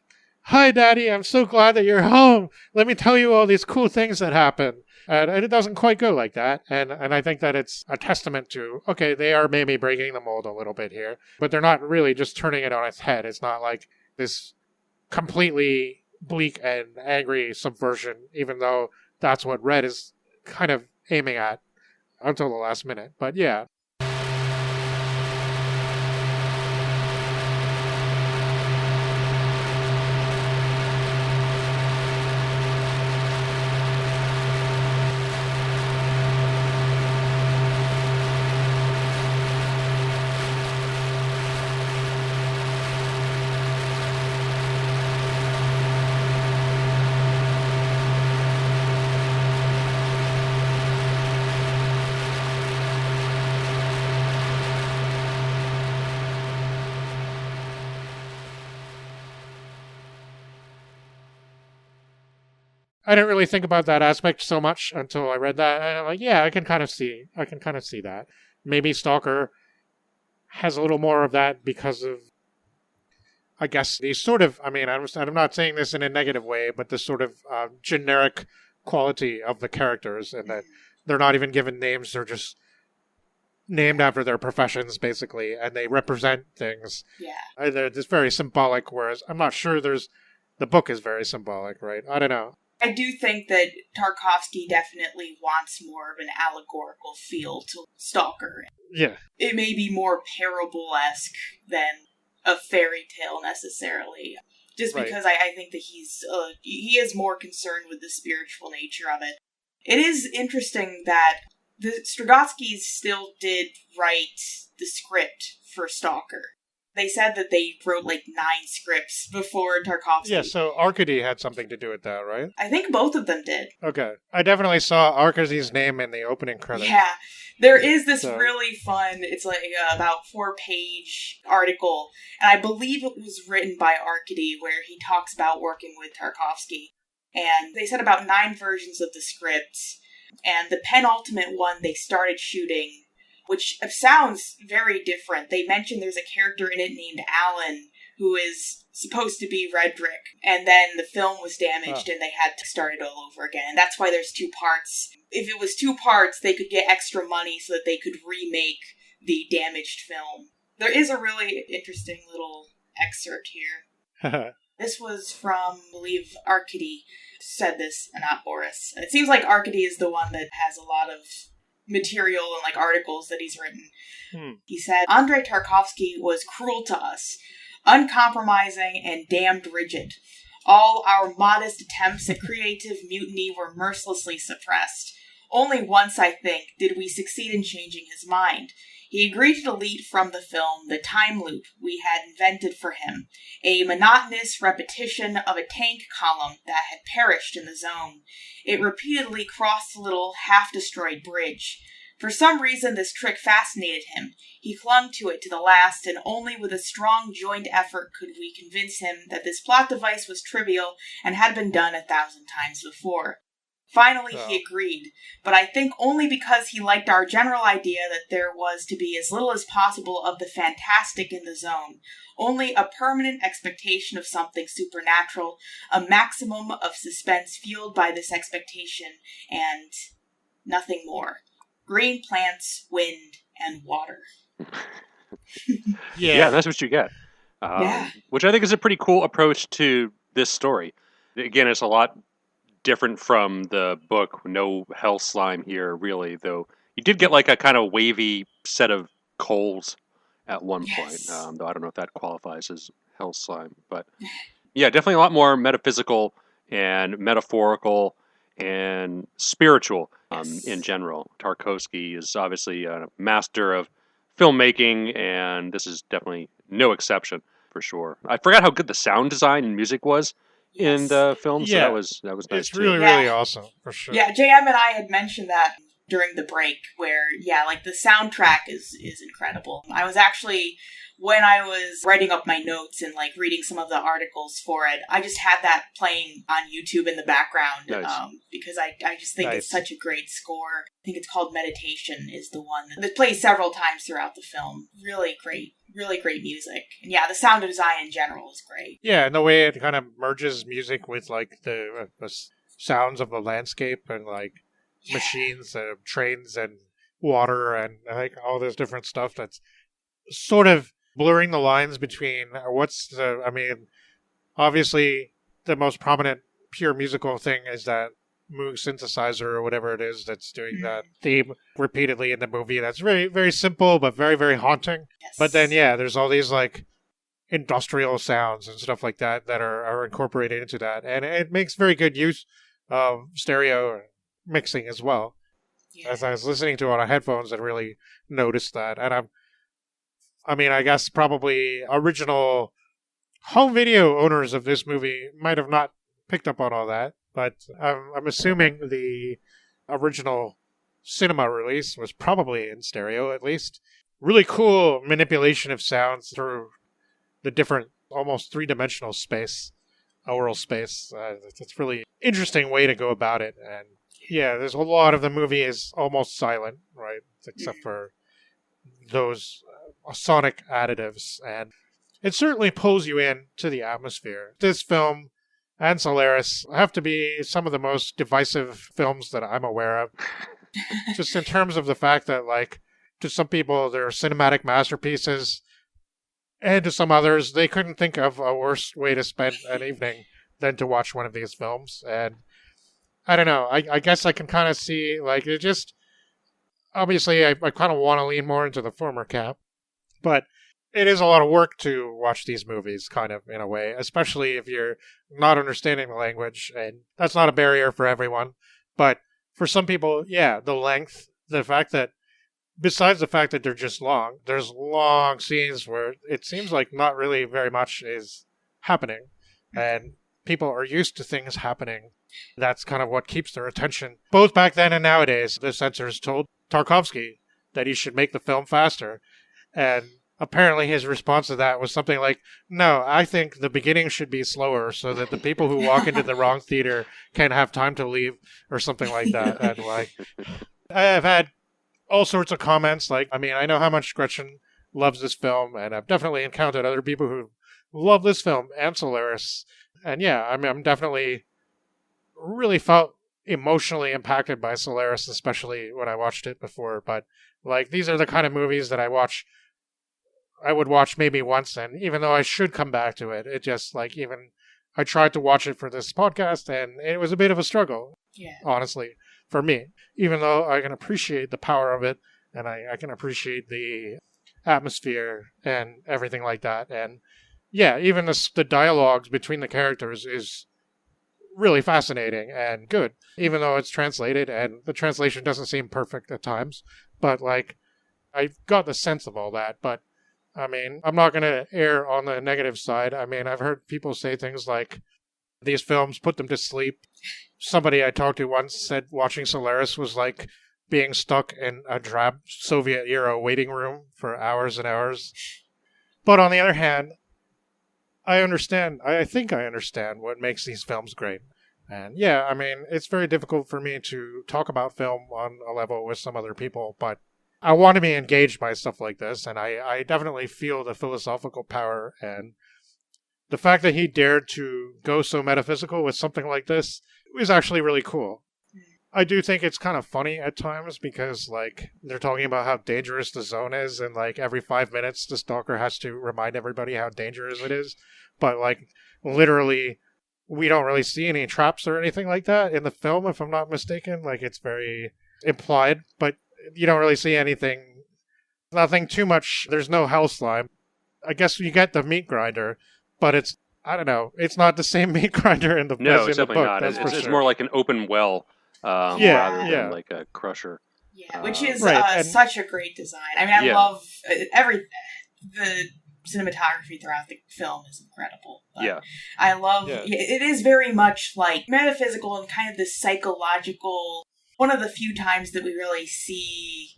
"Hi, Daddy, I'm so glad that you're home. Let me tell you all these cool things that happen." And it doesn't quite go like that. And I think that it's a testament to, okay, they are maybe breaking the mold a little bit here, but they're not really just turning it on its head. It's not like this completely bleak and angry subversion, even though that's what Red is kind of aiming at until the last minute. But yeah. I didn't really think about that aspect so much until I read that. And I'm like, yeah, I can kind of see that. Maybe Stalker has a little more of that because of, I guess, the sort of, I'm not saying this in a negative way, but the sort of generic quality of the characters, and that they're not even given names, they're just named after their professions, basically, and they represent things. Yeah. They're just very symbolic, whereas I'm not sure the book is very symbolic, right? I don't know. I do think that Tarkovsky definitely wants more of an allegorical feel to Stalker. Yeah. It may be more parable-esque than a fairy tale necessarily. Just because I think that he is more concerned with the spiritual nature of it. It is interesting that the Strugatskys still did write the script for Stalker. They said that they wrote like 9 scripts before Tarkovsky. Yeah, so Arkady had something to do with that, right? I think both of them did. Okay. I definitely saw Arkady's name in the opening credits. Yeah. There is this really fun, it's like about 4-page article, and I believe it was written by Arkady, where he talks about working with Tarkovsky. And they said about 9 versions of the script, and the penultimate one they started shooting, which sounds very different. They mentioned there's a character in it named Alan, who is supposed to be Redrick, and then the film was damaged and they had to start it all over again. And that's why there's 2 parts. If it was 2 parts, they could get extra money so that they could remake the damaged film. There is a really interesting little excerpt here. This was from, I believe, Arkady said this, and not Boris. It seems like Arkady is the one that has a lot of material and like articles that he's written. He said, Andrei Tarkovsky was cruel to us, uncompromising and damned rigid. All our modest attempts at creative mutiny were mercilessly suppressed. Only once, I think, did we succeed in changing his mind. He agreed to delete from the film the time loop we had invented for him, a monotonous repetition of a tank column that had perished in the zone. It repeatedly crossed the little half-destroyed bridge. For some reason, this trick fascinated him. He clung to it to the last, and only with a strong joint effort could we convince him that this plot device was trivial and had been done 1,000 times before. Finally, he agreed, but I think only because he liked our general idea that there was to be as little as possible of the fantastic in the zone, only a permanent expectation of something supernatural, a maximum of suspense fueled by this expectation, and nothing more. Green plants, wind, and water. Yeah, that's what you get. Which I think is a pretty cool approach to this story. Again, it's a lot different from the book. No hell slime here, really, though you did get like a kind of wavy set of coals at one point, though I don't know if that qualifies as hell slime. But yeah, definitely a lot more metaphysical and metaphorical and spiritual in general. Tarkovsky is obviously a master of filmmaking, and this is definitely no exception for sure. I forgot how good the sound design and music was in the film, so that was nice. It's really, really awesome, for sure. Yeah, JM and I had mentioned that during the break, where, like, the soundtrack is incredible. I was actually, when I was writing up my notes and, like, reading some of the articles for it, I just had that playing on YouTube in the background, because I just think it's such a great score. I think it's called Meditation is the one that plays several times throughout the film. Really great music. And yeah, the sound design in general is great. Yeah, and the way it kind of merges music with, like, the sounds of the landscape and, like, machines, trains, and water, and like all this different stuff that's sort of blurring the lines between obviously the most prominent pure musical thing is that Moog synthesizer or whatever it is that's doing that theme repeatedly in the movie. That's very, very simple but very, very haunting. Yes. But then there's all these like industrial sounds and stuff like that that are incorporated into that, and it makes very good use of stereo mixing as well. As I was listening to it on headphones, I really noticed that. And I guess probably original home video owners of this movie might have not picked up on all that, but I'm assuming the original cinema release was probably in stereo, at least. Really cool manipulation of sounds through the different, almost three-dimensional space, oral space. It's a really interesting way to go about it, and there's a lot of the movie is almost silent, right? Except for those sonic additives. And it certainly pulls you in to the atmosphere. This film and Solaris have to be some of the most divisive films that I'm aware of. Just in terms of the fact that, like, to some people, they're cinematic masterpieces. And to some others, they couldn't think of a worse way to spend an evening than to watch one of these films. And I don't know. I guess I can kind of see, like, it just... Obviously, I kind of want to lean more into the former camp. But it is a lot of work to watch these movies, kind of, in a way. Especially if you're not understanding the language. And that's not a barrier for everyone. But for some people, the length, the fact that... Besides the fact that they're just long, there's long scenes where it seems like not really very much is happening. And people are used to things happening. That's kind of what keeps their attention. Both back then and nowadays, the censors told Tarkovsky that he should make the film faster. And apparently his response to that was something like, no, I think the beginning should be slower so that the people who walk into the wrong theater can have time to leave, or something like that. And like, I have had all sorts of comments. Like, I mean, I know how much Gretchen loves this film, and I've definitely encountered other people who love this film and Solaris. And I'm definitely really felt emotionally impacted by Solaris, especially when I watched it before. But like, these are the kind of movies that I would watch maybe once, and even though I should come back to it, it just like, even I tried to watch it for this podcast, and it was a bit of a struggle, honestly, for me. Even though I can appreciate the power of it, and I can appreciate the atmosphere and everything like that, and even the dialogues between the characters is really fascinating and good, even though it's translated and the translation doesn't seem perfect at times. But like, I got the sense of all that. But I mean, I'm not going to err on the negative side. I mean, I've heard people say things like these films put them to sleep. Somebody I talked to once said watching Solaris was like being stuck in a drab Soviet-era waiting room for hours and hours. But on the other hand, I think I understand what makes these films great. And yeah, I mean, it's very difficult for me to talk about film on a level with some other people, but I want to be engaged by stuff like this, and I definitely feel the philosophical power, and the fact that he dared to go so metaphysical with something like this is actually really cool. I do think it's kind of funny at times because, like, they're talking about how dangerous the zone is, and, like, every 5 minutes the Stalker has to remind everybody how dangerous it is. But, like, literally, we don't really see any traps or anything like that in the film, if I'm not mistaken. Like, it's very implied, but you don't really see anything, nothing too much. There's no hell slime. I guess you get the meat grinder, but it's, I don't know, it's not the same meat grinder in the book. No, it's definitely not. It's more like an open well. Rather than like a crusher. Yeah, which is right, such a great design. I mean, I love the cinematography throughout the film is incredible. But I love, it is very much like metaphysical and kind of this psychological, one of the few times that we really see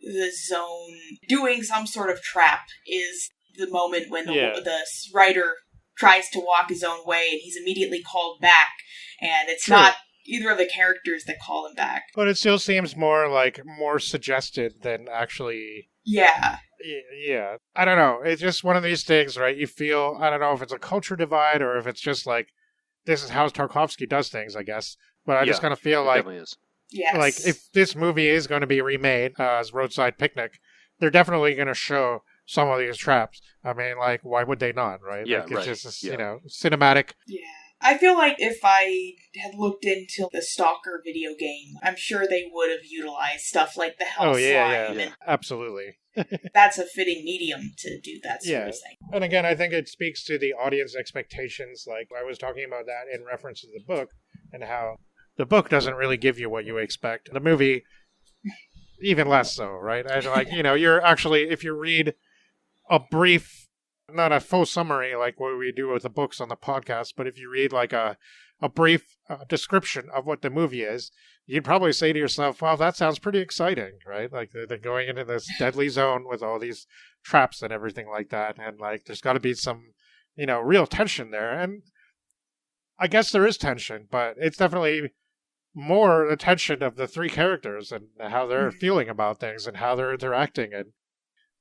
the zone doing some sort of trap is the moment when the writer tries to walk his own way and he's immediately called back, and it's not either of the characters that call him back. But it still seems more suggested than actually... Yeah. I don't know. It's just one of these things, right? You feel, I don't know if it's a culture divide or if it's just like, this is how Tarkovsky does things, I guess. But I just kind of feel like... Definitely is. Yes. Like, if this movie is going to be remade as Roadside Picnic, they're definitely going to show some of these traps. I mean, like, why would they not, right? Yeah, like, it's just, cinematic... Yeah. I feel like if I had looked into the Stalker video game, I'm sure they would have utilized stuff like the hell slime. Yeah. Absolutely. That's a fitting medium to do that sort of thing. And again, I think it speaks to the audience expectations. Like, I was talking about that in reference to the book, and how the book doesn't really give you what you expect. The movie, even less so, right? And like, you're actually, if you read a brief, not a full summary like what we do with the books on the podcast, but if you read like a brief description of what the movie is, you'd probably say to yourself, wow, that sounds pretty exciting, right? Like they're going into this deadly zone with all these traps and everything like that. And like, there's got to be some, real tension there. And I guess there is tension, but it's definitely more the tension of the three characters and how they're feeling about things and how they're interacting. And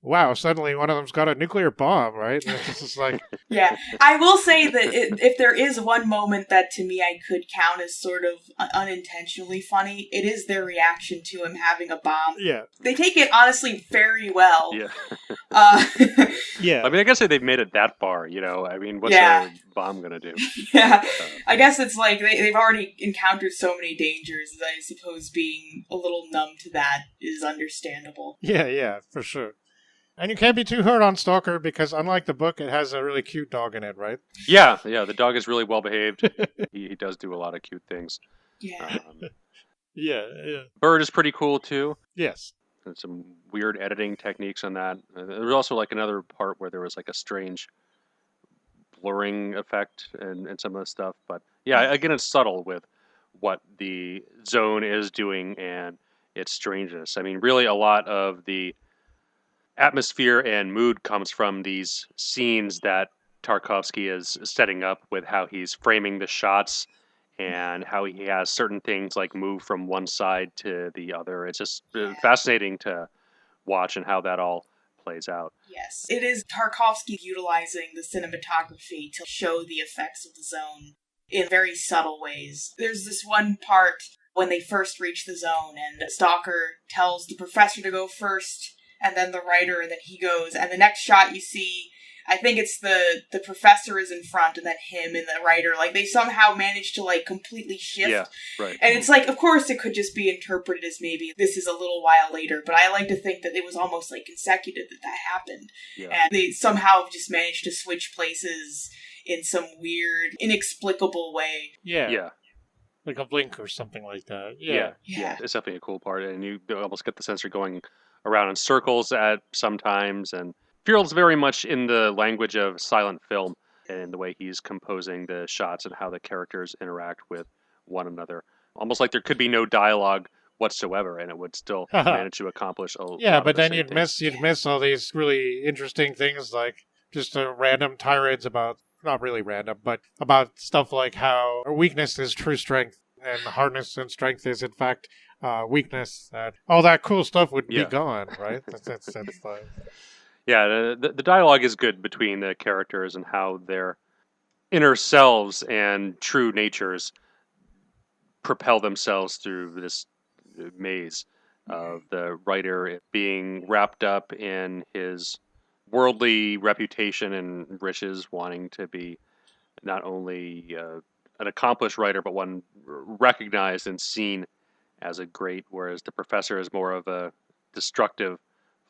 wow, suddenly one of them's got a nuclear bomb, right? It's just like... Yeah, I will say that if there is one moment that to me I could count as sort of unintentionally funny, it is their reaction to him having a bomb. Yeah. They take it, honestly, very well. Yeah. Yeah. I mean, I guess they've made it that far, I mean, what's a bomb gonna do? Yeah. I guess it's like they've already encountered so many dangers that I suppose being a little numb to that is understandable. Yeah, for sure. And you can't be too hard on Stalker because, unlike the book, it has a really cute dog in it, right? Yeah, the dog is really well behaved. he does do a lot of cute things. Yeah. Yeah. Bird is pretty cool, too. Yes. And some weird editing techniques on that. There was also like another part where there was like a strange blurring effect and some of the stuff. But yeah, again, it's subtle with what the zone is doing and its strangeness. I mean, really a lot of the atmosphere and mood comes from these scenes that Tarkovsky is setting up with how he's framing the shots and how he has certain things like move from one side to the other. It's just fascinating to watch and how that all plays out. Yes. It is Tarkovsky utilizing the cinematography to show the effects of the zone in very subtle ways. There's this one part when they first reach the zone and Stalker tells the professor to go first, and then the writer, and then he goes, and the next shot you see, I think it's the professor is in front, and then him and the writer, like, they somehow managed to, like, completely shift. Yeah, right. And it's like, of course it could just be interpreted as maybe this is a little while later, but I like to think that it was almost, like, consecutive that happened. Yeah. And they somehow just managed to switch places in some weird, inexplicable way. Yeah. Like a blink or something like that. Yeah. It's definitely a cool part, and you almost get the sense you're going around in circles at sometimes, and feels very much in the language of silent film and the way he's composing the shots and how the characters interact with one another. Almost like there could be no dialogue whatsoever, and it would still manage to accomplish a lot but of the then same you'd miss all these really interesting things, like just random tirades about, not really random, but about stuff like how weakness is true strength, and hardness and strength is in fact weakness. All that cool stuff would be gone, right? That's like... Yeah, the dialogue is good between the characters and how their inner selves and true natures propel themselves through this maze of the writer being wrapped up in his worldly reputation and riches, wanting to be not only an accomplished writer, but one recognized and seen as a great, whereas the professor is more of a destructive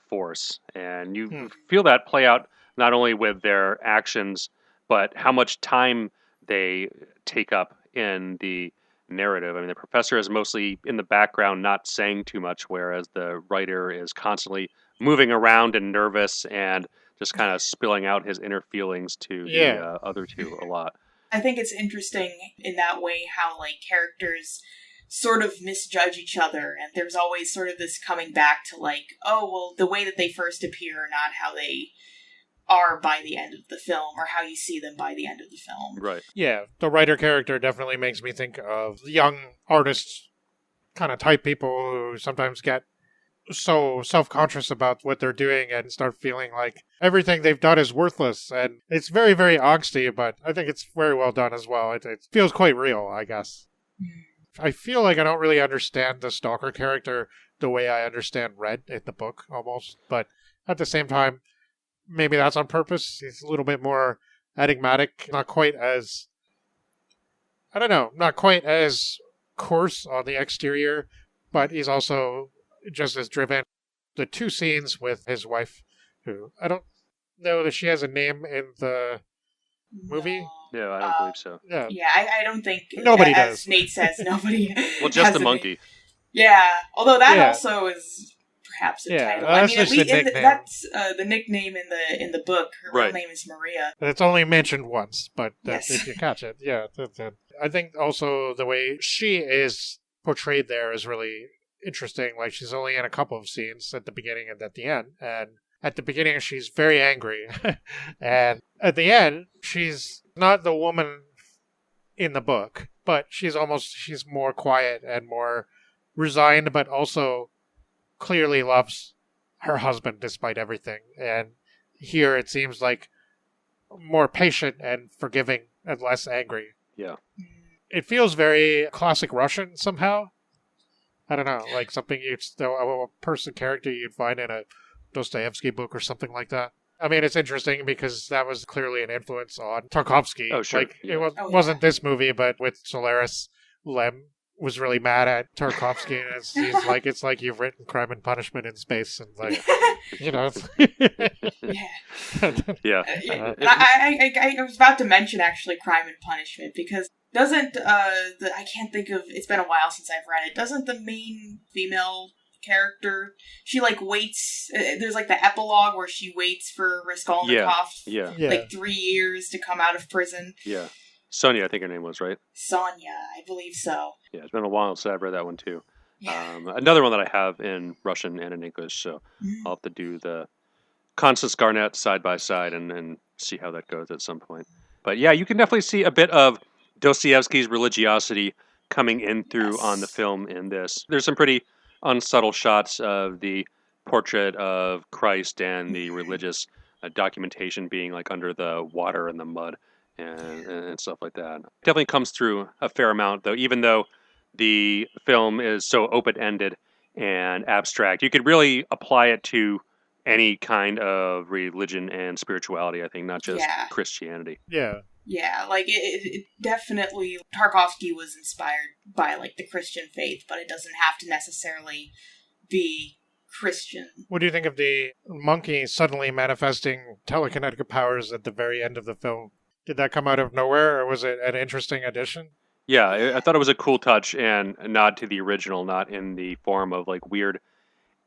force. And you feel that play out not only with their actions, but how much time they take up in the narrative. I mean, the professor is mostly in the background, not saying too much, whereas the writer is constantly moving around and nervous and just kind of spilling out his inner feelings to the other two a lot. I think it's interesting in that way how, like, characters sort of misjudge each other, and there's always sort of this coming back to, like, oh, well, the way that they first appear are not how they are by the end of the film, or how you see them by the end of the film. Right. Yeah, the writer character definitely makes me think of young artists, kind of type people who sometimes get so self-conscious about what they're doing and start feeling like everything they've done is worthless. And it's very, very angsty, but I think it's very well done as well. It feels quite real, I guess. I feel like I don't really understand the Stalker character the way I understand Red in the book, almost. But at the same time, maybe that's on purpose. He's a little bit more enigmatic, not quite as... I don't know, not quite as coarse on the exterior, but he's also just as driven. The two scenes with his wife, who I don't know that she has a name in the movie. No, I don't believe so. Yeah, I don't think nobody as does. Nate says, nobody. Well, just the monkey. Name. Yeah, although that also is perhaps a title. That's just the nickname. That's the nickname in the book. Her real name is Maria. It's only mentioned once, but if you catch it, I think also the way she is portrayed there is really interesting. Like, she's only in a couple of scenes at the beginning and at the end. And at the beginning, she's very angry. And at the end, she's not the woman in the book, but she's more quiet and more resigned, but also clearly loves her husband despite everything. And here it seems like more patient and forgiving and less angry. Yeah. It feels very classic Russian somehow. I don't know, like something a character you'd find in a Dostoevsky book or something like that. I mean, it's interesting because that was clearly an influence on Tarkovsky. Oh, sure. Like, it wasn't this movie, but with Solaris, Lem was really mad at Tarkovsky, and he's like, it's like you've written Crime and Punishment in space, and like, you know. Yeah. I was about to mention actually Crime and Punishment because doesn't I can't think of, it's been a while since I've read it. Doesn't the main female character, she like waits, there's like the epilogue where she waits for Raskolnikov like 3 years to come out of prison. Yeah. Sonia, I think her name was, right? Sonia, I believe so. Yeah, it's been a while since I've read that one too. Yeah. Another one that I have in Russian and in English, so I'll have to do the Constance Garnett side by side and see how that goes at some point. But yeah, you can definitely see a bit of Dostoevsky's religiosity coming in through on the film in this. There's some pretty unsubtle shots of the portrait of Christ and the religious documentation being like under the water and the mud and stuff like that. Definitely comes through a fair amount, though, even though the film is so open-ended and abstract. You could really apply it to any kind of religion and spirituality, I think, not just Christianity. Yeah. Yeah, like, it definitely, Tarkovsky was inspired by, like, the Christian faith, but it doesn't have to necessarily be Christian. What do you think of the monkey suddenly manifesting telekinetic powers at the very end of the film? Did that come out of nowhere, or was it an interesting addition? Yeah, I thought it was a cool touch and a nod to the original, not in the form of, like, weird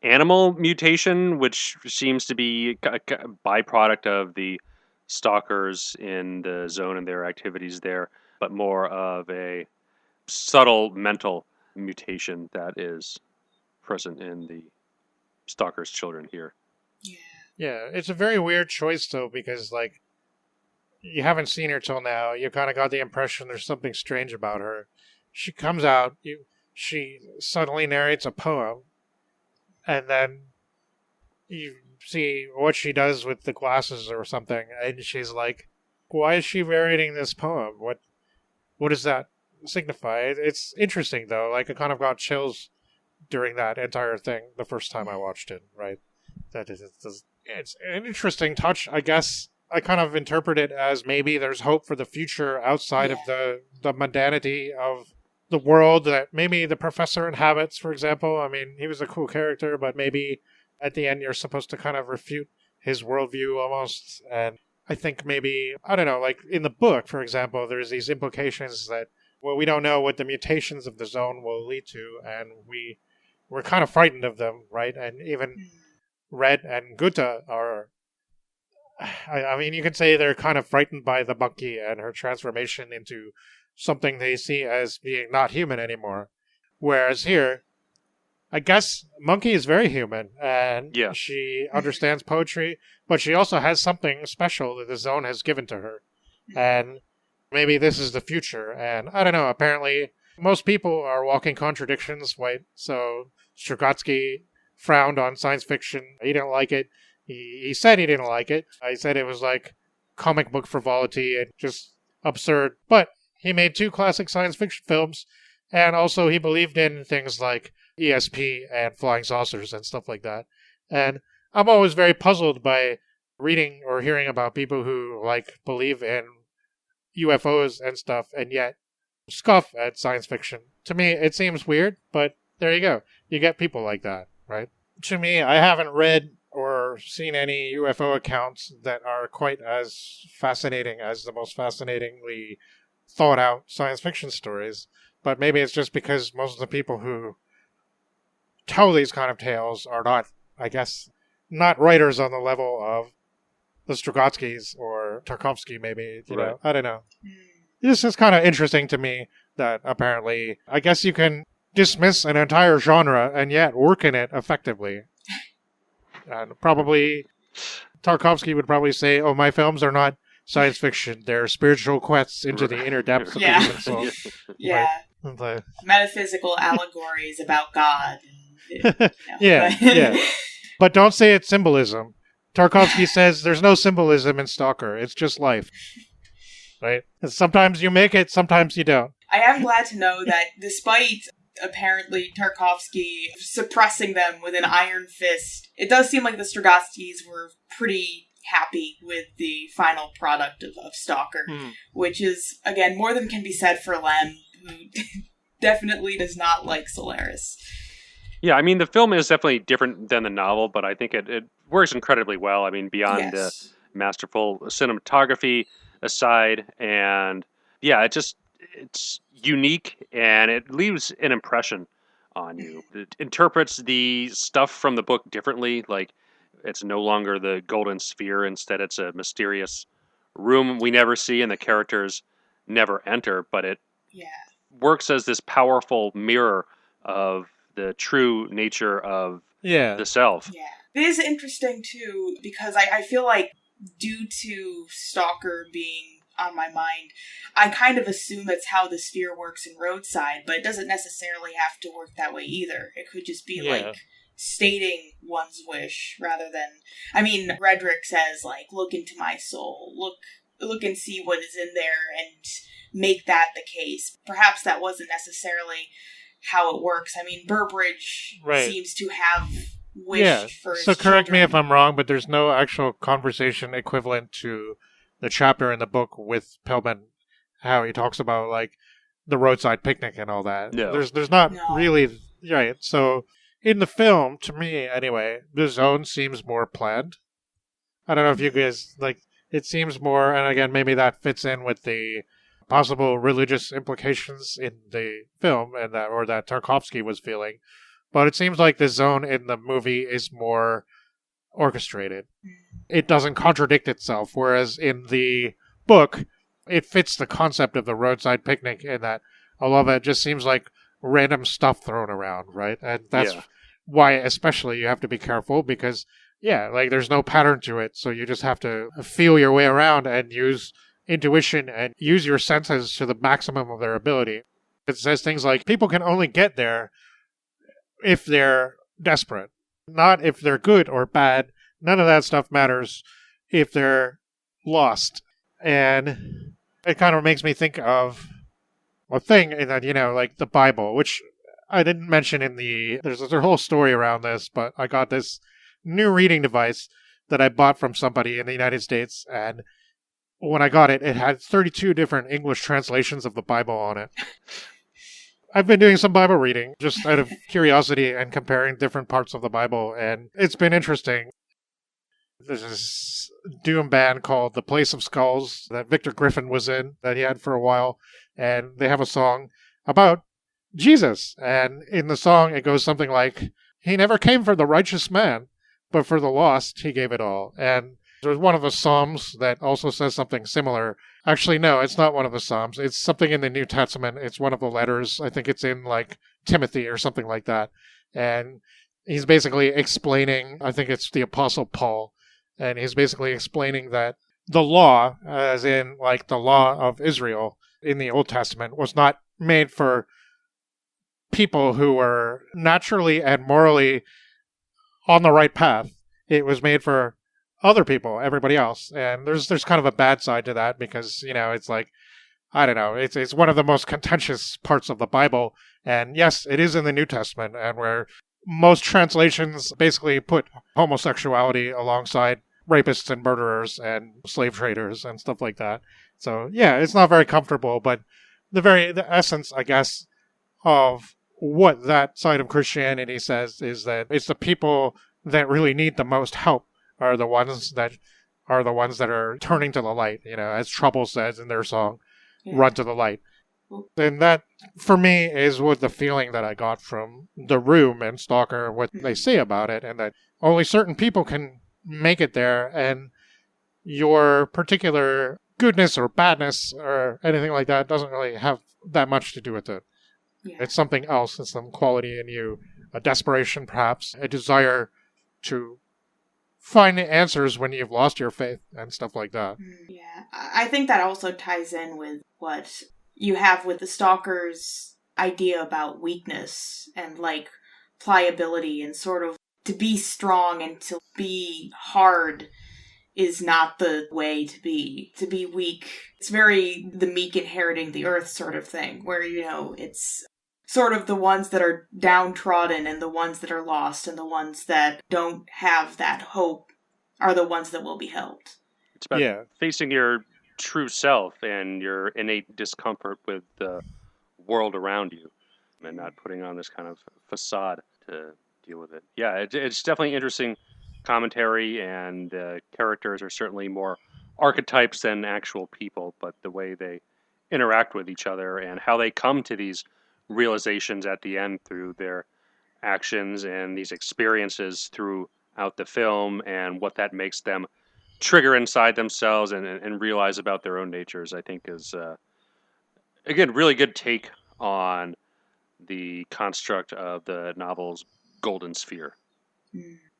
animal mutation, which seems to be a byproduct of the stalkers in the zone and their activities there, but more of a subtle mental mutation that is present in the Stalker's children here. Yeah, it's a very weird choice, though, because, like, you haven't seen her till now. You kind of got the impression there's something strange about her. She comes out, she suddenly narrates a poem, and then you see what she does with the glasses or something, and she's like, why is she narrating this poem? What does that signify? It's interesting, though. Like, I kind of got chills during that entire thing the first time I watched it, right? It's an interesting touch, I guess. I kind of interpret it as maybe there's hope for the future outside of the mundanity of the world that maybe the professor inhabits, for example. I mean, he was a cool character, but maybe at the end you're supposed to kind of refute his worldview almost. And I think maybe, I don't know, like in the book, for example, there's these implications that, well, we don't know what the mutations of the zone will lead to, and we're kind of frightened of them, right? And even Red and Guta are, I mean, you could say they're kind of frightened by the monkey and her transformation into something they see as being not human anymore. Whereas here, I guess Monkey is very human, and she understands poetry, but she also has something special that the zone has given to her. And maybe this is the future, and I don't know, apparently most people are walking contradictions, right? So Strugatsky frowned on science fiction. He didn't like it. He said he didn't like it. I said it was like comic book frivolity and just absurd. But he made 2 classic science fiction films, and also he believed in things like ESP and flying saucers and stuff like that. And I'm always very puzzled by reading or hearing about people who like believe in UFOs and stuff and yet scoff at science fiction. To me, it seems weird, but there you go. You get people like that, right? To me, I haven't read or seen any UFO accounts that are quite as fascinating as the most fascinatingly thought out science fiction stories. But maybe it's just because most of the people who tell these kind of tales are not, I guess, not writers on the level of the Strugatskys or Tarkovsky, maybe, you know, I don't know. This is kind of interesting to me that apparently, I guess you can dismiss an entire genre and yet work in it effectively. And probably Tarkovsky would probably say, oh, my films are not science fiction. They're spiritual quests into the inner depths of the human soul. Right? Metaphysical allegories about God. But don't say it's symbolism. Tarkovsky says there's no symbolism in Stalker. It's just life. Right? And sometimes you make it, sometimes you don't. I am glad to know that despite apparently Tarkovsky suppressing them with an iron fist, it does seem like the Strugatskys were pretty happy with the final product of Stalker, which is, again, more than can be said for Lem, who definitely does not like Solaris. Yeah, I mean, the film is definitely different than the novel, but I think it works incredibly well. I mean, beyond the masterful cinematography aside, and it's unique, and it leaves an impression on you. It interprets the stuff from the book differently, like it's no longer the golden sphere, instead it's a mysterious room we never see and the characters never enter, but it works as this powerful mirror of the true nature of the self. Yeah. It is interesting, too, because I feel like due to Stalker being on my mind, I kind of assume that's how the sphere works in Roadside, but it doesn't necessarily have to work that way either. It could just be like stating one's wish rather than, I mean, Redrick says like, look into my soul, look and see what is in there and make that the case. Perhaps that wasn't necessarily how it works. I mean, Burbridge seems to have wished for his correct children. me if I'm wrong, but there's no actual conversation equivalent to the chapter in the book with Pellman, how he talks about like the roadside picnic and all that. No. There's not really So in the film, to me anyway, the zone seems more planned. I don't know if you guys like. It seems more, and again, maybe that fits in with the possible religious implications in the film, and that Tarkovsky was feeling. But it seems like the zone in the movie is more orchestrated. It doesn't contradict itself, whereas in the book, it fits the concept of the roadside picnic in that a lot of it just seems like random stuff thrown around, right? And that's why especially you have to be careful, because, yeah, like, there's no pattern to it, so you just have to feel your way around and use intuition and use your senses to the maximum of their ability. It says things like, people can only get there if they're desperate, not if they're good or bad. None of that stuff matters if they're lost. And it kind of makes me think of a thing that, like the Bible, which I didn't mention there's a whole story around this, but I got this new reading device that I bought from somebody in the United States, and when I got it, it had 32 different English translations of the Bible on it. I've been doing some Bible reading, just out of curiosity and comparing different parts of the Bible, and it's been interesting. There's this doom band called The Place of Skulls that Victor Griffin was in, that he had for a while, and they have a song about Jesus. And in the song, it goes something like, "He never came for the righteous man, but for the lost, he gave it all." And there's one of the Psalms that also says something similar. Actually, no, it's not one of the Psalms. It's something in the New Testament. It's one of the letters. I think it's in, like, Timothy or something like that. And he's basically explaining, I think it's the Apostle Paul, and he's basically explaining that the law, as in, like, the law of Israel in the Old Testament, was not made for people who were naturally and morally on the right path. It was made for other people, everybody else. And there's kind of a bad side to that, because, it's like, I don't know, it's one of the most contentious parts of the Bible. And yes, it is in the New Testament, and where most translations basically put homosexuality alongside rapists and murderers and slave traders and stuff like that. So yeah, it's not very comfortable, but the essence, I guess, of what that side of Christianity says is that it's the people that really need the most help are the ones that are turning to the light, as Trouble says in their song, Run to the Light. And that, for me, is what the feeling that I got from The Room and Stalker, what they say about it, and that only certain people can make it there, and your particular goodness or badness or anything like that doesn't really have that much to do with it. Yeah. It's something else. It's some quality in you, a desperation perhaps, a desire to find the answers when you've lost your faith and stuff like that. Yeah, I think that also ties in with what you have with the Stalker's idea about weakness and, like, pliability, and sort of to be strong and to be hard is not the way to be. To be weak, it's very the meek inheriting the earth sort of thing, where, it's sort of the ones that are downtrodden and the ones that are lost and the ones that don't have that hope are the ones that will be helped. It's about facing your true self and your innate discomfort with the world around you, and not putting on this kind of facade to deal with it. Yeah, it's definitely interesting commentary, and characters are certainly more archetypes than actual people, but the way they interact with each other and how they come to these realizations at the end through their actions and these experiences throughout the film, and what that makes them trigger inside themselves and realize about their own natures, I think is, again, really good take on the construct of the novel's Golden Sphere.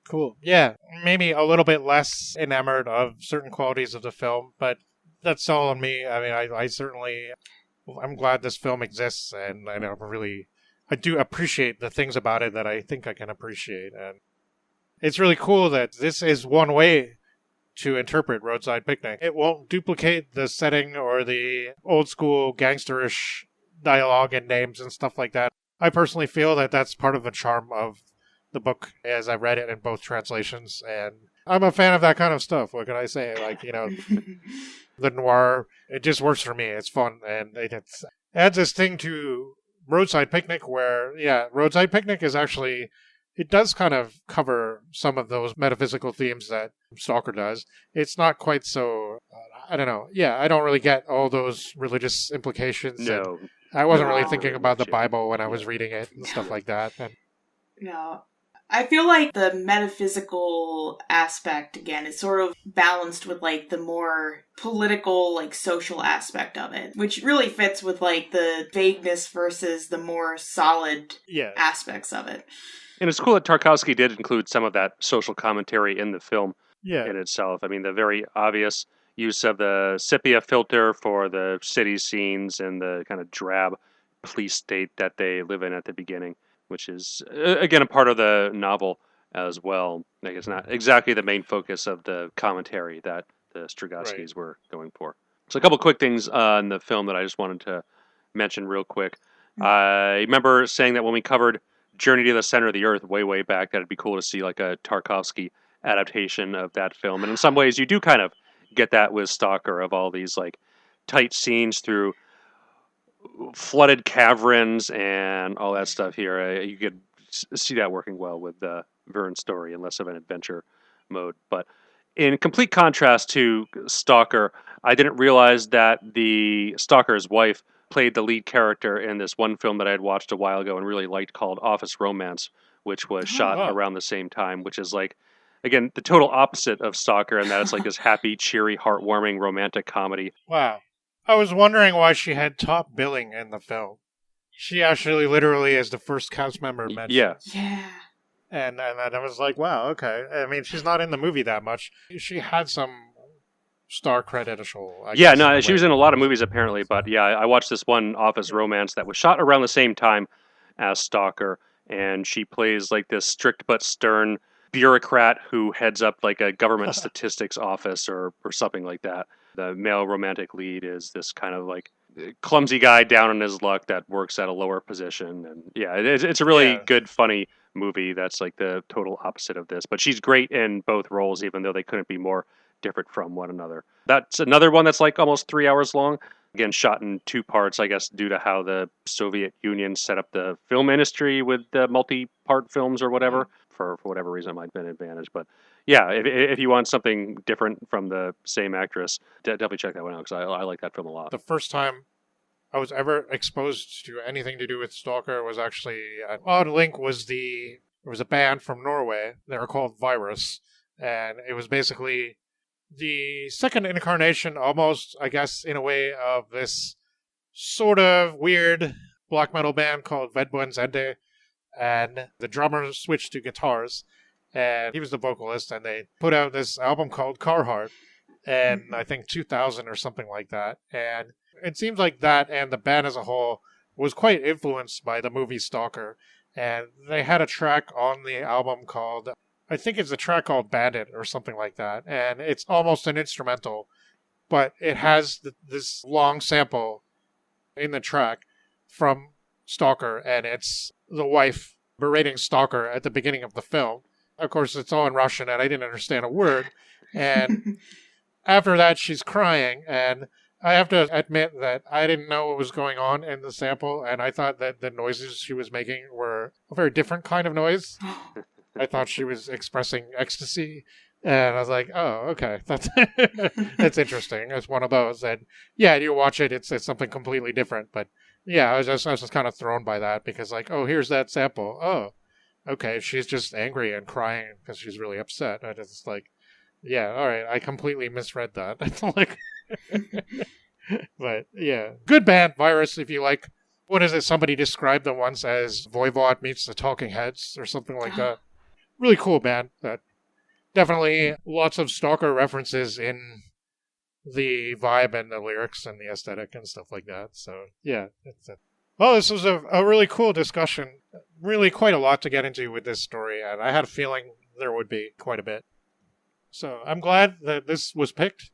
Cool. Yeah, maybe a little bit less enamored of certain qualities of the film, but that's all on me. I mean, I certainly, I'm glad this film exists, and I do appreciate the things about it that I think I can appreciate. And it's really cool that this is one way to interpret Roadside Picnic. It won't duplicate the setting or the old school gangsterish dialogue and names and stuff like that. I personally feel that that's part of the charm of the book as I read it in both translations, and I'm a fan of that kind of stuff. What can I say? Like, the noir, it just works for me. It's fun, and it adds this thing to Roadside Picnic where, Roadside Picnic is actually, it does kind of cover some of those metaphysical themes that Stalker does. It's not quite so, I don't know. Yeah, I don't really get all those religious implications. No. I wasn't really thinking about the Bible when I was reading it and stuff like that. And no. I feel like the metaphysical aspect, again, is sort of balanced with, like, the more political, like, social aspect of it, which really fits with, like, the vagueness versus the more solid aspects of it. And it's cool that Tarkovsky did include some of that social commentary in the film in itself. I mean, the very obvious use of the sepia filter for the city scenes and the kind of drab police state that they live in at the beginning, which is, again, a part of the novel as well. Like, it's not exactly the main focus of the commentary that the Strugatskys were going for. So a couple quick things in the film that I just wanted to mention real quick. I remember saying that when we covered Journey to the Center of the Earth way back, that'd be cool to see like a Tarkovsky adaptation of that film. And in some ways, you do kind of get that with Stalker, of all these like tight scenes through flooded caverns and all that stuff here. You could see that working well with Vern's story in less of an adventure mode. But in complete contrast to Stalker, I didn't realize that the Stalker's wife played the lead character in this one film that I had watched a while ago and really liked, called Office Romance, which was shot around the same time, which is like, again, the total opposite of Stalker, and that it's like this happy, cheery, heartwarming, romantic comedy. Wow. I was wondering why she had top billing in the film. She actually literally is the first cast member mentioned. Yeah. And I was like, wow, okay. I mean, she's not in the movie that much. She had some star credential. She was in a lot of movies apparently, but yeah, I watched this one Office Romance that was shot around the same time as Stalker, and she plays like this strict but stern bureaucrat who heads up like a government statistics office or something like that. The male romantic lead is this kind of like clumsy guy down on his luck that works at a lower position, and yeah, it's a really good, funny movie that's like the total opposite of this. But she's great in both roles, even though they couldn't be more different from one another. That's another one that's like almost 3 hours long. Again, shot in two parts, I guess, due to how the Soviet Union set up the film industry with the multi-part films or whatever. For whatever reason, it might have been an advantage. But yeah, if you want something different from the same actress, definitely check that one out, because I like that film a lot. The first time I was ever exposed to anything to do with Stalker was actually, Odd Link was there was a band from Norway. They were called Virus. And it was basically the second incarnation, almost, I guess, in a way, of this sort of weird black metal band called Vedbuensende. And the drummer switched to guitars, and he was the vocalist, and they put out this album called Carhartt, and I think 2000 or something like that. And it seems like that and the band as a whole was quite influenced by the movie Stalker. And they had a track on the album called, I think it's a track called Bandit or something like that. And it's almost an instrumental, but it has this long sample in the track from Stalker, and it's the wife berating Stalker at the beginning of the film. Of course, it's all in Russian, and I didn't understand a word. And after that, she's crying, and I have to admit that I didn't know what was going on in the sample, and I thought that the noises she was making were a very different kind of noise. I thought she was expressing ecstasy, and I was like, oh, okay, that's interesting. It's one of those, and yeah, you watch it, it's something completely different, but yeah, I was just kind of thrown by that, because like, oh, here's that sample. Oh, okay, she's just angry and crying because she's really upset. And it's like, yeah, all right, I completely misread that. Like, but yeah, good band, Virus, if you like. What is it? Somebody described them once as Voivod meets the Talking Heads or something like that. Really cool band. That definitely lots of Stalker references in the vibe and the lyrics and the aesthetic and stuff like that. So yeah, well, this was a really cool discussion. Really quite a lot to get into with this story, and I had a feeling there would be quite a bit. So I'm glad that this was picked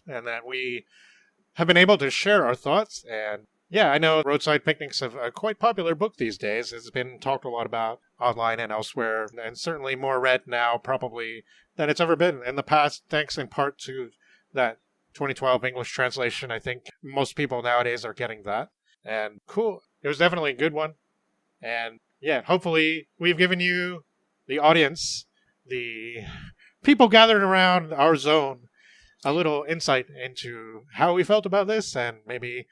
and that we have been able to share our thoughts. And yeah, I know Roadside Picnics have a quite popular book these days. It's been talked a lot about online and elsewhere, and certainly more read now probably than it's ever been in the past, thanks in part to that 2012 English translation. I think most people nowadays are getting that. And cool. It was definitely a good one. And yeah, hopefully we've given you, the audience, the people gathered around our zone, a little insight into how we felt about this, and maybe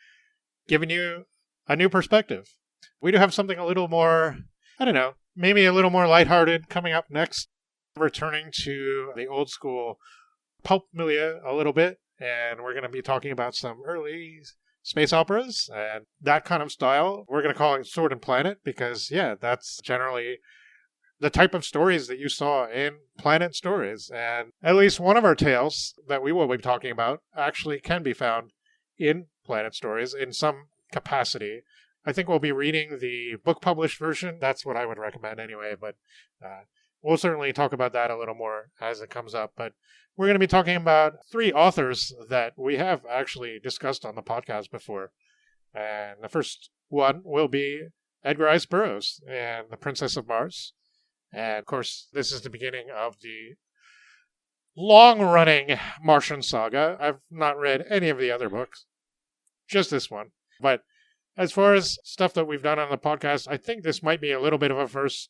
giving you a new perspective. We do have something a little more, I don't know, maybe a little more lighthearted coming up next. Returning to the old school pulp milieu a little bit, and we're going to be talking about some early space operas and that kind of style. We're going to call it Sword and Planet because, yeah, that's generally the type of stories that you saw in Planet Stories. And at least one of our tales that we will be talking about actually can be found in Planet Stories in some capacity. I think we'll be reading the book published version. That's what I would recommend anyway, but we'll certainly talk about that a little more as it comes up. But we're going to be talking about 3 authors that we have actually discussed on the podcast before. And the first one will be Edgar Rice Burroughs and The Princess of Mars. And, of course, this is the beginning of the long-running Martian saga. I've not read any of the other books, just this one. But as far as stuff that we've done on the podcast, I think this might be a little bit of a first.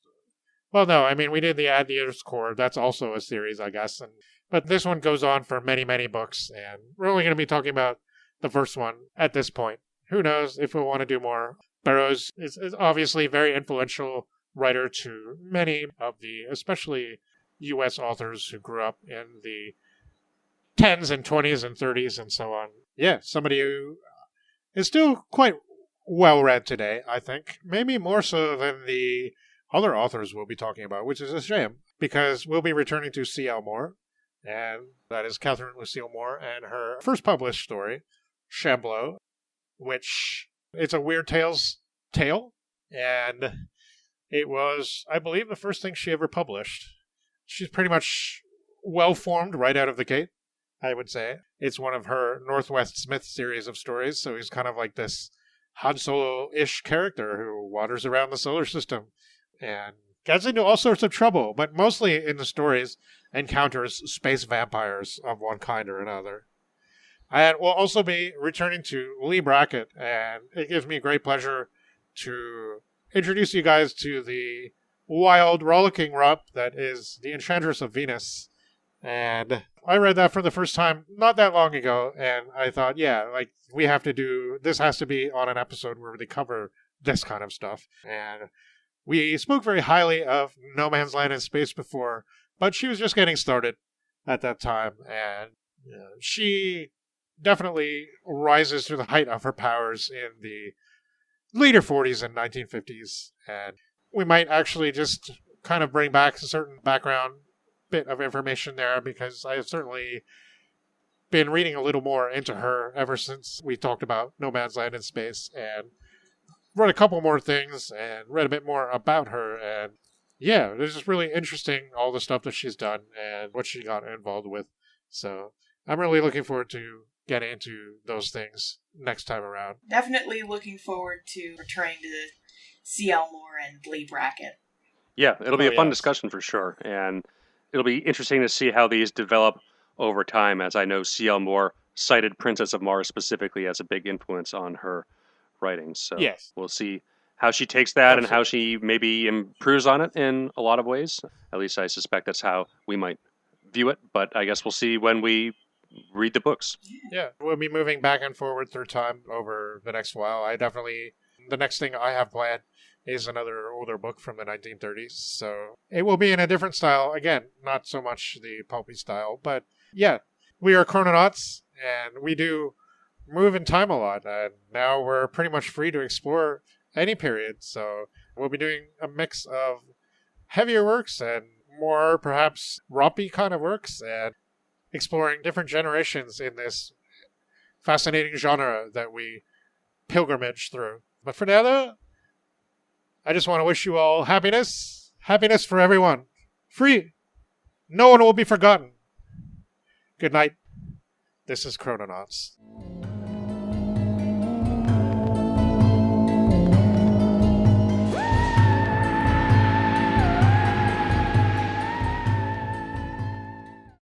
Well, no, I mean, we did the Ad the Earth's Core. That's also a series, I guess. But this one goes on for many, many books. And we're only going to be talking about the first one at this point. Who knows if we'll want to do more. Burroughs is obviously a very influential writer to many of the, especially U.S. authors who grew up in the 10s and 20s and 30s and so on. Yeah, somebody who is still quite well-read today, I think. Maybe more so than the other authors we'll be talking about, which is a shame, because we'll be returning to C.L. Moore, and that is Catherine Lucille Moore, and her first published story, Shambleau, which it's a Weird Tales tale, and it was, I believe, the first thing she ever published. She's pretty much well-formed right out of the gate, I would say. It's one of her Northwest Smith series of stories, so he's kind of like this Han Solo-ish character who wanders around the solar system and gets into all sorts of trouble, but mostly in the stories encounters space vampires of one kind or another. And we'll also be returning to Lee Brackett, and it gives me great pleasure to introduce you guys to the wild, rollicking romp that is The Enchantress of Venus. And I read that for the first time not that long ago, and I thought, yeah, like, this has to be on an episode where they cover this kind of stuff. And we spoke very highly of No Man's Land in Space before, but she was just getting started at that time, and she definitely rises to the height of her powers in the later 40s and 1950s, and we might actually just kind of bring back a certain background bit of information there, because I have certainly been reading a little more into her ever since we talked about No Man's Land in Space, and read a couple more things and read a bit more about her, and yeah, it's just really interesting, all the stuff that she's done and what she got involved with. So I'm really looking forward to getting into those things next time around. Definitely looking forward to returning to C.L. Moore and Lee Brackett. Yeah, it'll be a fun discussion for sure, and it'll be interesting to see how these develop over time, as I know C.L. Moore cited Princess of Mars specifically as a big influence on her writings. So yes, we'll see how she takes that and how she maybe improves on it in a lot of ways. At least I suspect that's how we might view it, but I guess we'll see when we read the books. Yeah, we'll be moving back and forward through time over the next while. The next thing I have planned is another older book from the 1930s, so it will be in a different style. Again, not so much the pulpy style, but yeah, we are chrononauts, and we do move in time a lot, and now we're pretty much free to explore any period, so we'll be doing a mix of heavier works and more perhaps rompy kind of works, and exploring different generations in this fascinating genre that we pilgrimage through. But for now, though, I just want to wish you all happiness. Happiness for everyone. Free. No one will be forgotten. Good night. This is Chrononauts.